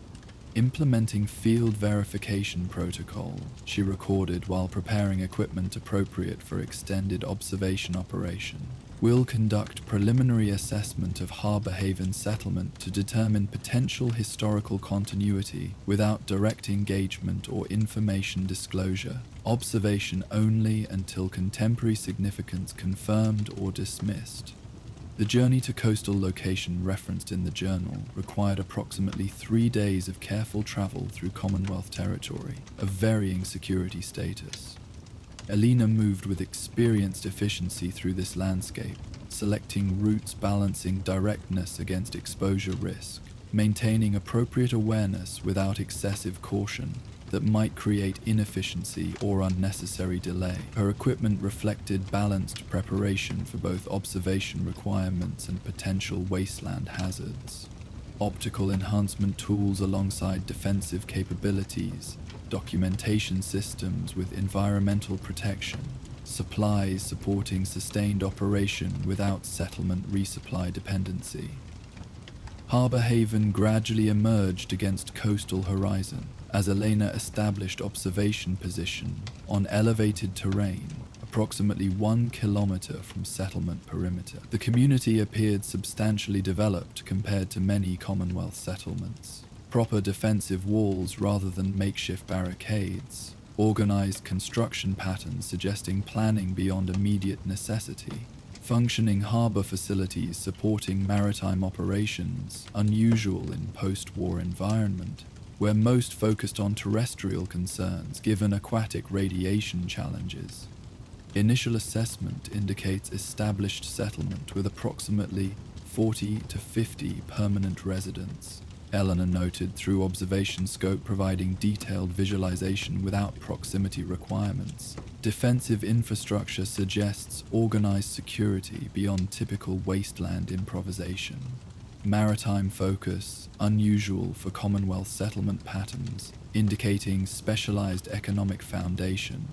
Implementing field verification protocol, she recorded while preparing equipment appropriate for extended observation operation. Will conduct preliminary assessment of Harbour Haven settlement to determine potential historical continuity without direct engagement or information disclosure. Observation only until contemporary significance confirmed or dismissed. The journey to coastal location referenced in the journal required approximately 3 days of careful travel through Commonwealth territory of varying security status. Elena moved with experienced efficiency through this landscape, selecting routes balancing directness against exposure risk, maintaining appropriate awareness without excessive caution that might create inefficiency or unnecessary delay. Her equipment reflected balanced preparation for both observation requirements and potential wasteland hazards. Optical enhancement tools alongside defensive capabilities, documentation systems with environmental protection, supplies supporting sustained operation without settlement resupply dependency. Harbour Haven gradually emerged against coastal horizon as Elena established observation position on elevated terrain approximately 1 kilometer from settlement perimeter. The community appeared substantially developed compared to many Commonwealth settlements. Proper defensive walls rather than makeshift barricades, organized construction patterns suggesting planning beyond immediate necessity, functioning harbor facilities supporting maritime operations, unusual in post-war environment, where most focused on terrestrial concerns given aquatic radiation challenges. Initial assessment indicates established settlement with approximately 40 to 50 permanent residents. Eleanor noted through observation scope providing detailed visualization without proximity requirements. Defensive infrastructure suggests organized security beyond typical wasteland improvisation. Maritime focus, unusual for Commonwealth settlement patterns, indicating specialized economic foundation.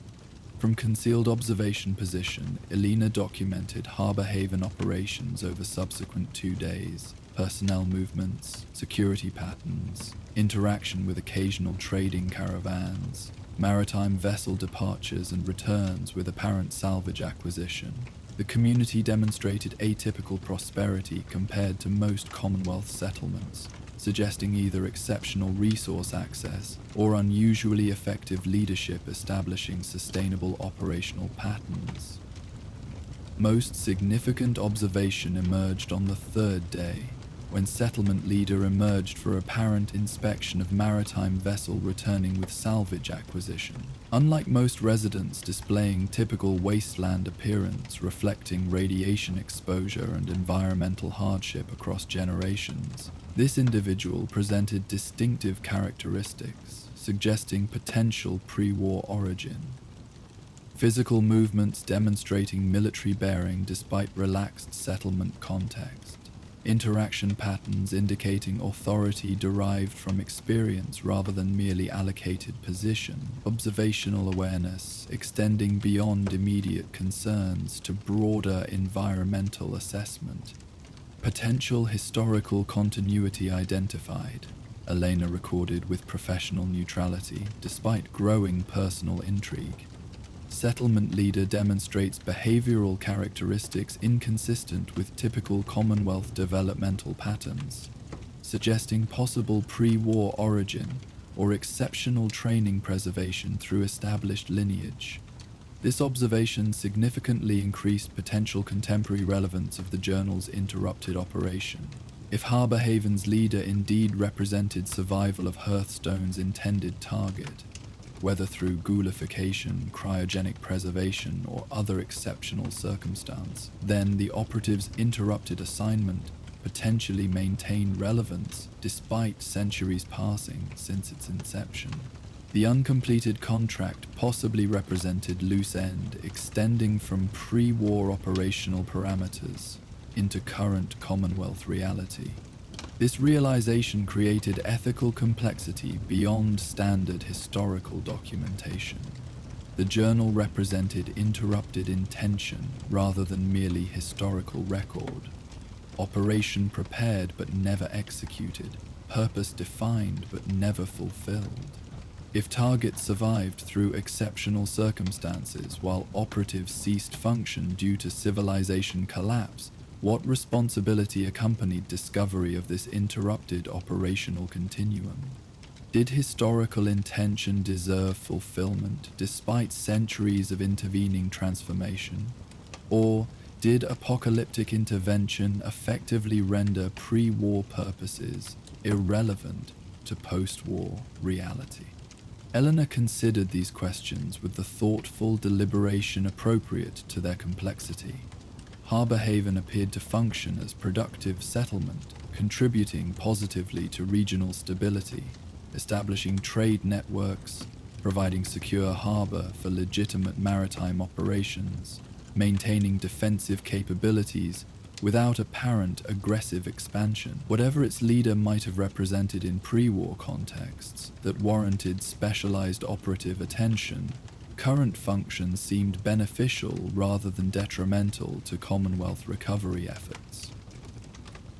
From concealed observation position, Elena documented Harbour Haven operations over subsequent 2 days. Personnel movements, security patterns, interaction with occasional trading caravans, maritime vessel departures and returns with apparent salvage acquisition. The community demonstrated atypical prosperity compared to most Commonwealth settlements, suggesting either exceptional resource access or unusually effective leadership establishing sustainable operational patterns. Most significant observation emerged on the 3rd day, when settlement leader emerged for apparent inspection of maritime vessel returning with salvage acquisition. Unlike most residents displaying typical wasteland appearance reflecting radiation exposure and environmental hardship across generations, this individual presented distinctive characteristics, suggesting potential pre-war origin. Physical movements demonstrating military bearing despite relaxed settlement context. Interaction patterns indicating authority derived from experience rather than merely allocated position. Observational awareness extending beyond immediate concerns to broader environmental assessment. Potential historical continuity identified. Elena recorded with professional neutrality despite growing personal intrigue. Settlement leader demonstrates behavioral characteristics inconsistent with typical Commonwealth developmental patterns, suggesting possible pre-war origin or exceptional training preservation through established lineage. This observation significantly increased potential contemporary relevance of the journal's interrupted operation. If Harbour Haven's leader indeed represented survival of Hearthstone's intended target, whether through ghoulification, cryogenic preservation, or other exceptional circumstance, then the operative's interrupted assignment potentially maintained relevance despite centuries passing since its inception. The uncompleted contract possibly represented loose end extending from pre-war operational parameters into current Commonwealth reality. This realization created ethical complexity beyond standard historical documentation. The journal represented interrupted intention rather than merely historical record. Operation prepared but never executed, purpose defined but never fulfilled. If targets survived through exceptional circumstances while operatives ceased function due to civilization collapse, what responsibility accompanied discovery of this interrupted operational continuum? Did historical intention deserve fulfillment despite centuries of intervening transformation? Or did apocalyptic intervention effectively render pre-war purposes irrelevant to post-war reality? Eleanor considered these questions with the thoughtful deliberation appropriate to their complexity. Harbour Haven appeared to function as productive settlement, contributing positively to regional stability, establishing trade networks, providing secure harbour for legitimate maritime operations, maintaining defensive capabilities without apparent aggressive expansion. Whatever its leader might have represented in pre-war contexts that warranted specialized operative attention, current function seemed beneficial rather than detrimental to Commonwealth recovery efforts.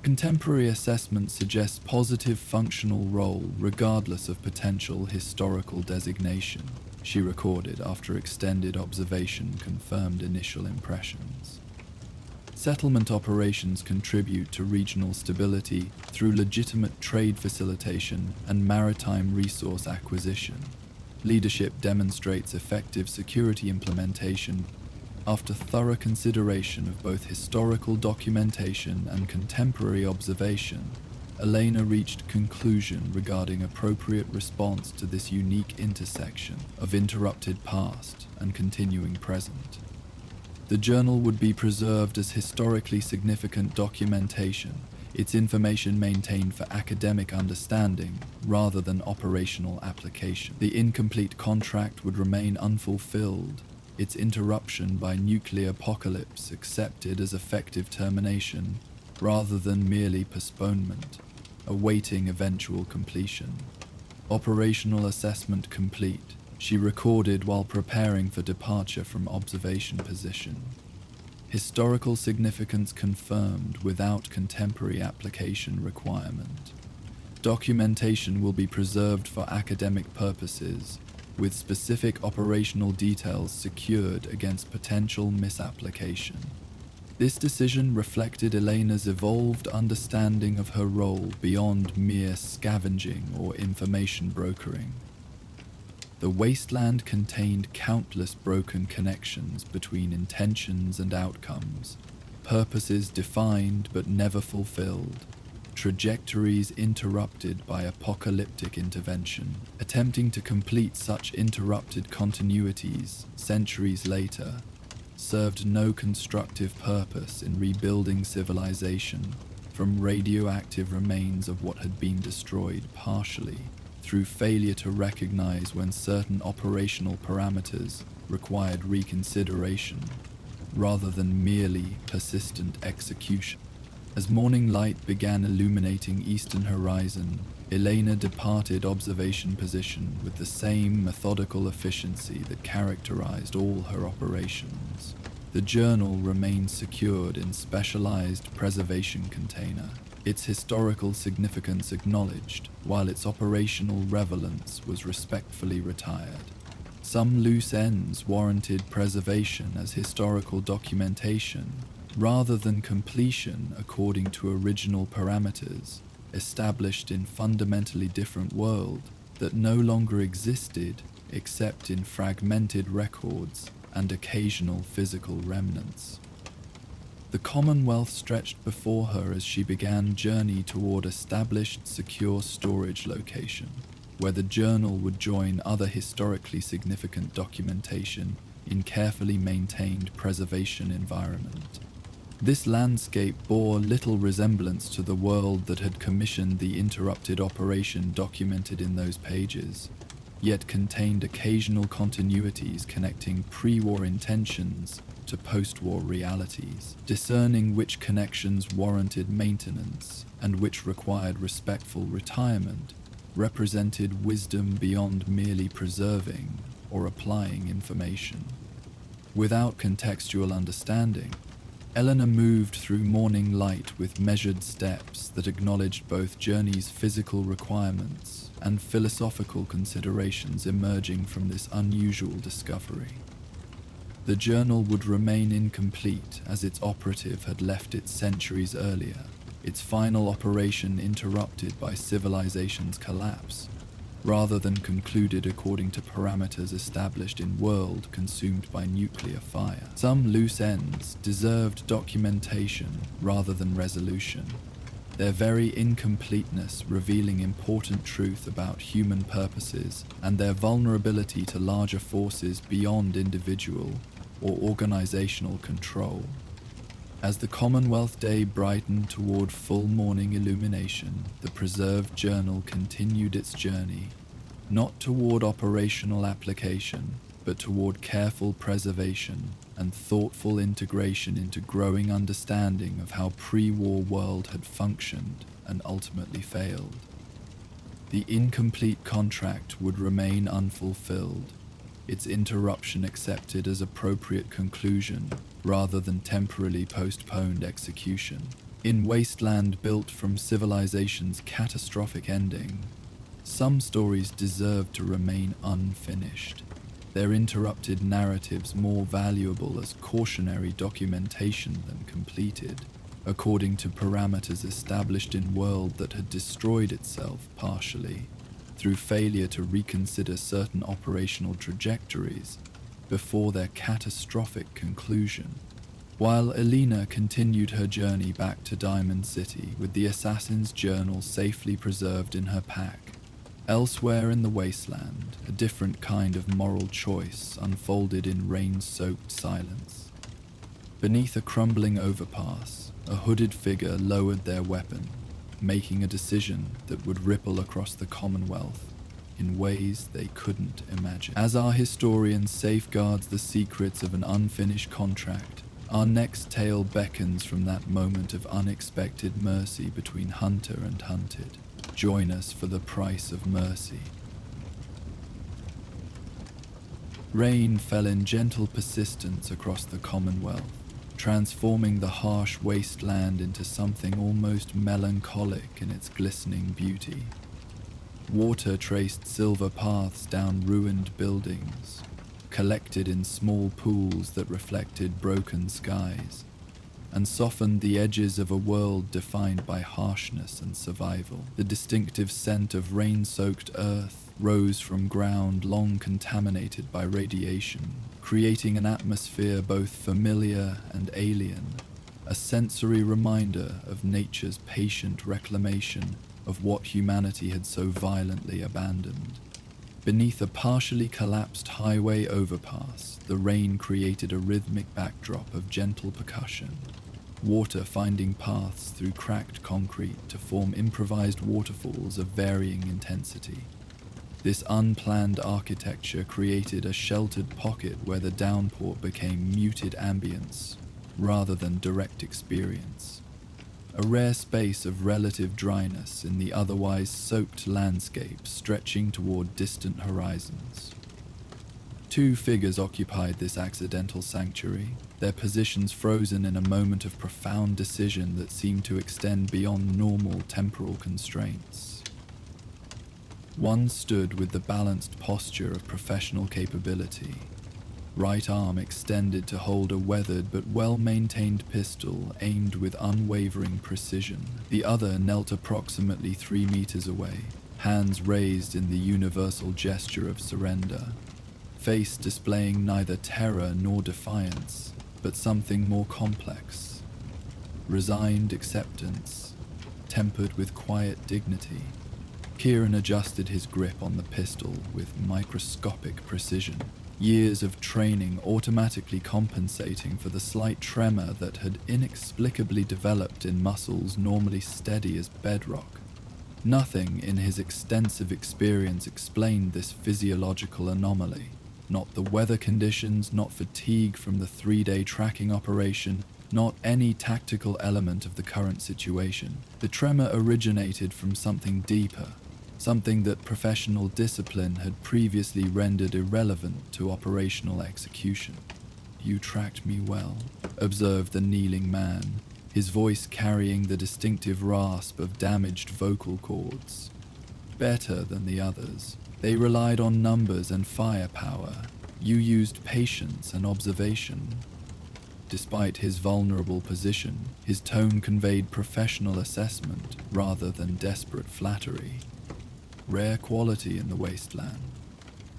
Contemporary assessment suggests positive functional role regardless of potential historical designation, she recorded after extended observation confirmed initial impressions. Settlement operations contribute to regional stability through legitimate trade facilitation and maritime resource acquisition. Leadership demonstrates effective security implementation after thorough consideration of both historical documentation and contemporary observation. Elena reached conclusion regarding appropriate response to this unique intersection of interrupted past and continuing present. The journal would be preserved as historically significant documentation, its information maintained for academic understanding rather than operational application. The incomplete contract would remain unfulfilled, its interruption by nuclear apocalypse accepted as effective termination rather than merely postponement, awaiting eventual completion. Operational assessment complete, she recorded while preparing for departure from observation position. Historical significance confirmed without contemporary application requirement. Documentation will be preserved for academic purposes, with specific operational details secured against potential misapplication. This decision reflected Elena's evolved understanding of her role beyond mere scavenging or information brokering. The wasteland contained countless broken connections between intentions and outcomes, purposes defined but never fulfilled, trajectories interrupted by apocalyptic intervention. Attempting to complete such interrupted continuities centuries later served no constructive purpose in rebuilding civilization from radioactive remains of what had been destroyed partially through failure to recognize when certain operational parameters required reconsideration, rather than merely persistent execution. As morning light began illuminating eastern horizon, Elena departed observation position with the same methodical efficiency that characterized all her operations. The journal remained secured in specialized preservation container, its historical significance acknowledged, while its operational relevance was respectfully retired. Some loose ends warranted preservation as historical documentation, rather than completion according to original parameters, established in fundamentally different world that no longer existed except in fragmented records and occasional physical remnants. The Commonwealth stretched before her as she began journey toward established secure storage location. where the journal would join other historically significant documentation in carefully maintained preservation environment. This landscape bore little resemblance to the world that had commissioned the interrupted operation documented in those pages, yet contained occasional continuities connecting pre-war intentions to post-war realities, discerning which connections warranted maintenance and which required respectful retirement, represented wisdom beyond merely preserving or applying information. Without contextual understanding, Eleanor moved through morning light with measured steps that acknowledged both Journey's physical requirements and philosophical considerations emerging from this unusual discovery. The journal would remain incomplete as its operative had left it centuries earlier, its final operation interrupted by civilization's collapse, rather than concluded according to parameters established in world consumed by nuclear fire. Some loose ends deserved documentation rather than resolution, their very incompleteness revealing important truth about human purposes and their vulnerability to larger forces beyond individual or organizational control. As the Commonwealth Day brightened toward full morning illumination, the preserved journal continued its journey, not toward operational application, but toward careful preservation and thoughtful integration into growing understanding of how pre-war world had functioned and ultimately failed. The incomplete contract would remain unfulfilled, its interruption accepted as appropriate conclusion rather than temporarily postponed execution. In Wasteland built from civilization's catastrophic ending, some stories deserve to remain unfinished, their interrupted narratives more valuable as cautionary documentation than completed, according to parameters established in world that had destroyed itself partially through failure to reconsider certain operational trajectories before their catastrophic conclusion. While Elena continued her journey back to Diamond City with the assassin's journal safely preserved in her pack, elsewhere in the wasteland, a different kind of moral choice unfolded in rain-soaked silence. Beneath a crumbling overpass, a hooded figure lowered their weapon, making a decision that would ripple across the Commonwealth in ways they couldn't imagine. As our historian safeguards the secrets of an unfinished contract, our next tale beckons from that moment of unexpected mercy between hunter and hunted. Join us for the price of mercy. Rain fell in gentle persistence across the Commonwealth, transforming the harsh wasteland into something almost melancholic in its glistening beauty. Water traced silver paths down ruined buildings, collected in small pools that reflected broken skies, and softened the edges of a world defined by harshness and survival. The distinctive scent of rain-soaked earth rose from ground long contaminated by radiation, creating an atmosphere both familiar and alien, a sensory reminder of nature's patient reclamation of what humanity had so violently abandoned. Beneath a partially collapsed highway overpass, the rain created a rhythmic backdrop of gentle percussion, water finding paths through cracked concrete to form improvised waterfalls of varying intensity. This unplanned architecture created a sheltered pocket where the downpour became muted ambience rather than direct experience, a rare space of relative dryness in the otherwise soaked landscape stretching toward distant horizons. Two figures occupied this accidental sanctuary, their positions frozen in a moment of profound decision that seemed to extend beyond normal temporal constraints. One stood with the balanced posture of professional capability, right arm extended to hold a weathered but well-maintained pistol aimed with unwavering precision. The other knelt approximately 3 meters away, hands raised in the universal gesture of surrender, face displaying neither terror nor defiance, but something more complex. Resigned acceptance, tempered with quiet dignity, Kieran adjusted his grip on the pistol with microscopic precision, years of training automatically compensating for the slight tremor that had inexplicably developed in muscles normally steady as bedrock. Nothing in his extensive experience explained this physiological anomaly. Not the weather conditions, not fatigue from the 3-day tracking operation, not any tactical element of the current situation. The tremor originated from something deeper, something that professional discipline had previously rendered irrelevant to operational execution. "You tracked me well," observed the kneeling man, his voice carrying the distinctive rasp of damaged vocal cords. "Better than the others. They relied on numbers and firepower. You used patience and observation." Despite his vulnerable position, his tone conveyed professional assessment rather than desperate flattery. Rare quality in the wasteland.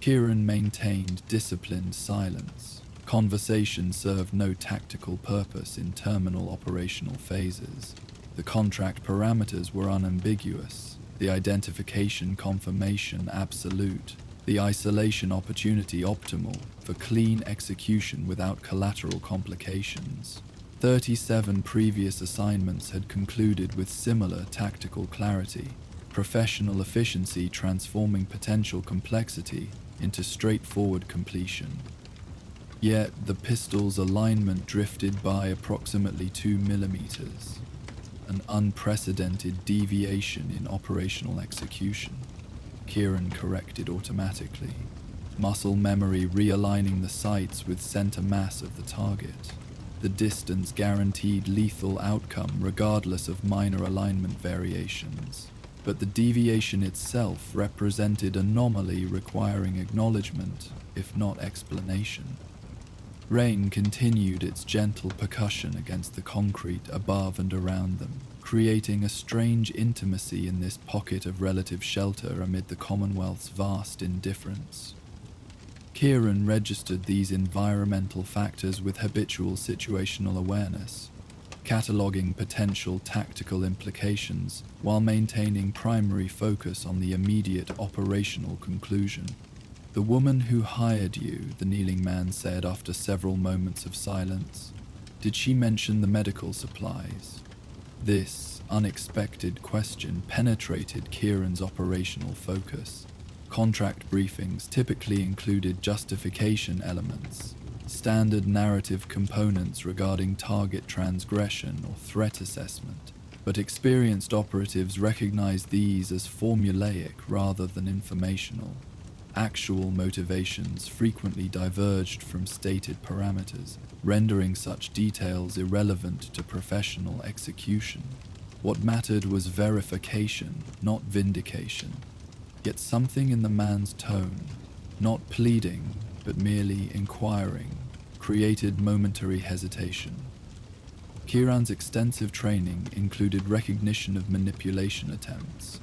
Kieran maintained disciplined silence. Conversation served no tactical purpose in terminal operational phases. The contract parameters were unambiguous, the identification confirmation absolute, the isolation opportunity optimal for clean execution without collateral complications. 37 previous assignments had concluded with similar tactical clarity, professional efficiency transforming potential complexity into straightforward completion. Yet the pistol's alignment drifted by approximately 2 millimeters, an unprecedented deviation in operational execution. Kieran corrected automatically, muscle memory realigning the sights with center mass of the target. The distance guaranteed lethal outcome regardless of minor alignment variations, but the deviation itself represented anomaly requiring acknowledgement, if not explanation. Rain continued its gentle percussion against the concrete above and around them, creating a strange intimacy in this pocket of relative shelter amid the Commonwealth's vast indifference. Kieran registered these environmental factors with habitual situational awareness, cataloging potential tactical implications while maintaining primary focus on the immediate operational conclusion. "The woman who hired you," the kneeling man said after several moments of silence, "did she mention the medical supplies?" This unexpected question penetrated Kieran's operational focus. Contract briefings typically included justification elements, standard narrative components regarding target transgression or threat assessment, but experienced operatives recognized these as formulaic rather than informational. Actual motivations frequently diverged from stated parameters, rendering such details irrelevant to professional execution. What mattered was verification, not vindication. Yet something in the man's tone, not pleading, but merely inquiring, created momentary hesitation. Kieran's extensive training included recognition of manipulation attempts.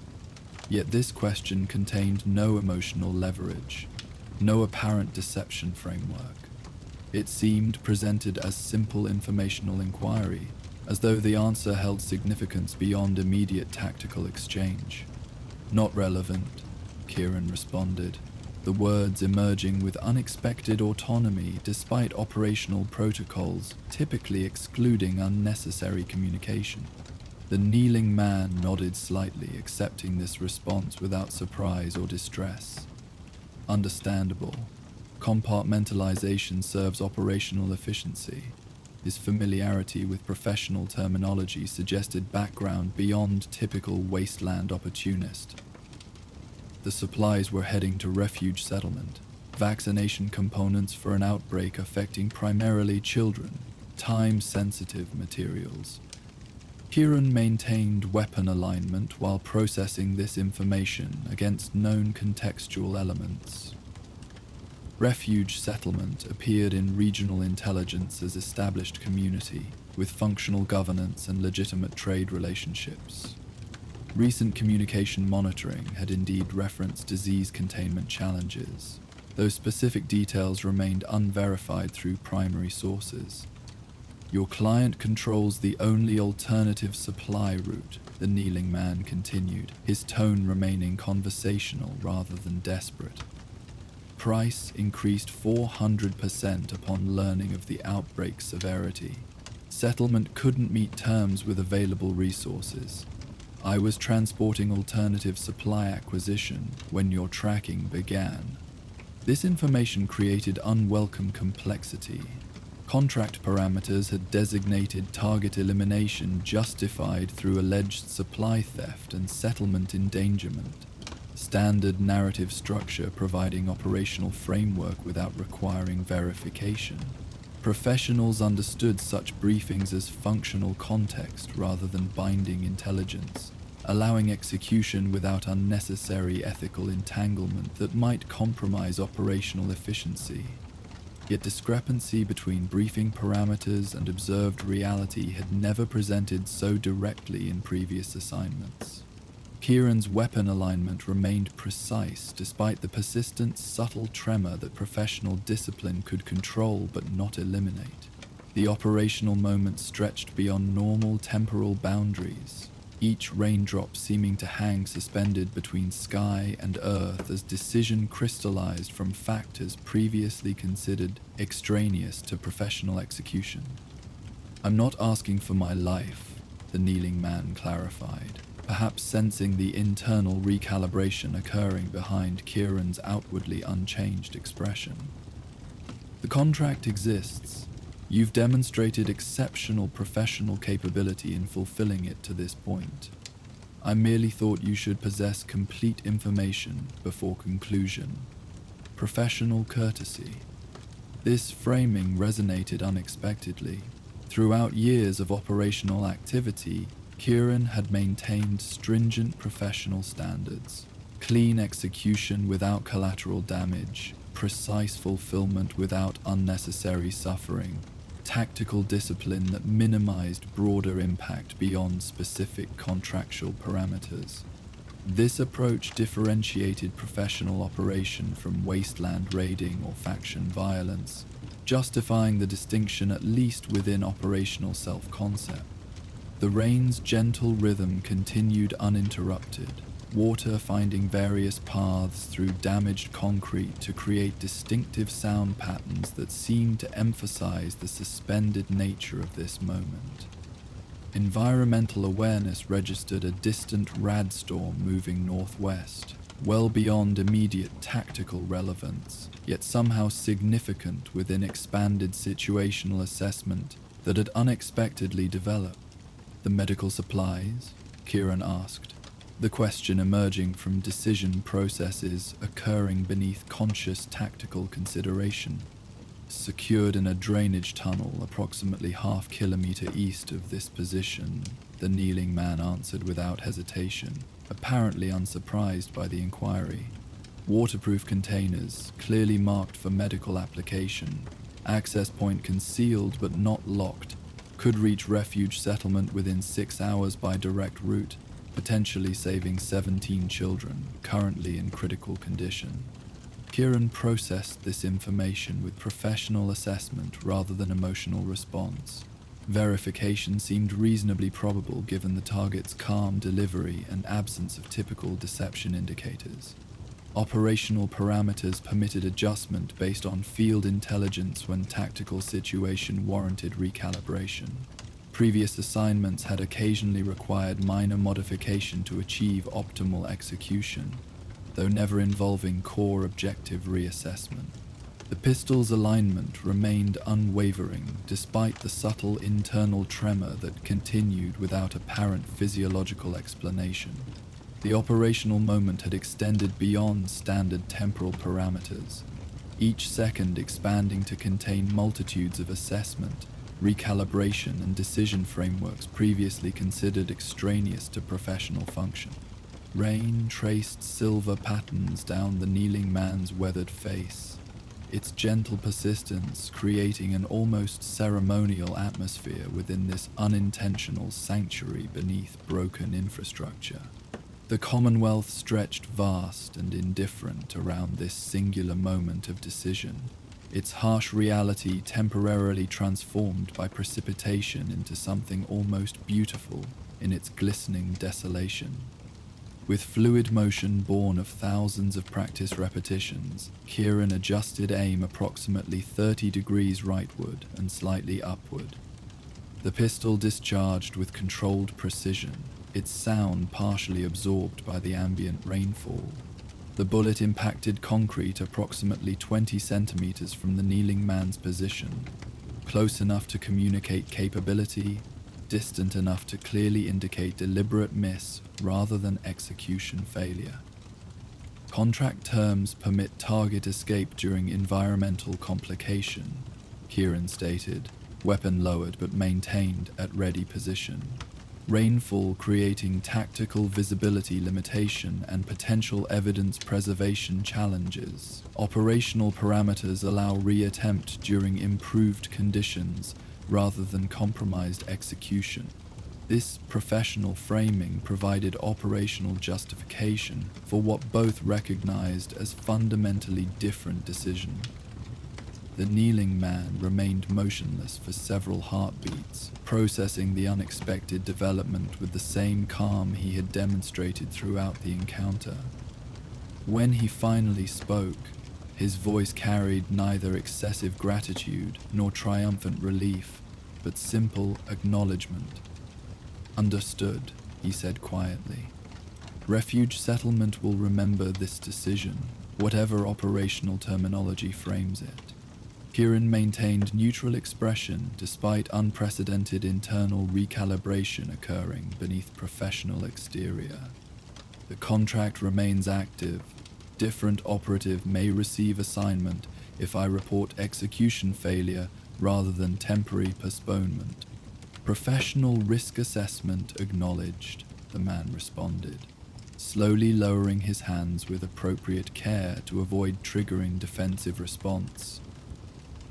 Yet this question contained no emotional leverage, no apparent deception framework. It seemed presented as simple informational inquiry, as though the answer held significance beyond immediate tactical exchange. "Not relevant," Kieran responded, the words emerging with unexpected autonomy despite operational protocols typically excluding unnecessary communication. The kneeling man nodded slightly, accepting this response without surprise or distress. Understandable. Compartmentalization serves operational efficiency. His familiarity with professional terminology suggested background beyond typical wasteland opportunist. The supplies were heading to refuge settlement, vaccination components for an outbreak affecting primarily children, time-sensitive materials. Kieran maintained weapon alignment while processing this information against known contextual elements. Refuge settlement appeared in regional intelligence as established community, with functional governance and legitimate trade relationships. Recent communication monitoring had indeed referenced disease containment challenges, though specific details remained unverified through primary sources. "Your client controls the only alternative supply route," the kneeling man continued, his tone remaining conversational rather than desperate. Price increased 400% upon learning of the outbreak's severity. Settlement couldn't meet terms with available resources. I was transporting alternative supply acquisition when your tracking began. This information created unwelcome complexity. Contract parameters had designated target elimination justified through alleged supply theft and settlement endangerment. Standard narrative structure providing operational framework without requiring verification. Professionals understood such briefings as functional context rather than binding intelligence, allowing execution without unnecessary ethical entanglement that might compromise operational efficiency. Yet discrepancy between briefing parameters and observed reality had never presented so directly in previous assignments. Kieran's weapon alignment remained precise despite the persistent, subtle tremor that professional discipline could control but not eliminate. The operational moment stretched beyond normal temporal boundaries, each raindrop seeming to hang suspended between sky and earth as decision crystallized from factors previously considered extraneous to professional execution. "I'm not asking for my life," the kneeling man clarified, perhaps sensing the internal recalibration occurring behind Kieran's outwardly unchanged expression. "The contract exists. You've demonstrated exceptional professional capability in fulfilling it to this point. I merely thought you should possess complete information before conclusion. Professional courtesy." This framing resonated unexpectedly. Throughout years of operational activity, Kieran had maintained stringent professional standards, clean execution without collateral damage, precise fulfillment without unnecessary suffering, tactical discipline that minimized broader impact beyond specific contractual parameters. This approach differentiated professional operation from wasteland raiding or faction violence, justifying the distinction at least within operational self-concept. The rain's gentle rhythm continued uninterrupted, water finding various paths through damaged concrete to create distinctive sound patterns that seemed to emphasize the suspended nature of this moment. Environmental awareness registered a distant radstorm moving northwest, well beyond immediate tactical relevance, yet somehow significant within expanded situational assessment that had unexpectedly developed. "The medical supplies?" Kieran asked, the question emerging from decision processes occurring beneath conscious tactical consideration. "Secured in a drainage tunnel approximately half-kilometer east of this position," the kneeling man answered without hesitation, apparently unsurprised by the inquiry. "Waterproof containers, clearly marked for medical application. Access point concealed but not locked. Could reach refuge settlement within 6 hours by direct route, potentially saving 17 children, currently in critical condition." Kieran processed this information with professional assessment rather than emotional response. Verification seemed reasonably probable given the target's calm delivery and absence of typical deception indicators. Operational parameters permitted adjustment based on field intelligence when tactical situation warranted recalibration. Previous assignments had occasionally required minor modification to achieve optimal execution, though never involving core objective reassessment. The pistol's alignment remained unwavering despite the subtle internal tremor that continued without apparent physiological explanation. The operational moment had extended beyond standard temporal parameters, each second expanding to contain multitudes of assessment, recalibration, and decision frameworks previously considered extraneous to professional function. Rain traced silver patterns down the kneeling man's weathered face, its gentle persistence creating an almost ceremonial atmosphere within this unintentional sanctuary beneath broken infrastructure. The Commonwealth stretched vast and indifferent around this singular moment of decision, its harsh reality temporarily transformed by precipitation into something almost beautiful in its glistening desolation. With fluid motion born of thousands of practice repetitions, Kieran adjusted aim approximately 30 degrees rightward and slightly upward. The pistol discharged with controlled precision, its sound partially absorbed by the ambient rainfall. The bullet impacted concrete approximately 20 centimeters from the kneeling man's position, close enough to communicate capability, distant enough to clearly indicate deliberate miss rather than execution failure. Contract terms permit target escape during environmental complication, Kieran stated, weapon lowered but maintained at ready position. Rainfall creating tactical visibility limitation and potential evidence preservation challenges. Operational parameters allow reattempt during improved conditions rather than compromised execution. This professional framing provided operational justification for what both recognized as fundamentally different decisions. The kneeling man remained motionless for several heartbeats, processing the unexpected development with the same calm he had demonstrated throughout the encounter. When he finally spoke, his voice carried neither excessive gratitude nor triumphant relief, but simple acknowledgement. "Understood," he said quietly. "Refuge settlement will remember this decision, whatever operational terminology frames it." Kieran maintained neutral expression despite unprecedented internal recalibration occurring beneath professional exterior. "The contract remains active. Different operative may receive assignment if I report execution failure rather than temporary postponement. Professional risk assessment acknowledged," the man responded, slowly lowering his hands with appropriate care to avoid triggering defensive response.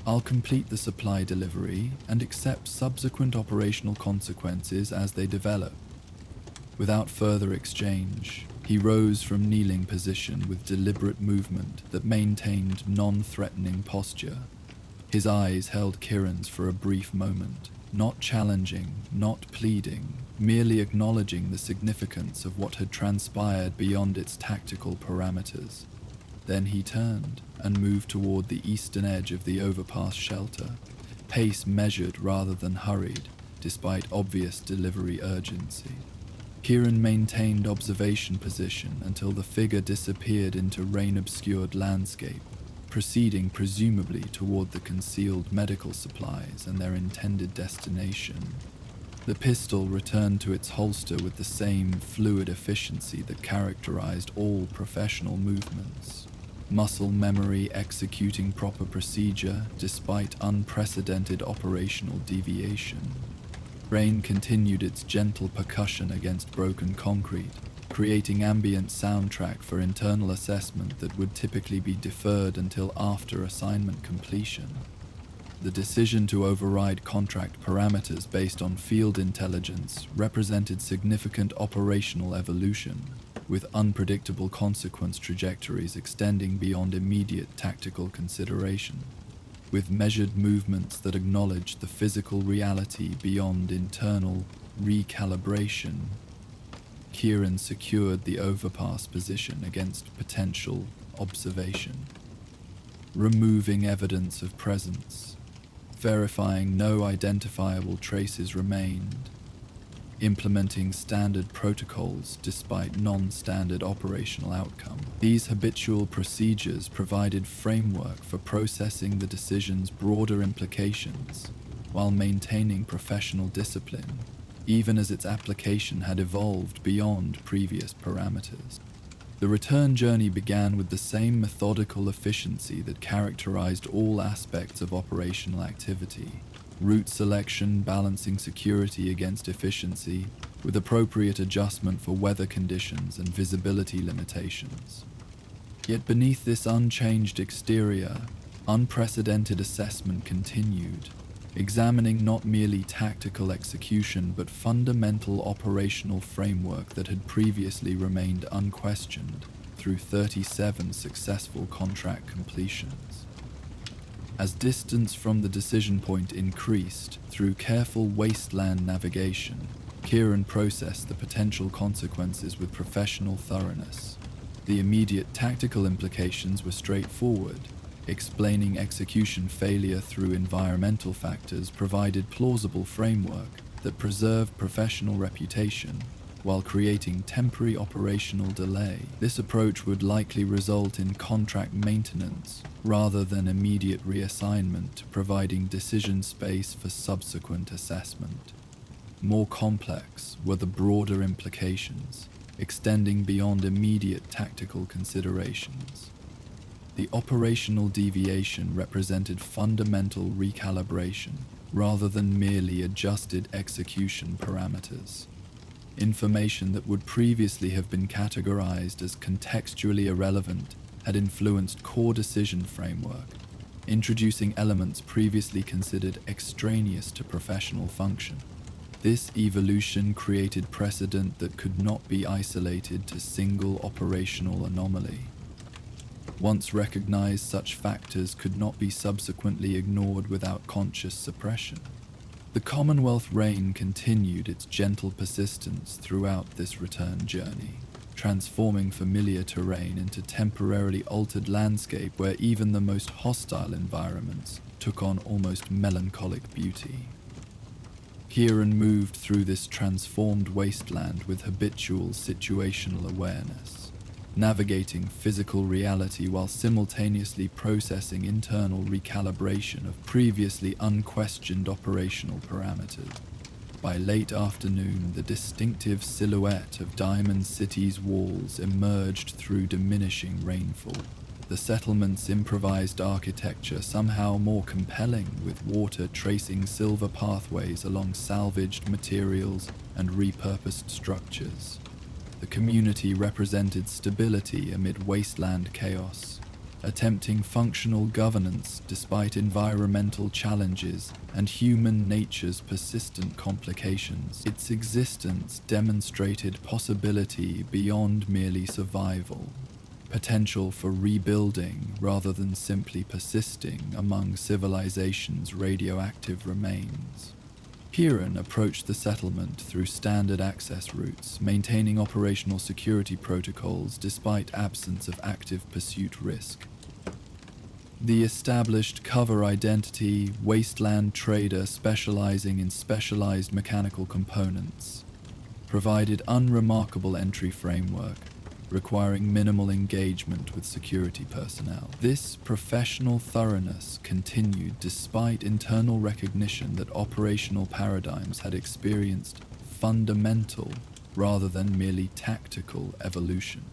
"I'll complete the supply delivery and accept subsequent operational consequences as they develop." Without further exchange, he rose from kneeling position with deliberate movement that maintained non-threatening posture. His eyes held Kieran's for a brief moment, not challenging, not pleading, merely acknowledging the significance of what had transpired beyond its tactical parameters. Then he turned and moved toward the eastern edge of the overpass shelter, pace measured rather than hurried, despite obvious delivery urgency. Kieran maintained observation position until the figure disappeared into rain-obscured landscape, proceeding presumably toward the concealed medical supplies and their intended destination. The pistol returned to its holster with the same fluid efficiency that characterized all professional movements. Muscle memory executing proper procedure despite unprecedented operational deviation. Rain continued its gentle percussion against broken concrete, creating ambient soundtrack for internal assessment that would typically be deferred until after assignment completion. The decision to override contract parameters based on field intelligence represented significant operational evolution, with unpredictable consequence trajectories extending beyond immediate tactical consideration. With measured movements that acknowledged the physical reality beyond internal recalibration, Kieran secured the overpass position against potential observation, removing evidence of presence, verifying no identifiable traces remained, implementing standard protocols despite non-standard operational outcome. These habitual procedures provided framework for processing the decision's broader implications while maintaining professional discipline, even as its application had evolved beyond previous parameters. The return journey began with the same methodical efficiency that characterized all aspects of operational activity. Route selection balancing security against efficiency, with appropriate adjustment for weather conditions and visibility limitations. Yet beneath this unchanged exterior, unprecedented assessment continued, examining not merely tactical execution but fundamental operational framework that had previously remained unquestioned through 37 successful contract completions. As distance from the decision point increased through careful wasteland navigation, Kieran processed the potential consequences with professional thoroughness. The immediate tactical implications were straightforward. Explaining execution failure through environmental factors provided plausible framework that preserved professional reputation while creating temporary operational delay. This approach would likely result in contract maintenance rather than immediate reassignment, providing decision space for subsequent assessment. More complex were the broader implications, extending beyond immediate tactical considerations. The operational deviation represented fundamental recalibration rather than merely adjusted execution parameters. Information that would previously have been categorized as contextually irrelevant had influenced core decision framework, introducing elements previously considered extraneous to professional function. This evolution created precedent that could not be isolated to single operational anomaly. Once recognized, such factors could not be subsequently ignored without conscious suppression. The Commonwealth reign continued its gentle persistence throughout this return journey, transforming familiar terrain into temporarily altered landscape where even the most hostile environments took on almost melancholic beauty. Kieran moved through this transformed wasteland with habitual situational awareness, navigating physical reality while simultaneously processing internal recalibration of previously unquestioned operational parameters. By late afternoon, the distinctive silhouette of Diamond City's walls emerged through diminishing rainfall. The settlement's improvised architecture somehow more compelling, with water tracing silver pathways along salvaged materials and repurposed structures. The community represented stability amid wasteland chaos, attempting functional governance despite environmental challenges and human nature's persistent complications. Its existence demonstrated possibility beyond merely survival, potential for rebuilding rather than simply persisting among civilization's radioactive remains. Kieran approached the settlement through standard access routes, maintaining operational security protocols despite absence of active pursuit risk. The established cover identity, wasteland trader specializing in specialized mechanical components, provided unremarkable entry framework, requiring minimal engagement with security personnel. This professional thoroughness continued despite internal recognition that operational paradigms had experienced fundamental rather than merely tactical evolution.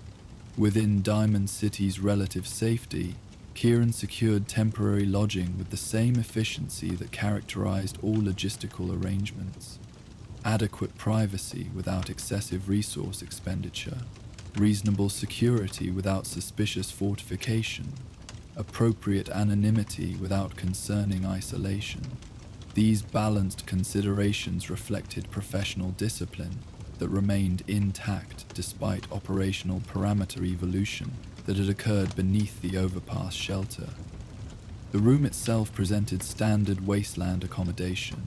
Within Diamond City's relative safety, Kieran secured temporary lodging with the same efficiency that characterized all logistical arrangements. Adequate privacy without excessive resource expenditure, reasonable security without suspicious fortification, appropriate anonymity without concerning isolation. These balanced considerations reflected professional discipline that remained intact despite operational parameter evolution that had occurred beneath the overpass shelter. The room itself presented standard wasteland accommodation,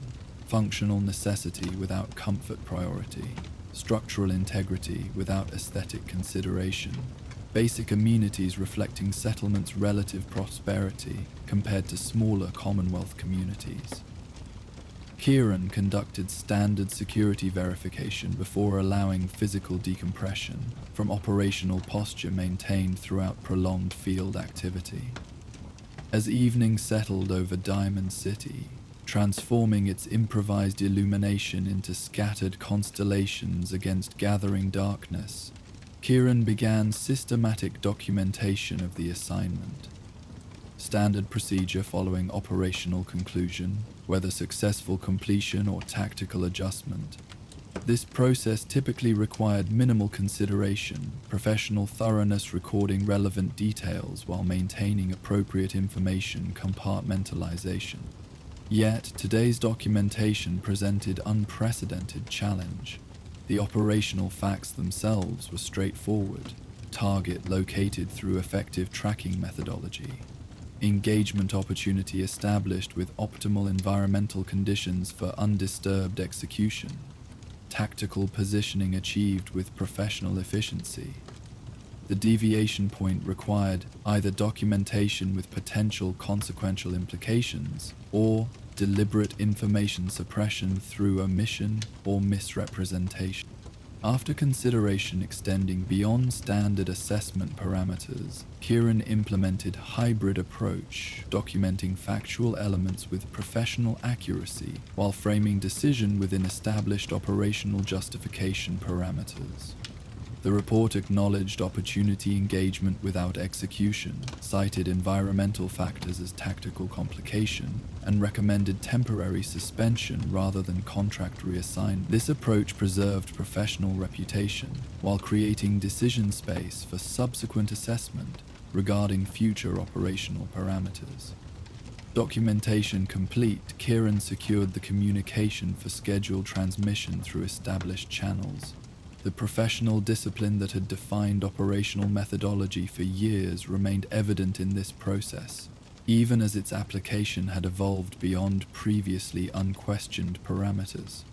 functional necessity without comfort priority, structural integrity without aesthetic consideration, basic amenities reflecting settlement's relative prosperity compared to smaller Commonwealth communities. Kieran conducted standard security verification before allowing physical decompression from operational posture maintained throughout prolonged field activity. As evening settled over Diamond City, transforming its improvised illumination into scattered constellations against gathering darkness, Kieran began systematic documentation of the assignment. Standard procedure following operational conclusion, whether successful completion or tactical adjustment. This process typically required minimal consideration, professional thoroughness recording relevant details while maintaining appropriate information compartmentalization. Yet, today's documentation presented unprecedented challenge. The operational facts themselves were straightforward, target located through effective tracking methodology. engagement opportunity established with optimal environmental conditions for undisturbed execution, tactical positioning achieved with professional efficiency. The deviation point required either documentation with potential consequential implications or deliberate information suppression through omission or misrepresentation. After consideration extending beyond standard assessment parameters, Kieran implemented hybrid approach, documenting factual elements with professional accuracy while framing decision within established operational justification parameters. The report acknowledged opportunity engagement without execution, cited environmental factors as tactical complication, and recommended temporary suspension rather than contract reassignment. This approach preserved professional reputation while creating decision space for subsequent assessment regarding future operational parameters. Documentation complete, Kieran secured the communication for scheduled transmission through established channels. The professional discipline that had defined operational methodology for years remained evident in this process, even as its application had evolved beyond previously unquestioned parameters.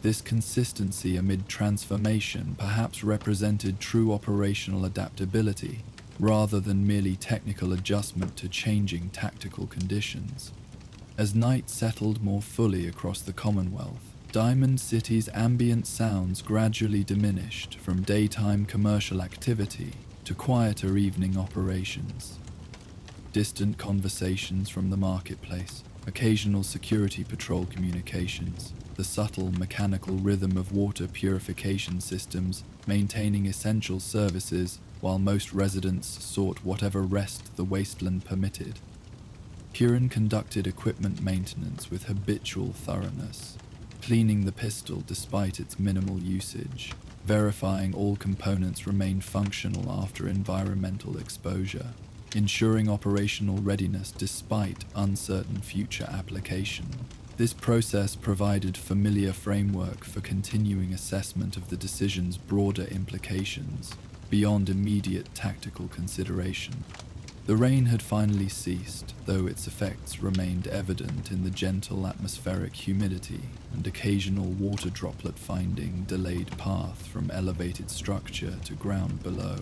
This consistency amid transformation perhaps represented true operational adaptability, rather than merely technical adjustment to changing tactical conditions. As night settled more fully across the Commonwealth, Diamond City's ambient sounds gradually diminished from daytime commercial activity to quieter evening operations. Distant conversations from the marketplace, occasional security patrol communications, the subtle mechanical rhythm of water purification systems maintaining essential services while most residents sought whatever rest the wasteland permitted. Kieran conducted equipment maintenance with habitual thoroughness, cleaning the pistol despite its minimal usage, verifying all components remained functional after environmental exposure, ensuring operational readiness despite uncertain future application. This process provided familiar framework for continuing assessment of the decision's broader implications, beyond immediate tactical consideration. The rain had finally ceased, though its effects remained evident in the gentle atmospheric humidity and occasional water droplet finding delayed path from elevated structure to ground below.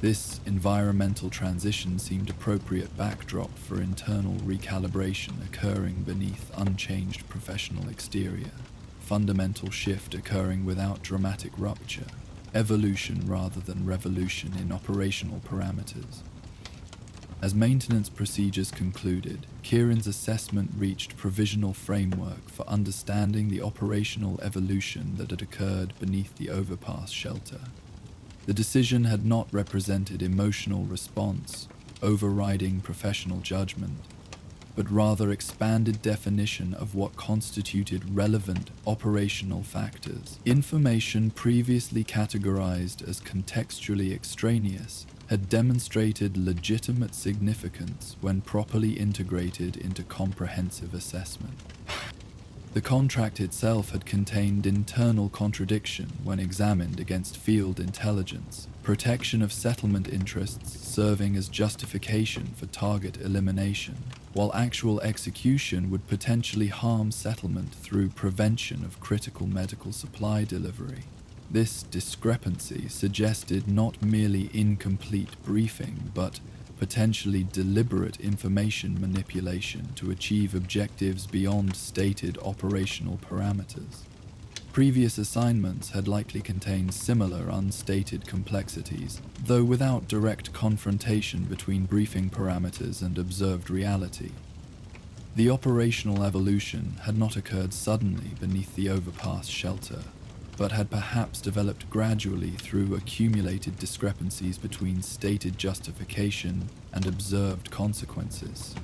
This environmental transition seemed appropriate backdrop for internal recalibration occurring beneath unchanged professional exterior, fundamental shift occurring without dramatic rupture, evolution rather than revolution in operational parameters. As maintenance procedures concluded, Kieran's assessment reached provisional framework for understanding the operational evolution that had occurred beneath the overpass shelter. The decision had not represented emotional response, overriding professional judgment, but rather expanded definition of what constituted relevant operational factors. Information previously categorized as contextually extraneous had demonstrated legitimate significance when properly integrated into comprehensive assessment. The contract itself had contained internal contradiction when examined against field intelligence, protection of settlement interests serving as justification for target elimination, while actual execution would potentially harm settlement through prevention of critical medical supply delivery. This discrepancy suggested not merely incomplete briefing, but potentially deliberate information manipulation to achieve objectives beyond stated operational parameters. Previous assignments had likely contained similar unstated complexities, though without direct confrontation between briefing parameters and observed reality. The operational evolution had not occurred suddenly beneath the overpass shelter, but had perhaps developed gradually through accumulated discrepancies between stated justification and observed consequences.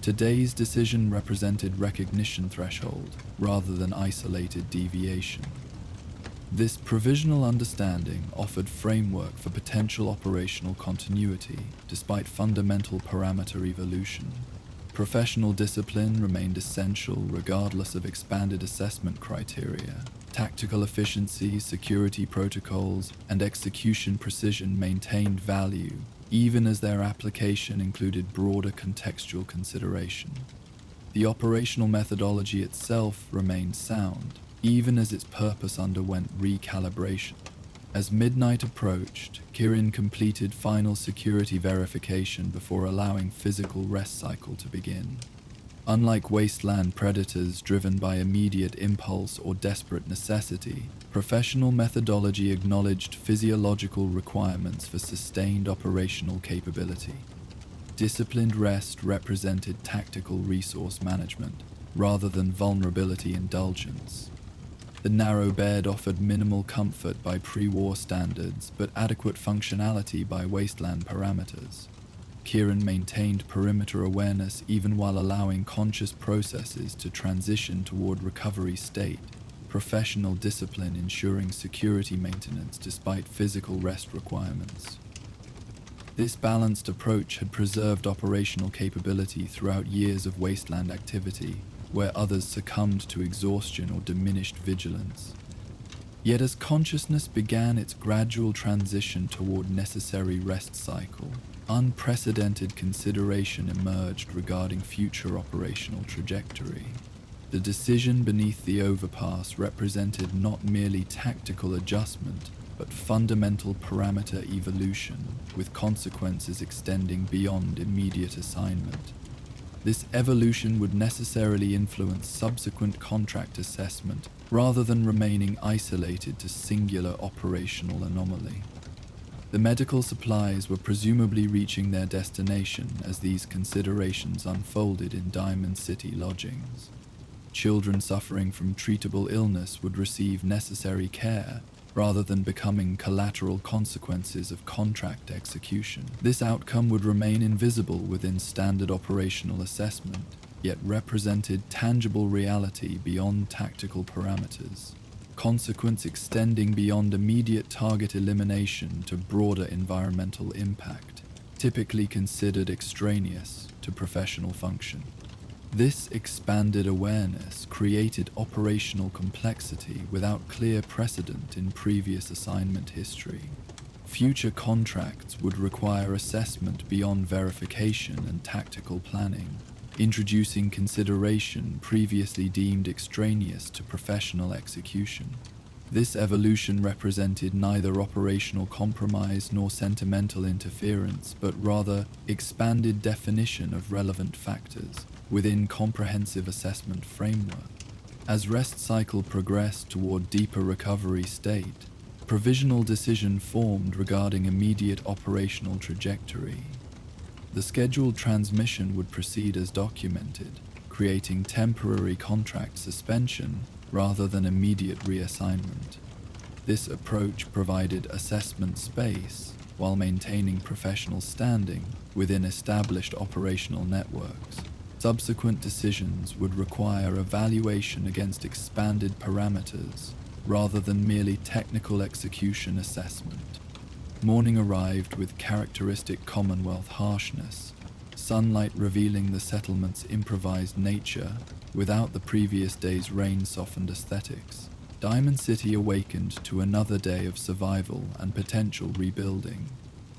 Today's decision represented recognition threshold rather than isolated deviation. This provisional understanding offered framework for potential operational continuity despite fundamental parameter evolution. Professional discipline remained essential regardless of expanded assessment criteria. Tactical efficiency, security protocols, and execution precision maintained value, even as their application included broader contextual consideration. The operational methodology itself remained sound, even as its purpose underwent recalibration. As midnight approached, Kirin completed final security verification before allowing physical rest cycle to begin. Unlike wasteland predators driven by immediate impulse or desperate necessity, professional methodology acknowledged physiological requirements for sustained operational capability. Disciplined rest represented tactical resource management, rather than vulnerability indulgence. The narrow bed offered minimal comfort by pre-war standards, but adequate functionality by wasteland parameters. Kirin maintained perimeter awareness even while allowing conscious processes to transition toward recovery state, professional discipline ensuring security maintenance despite physical rest requirements. This balanced approach had preserved operational capability throughout years of wasteland activity, where others succumbed to exhaustion or diminished vigilance. Yet as consciousness began its gradual transition toward necessary rest cycle, unprecedented consideration emerged regarding future operational trajectory. The decision beneath the overpass represented not merely tactical adjustment, but fundamental parameter evolution, with consequences extending beyond immediate assignment. This evolution would necessarily influence subsequent contract assessment, rather than remaining isolated to singular operational anomaly. The medical supplies were presumably reaching their destination as these considerations unfolded in Diamond City lodgings. Children suffering from treatable illness would receive necessary care, rather than becoming collateral consequences of contract execution. This outcome would remain invisible within standard operational assessment, yet represented tangible reality beyond tactical parameters. Consequence extending beyond immediate target elimination to broader environmental impact, typically considered extraneous to professional function. This expanded awareness created operational complexity without clear precedent in previous assignment history. Future contracts would require assessment beyond verification and tactical planning, introducing consideration previously deemed extraneous to professional execution. This evolution represented neither operational compromise nor sentimental interference, but rather expanded definition of relevant factors within comprehensive assessment framework. As rest cycle progressed toward deeper recovery state, provisional decision formed regarding immediate operational trajectory. The scheduled transmission would proceed as documented, creating temporary contract suspension rather than immediate reassignment. This approach provided assessment space while maintaining professional standing within established operational networks. Subsequent decisions would require evaluation against expanded parameters rather than merely technical execution assessment. Morning arrived with characteristic Commonwealth harshness, sunlight revealing the settlement's improvised nature without the previous day's rain-softened aesthetics. Diamond City awakened to another day of survival and potential rebuilding,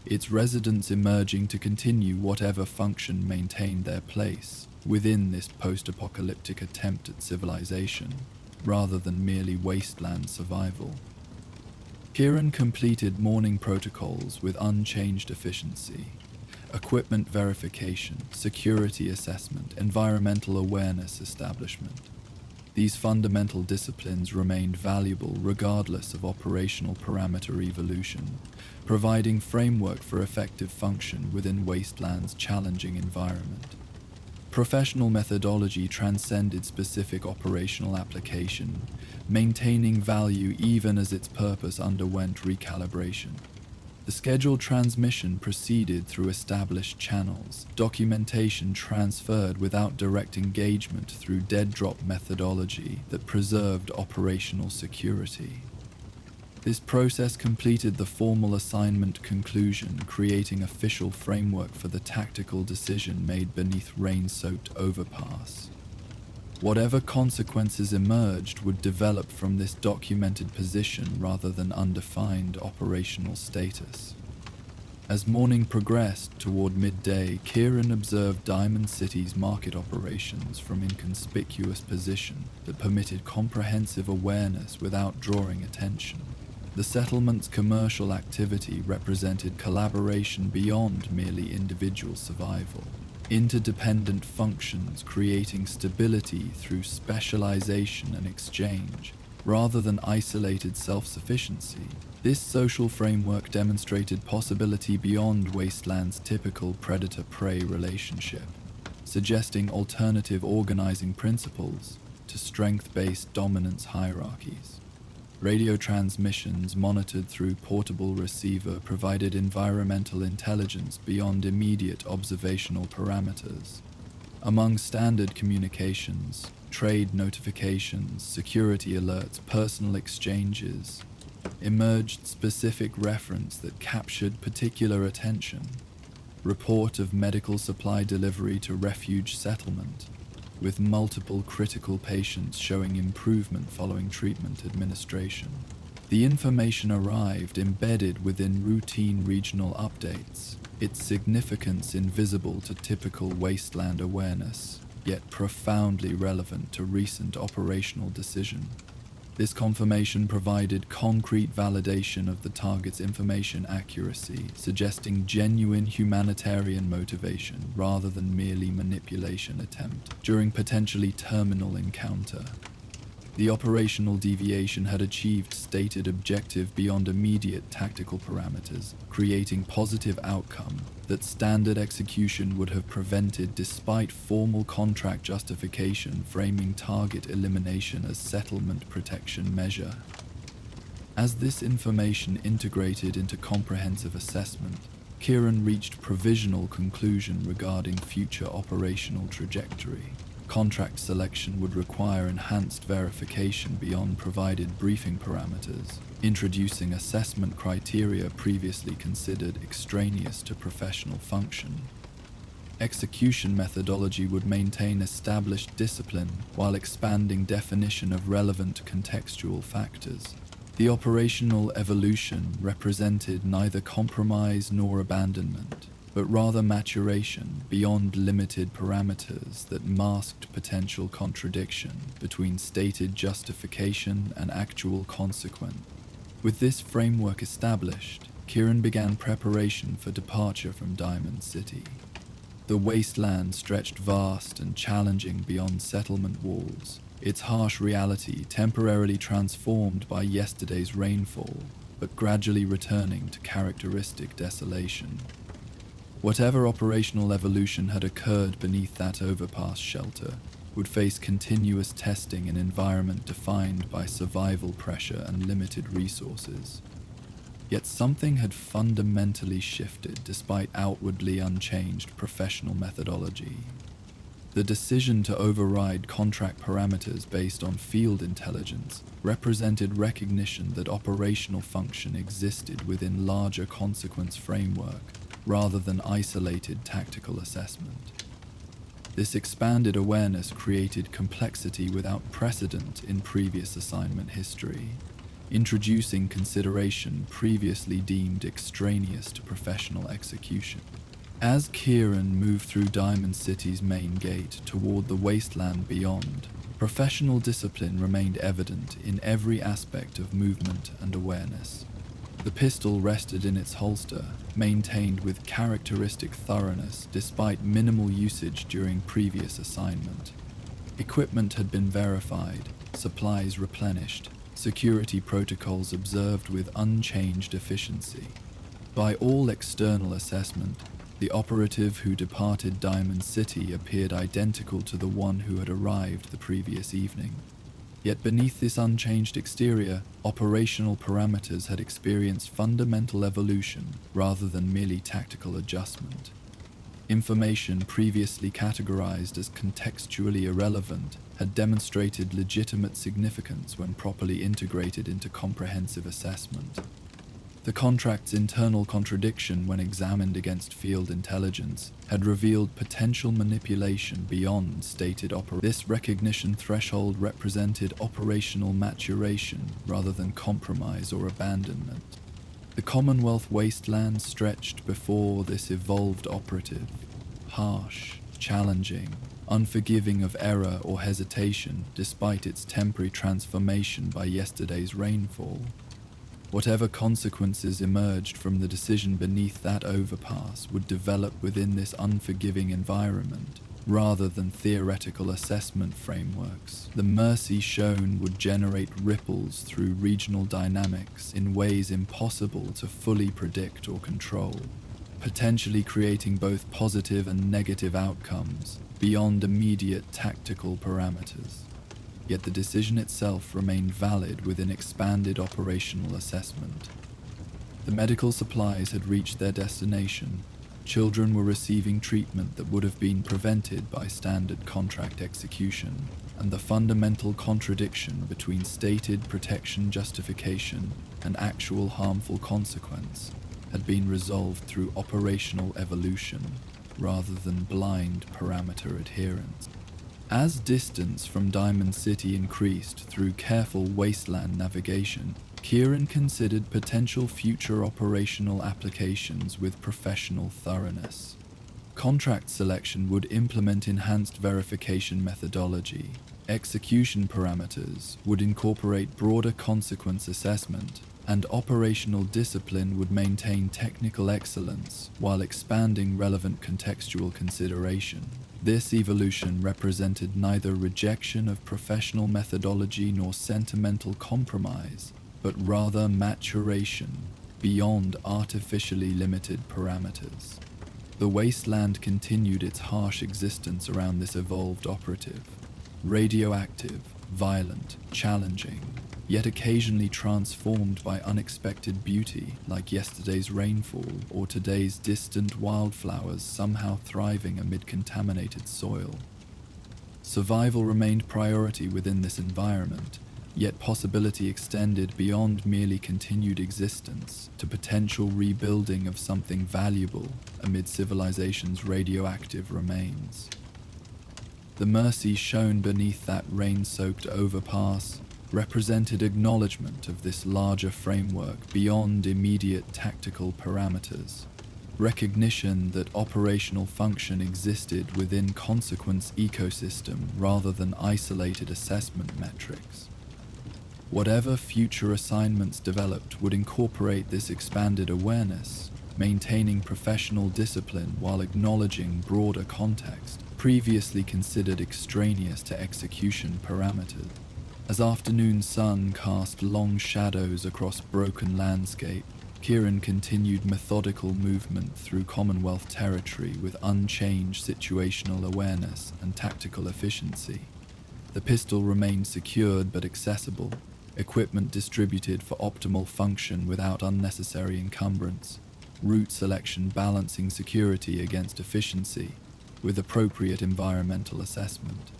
its residents emerging to continue whatever function maintained their place within this post-apocalyptic attempt at civilization, rather than merely wasteland survival. Kirin completed morning protocols with unchanged efficiency. Equipment verification, security assessment, environmental awareness establishment. These fundamental disciplines remained valuable regardless of operational parameter evolution, providing framework for effective function within wasteland's challenging environment. Professional methodology transcended specific operational application, maintaining value even as its purpose underwent recalibration. The scheduled transmission proceeded through established channels, documentation transferred without direct engagement through dead-drop methodology that preserved operational security. This process completed the formal assignment conclusion, creating official framework for the tactical decision made beneath rain-soaked overpass. Whatever consequences emerged would develop from this documented position rather than undefined operational status. As morning progressed toward midday, Kieran observed Diamond City's market operations from inconspicuous position that permitted comprehensive awareness without drawing attention. The settlement's commercial activity represented collaboration beyond merely individual survival. Interdependent functions creating stability through specialization and exchange, rather than isolated self-sufficiency. This social framework demonstrated possibility beyond Wasteland's typical predator-prey relationship, suggesting alternative organizing principles to strength-based dominance hierarchies. Radio transmissions monitored through portable receiver provided environmental intelligence beyond immediate observational parameters. Among standard communications, trade notifications, security alerts, personal exchanges, emerged specific reference that captured particular attention. Report of medical supply delivery to refuge settlement, with multiple critical patients showing improvement following treatment administration. The information arrived embedded within routine regional updates, its significance invisible to typical wasteland awareness, yet profoundly relevant to recent operational decision. This confirmation provided concrete validation of the target's information accuracy, suggesting genuine humanitarian motivation rather than merely manipulation attempt during potentially terminal encounter. The operational deviation had achieved stated objective beyond immediate tactical parameters, creating positive outcome that standard execution would have prevented despite formal contract justification framing target elimination as settlement protection measure. As this information integrated into comprehensive assessment, Kieran reached provisional conclusion regarding future operational trajectory. Contract selection would require enhanced verification beyond provided briefing parameters, introducing assessment criteria previously considered extraneous to professional function. Execution methodology would maintain established discipline while expanding definition of relevant contextual factors. The operational evolution represented neither compromise nor abandonment, but rather maturation beyond limited parameters that masked potential contradiction between stated justification and actual consequence. With this framework established, Kieran began preparation for departure from Diamond City. The wasteland stretched vast and challenging beyond settlement walls, its harsh reality temporarily transformed by yesterday's rainfall, but gradually returning to characteristic desolation. Whatever operational evolution had occurred beneath that overpass shelter would face continuous testing in an environment defined by survival pressure and limited resources. Yet something had fundamentally shifted despite outwardly unchanged professional methodology. The decision to override contract parameters based on field intelligence represented recognition that operational function existed within larger consequence framework, rather than isolated tactical assessment. This expanded awareness created complexity without precedent in previous assignment history, introducing consideration previously deemed extraneous to professional execution. As Kieran moved through Diamond City's main gate toward the wasteland beyond, professional discipline remained evident in every aspect of movement and awareness. The pistol rested in its holster, maintained with characteristic thoroughness despite minimal usage during previous assignment. Equipment had been verified, supplies replenished, security protocols observed with unchanged efficiency. By all external assessment, the operative who departed Diamond City appeared identical to the one who had arrived the previous evening. Yet beneath this unchanged exterior, operational parameters had experienced fundamental evolution rather than merely tactical adjustment. Information previously categorized as contextually irrelevant had demonstrated legitimate significance when properly integrated into comprehensive assessment. The contract's internal contradiction when examined against field intelligence had revealed potential manipulation beyond stated This recognition threshold represented operational maturation rather than compromise or abandonment. The Commonwealth wasteland stretched before this evolved operative, harsh, challenging, unforgiving of error or hesitation despite its temporary transformation by yesterday's rainfall. Whatever consequences emerged from the decision beneath that overpass would develop within this unforgiving environment, rather than theoretical assessment frameworks. The mercy shown would generate ripples through regional dynamics in ways impossible to fully predict or control, potentially creating both positive and negative outcomes beyond immediate tactical parameters. Yet the decision itself remained valid within expanded operational assessment. The medical supplies had reached their destination. Children were receiving treatment that would have been prevented by standard contract execution, and the fundamental contradiction between stated protection justification and actual harmful consequence had been resolved through operational evolution rather than blind parameter adherence. As distance from Diamond City increased through careful wasteland navigation, Kieran considered potential future operational applications with professional thoroughness. Contract selection would implement enhanced verification methodology. Execution parameters would incorporate broader consequence assessment, and operational discipline would maintain technical excellence while expanding relevant contextual consideration. This evolution represented neither rejection of professional methodology nor sentimental compromise, but rather maturation beyond artificially limited parameters. The wasteland continued its harsh existence around this evolved operative, radioactive, violent, challenging, yet occasionally transformed by unexpected beauty like yesterday's rainfall or today's distant wildflowers somehow thriving amid contaminated soil. Survival remained priority within this environment, yet possibility extended beyond merely continued existence to potential rebuilding of something valuable amid civilization's radioactive remains. The mercy shown beneath that rain-soaked overpass represented acknowledgement of this larger framework beyond immediate tactical parameters, recognition that operational function existed within consequence ecosystem rather than isolated assessment metrics. Whatever future assignments developed would incorporate this expanded awareness, maintaining professional discipline while acknowledging broader context previously considered extraneous to execution parameters. As afternoon sun cast long shadows across broken landscape, Kieran continued methodical movement through Commonwealth territory with unchanged situational awareness and tactical efficiency. The pistol remained secured but accessible, equipment distributed for optimal function without unnecessary encumbrance, route selection balancing security against efficiency with appropriate environmental assessment.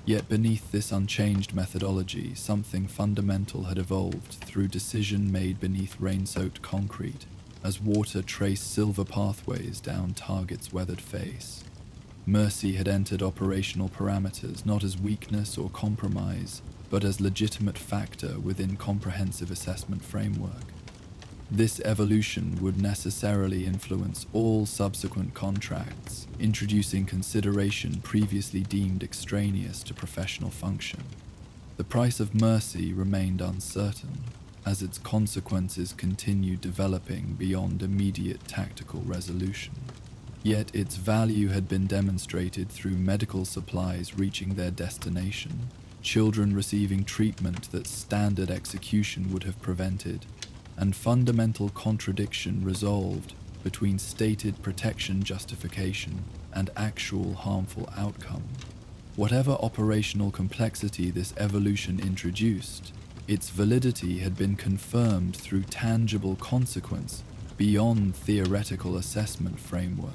Yet beneath this unchanged methodology, something fundamental had evolved through decision made beneath rain-soaked concrete, as water traced silver pathways down target's weathered face. Mercy had entered operational parameters not as weakness or compromise, but as legitimate factor within comprehensive assessment framework. This evolution would necessarily influence all subsequent contracts, introducing consideration previously deemed extraneous to professional function. The price of mercy remained uncertain, as its consequences continued developing beyond immediate tactical resolution. Yet its value had been demonstrated through medical supplies reaching their destination, children receiving treatment that standard execution would have prevented, and fundamental contradiction resolved between stated protection justification and actual harmful outcome. Whatever operational complexity this evolution introduced, its validity had been confirmed through tangible consequence beyond theoretical assessment framework.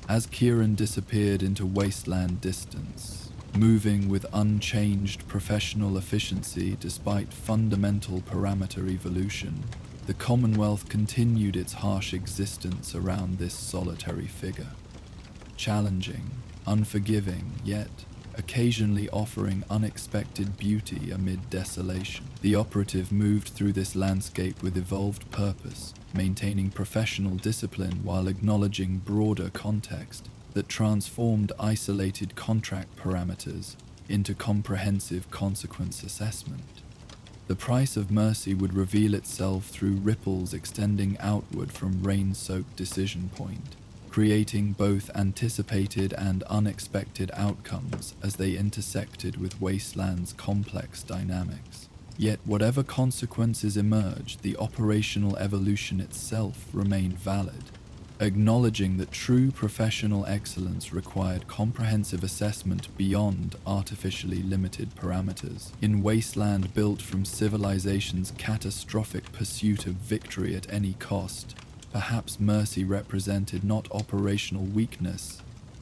As Kieran disappeared into wasteland distance, moving with unchanged professional efficiency despite fundamental parameter evolution, the Commonwealth continued its harsh existence around this solitary figure. Challenging, unforgiving, yet occasionally offering unexpected beauty amid desolation. The operative moved through this landscape with evolved purpose, maintaining professional discipline while acknowledging broader context that transformed isolated contract parameters into comprehensive consequence assessment. The price of mercy would reveal itself through ripples extending outward from rain-soaked decision point, creating both anticipated and unexpected outcomes as they intersected with Wasteland's complex dynamics. Yet whatever consequences emerged, the operational evolution itself remained valid, acknowledging that true professional excellence required comprehensive assessment beyond artificially limited parameters. In Wasteland built from civilization's catastrophic pursuit of victory at any cost, perhaps mercy represented not operational weakness,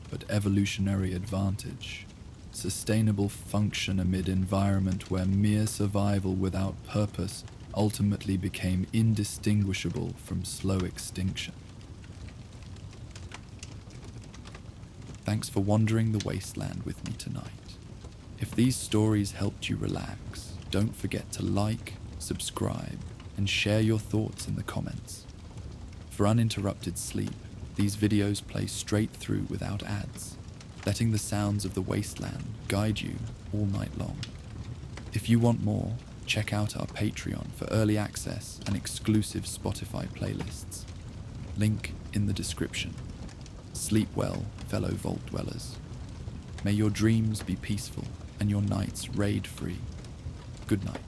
but evolutionary advantage. Sustainable function amid environment where mere survival without purpose ultimately became indistinguishable from slow extinction. Thanks for wandering the wasteland with me tonight. If these stories helped you relax, don't forget to like, subscribe, and share your thoughts in the comments. For uninterrupted sleep, these videos play straight through without ads, letting the sounds of the wasteland guide you all night long. If you want more, check out our Patreon for early access and exclusive Spotify playlists. Link in the description. Sleep well, fellow vault dwellers. May your dreams be peaceful and your nights raid-free. Good night.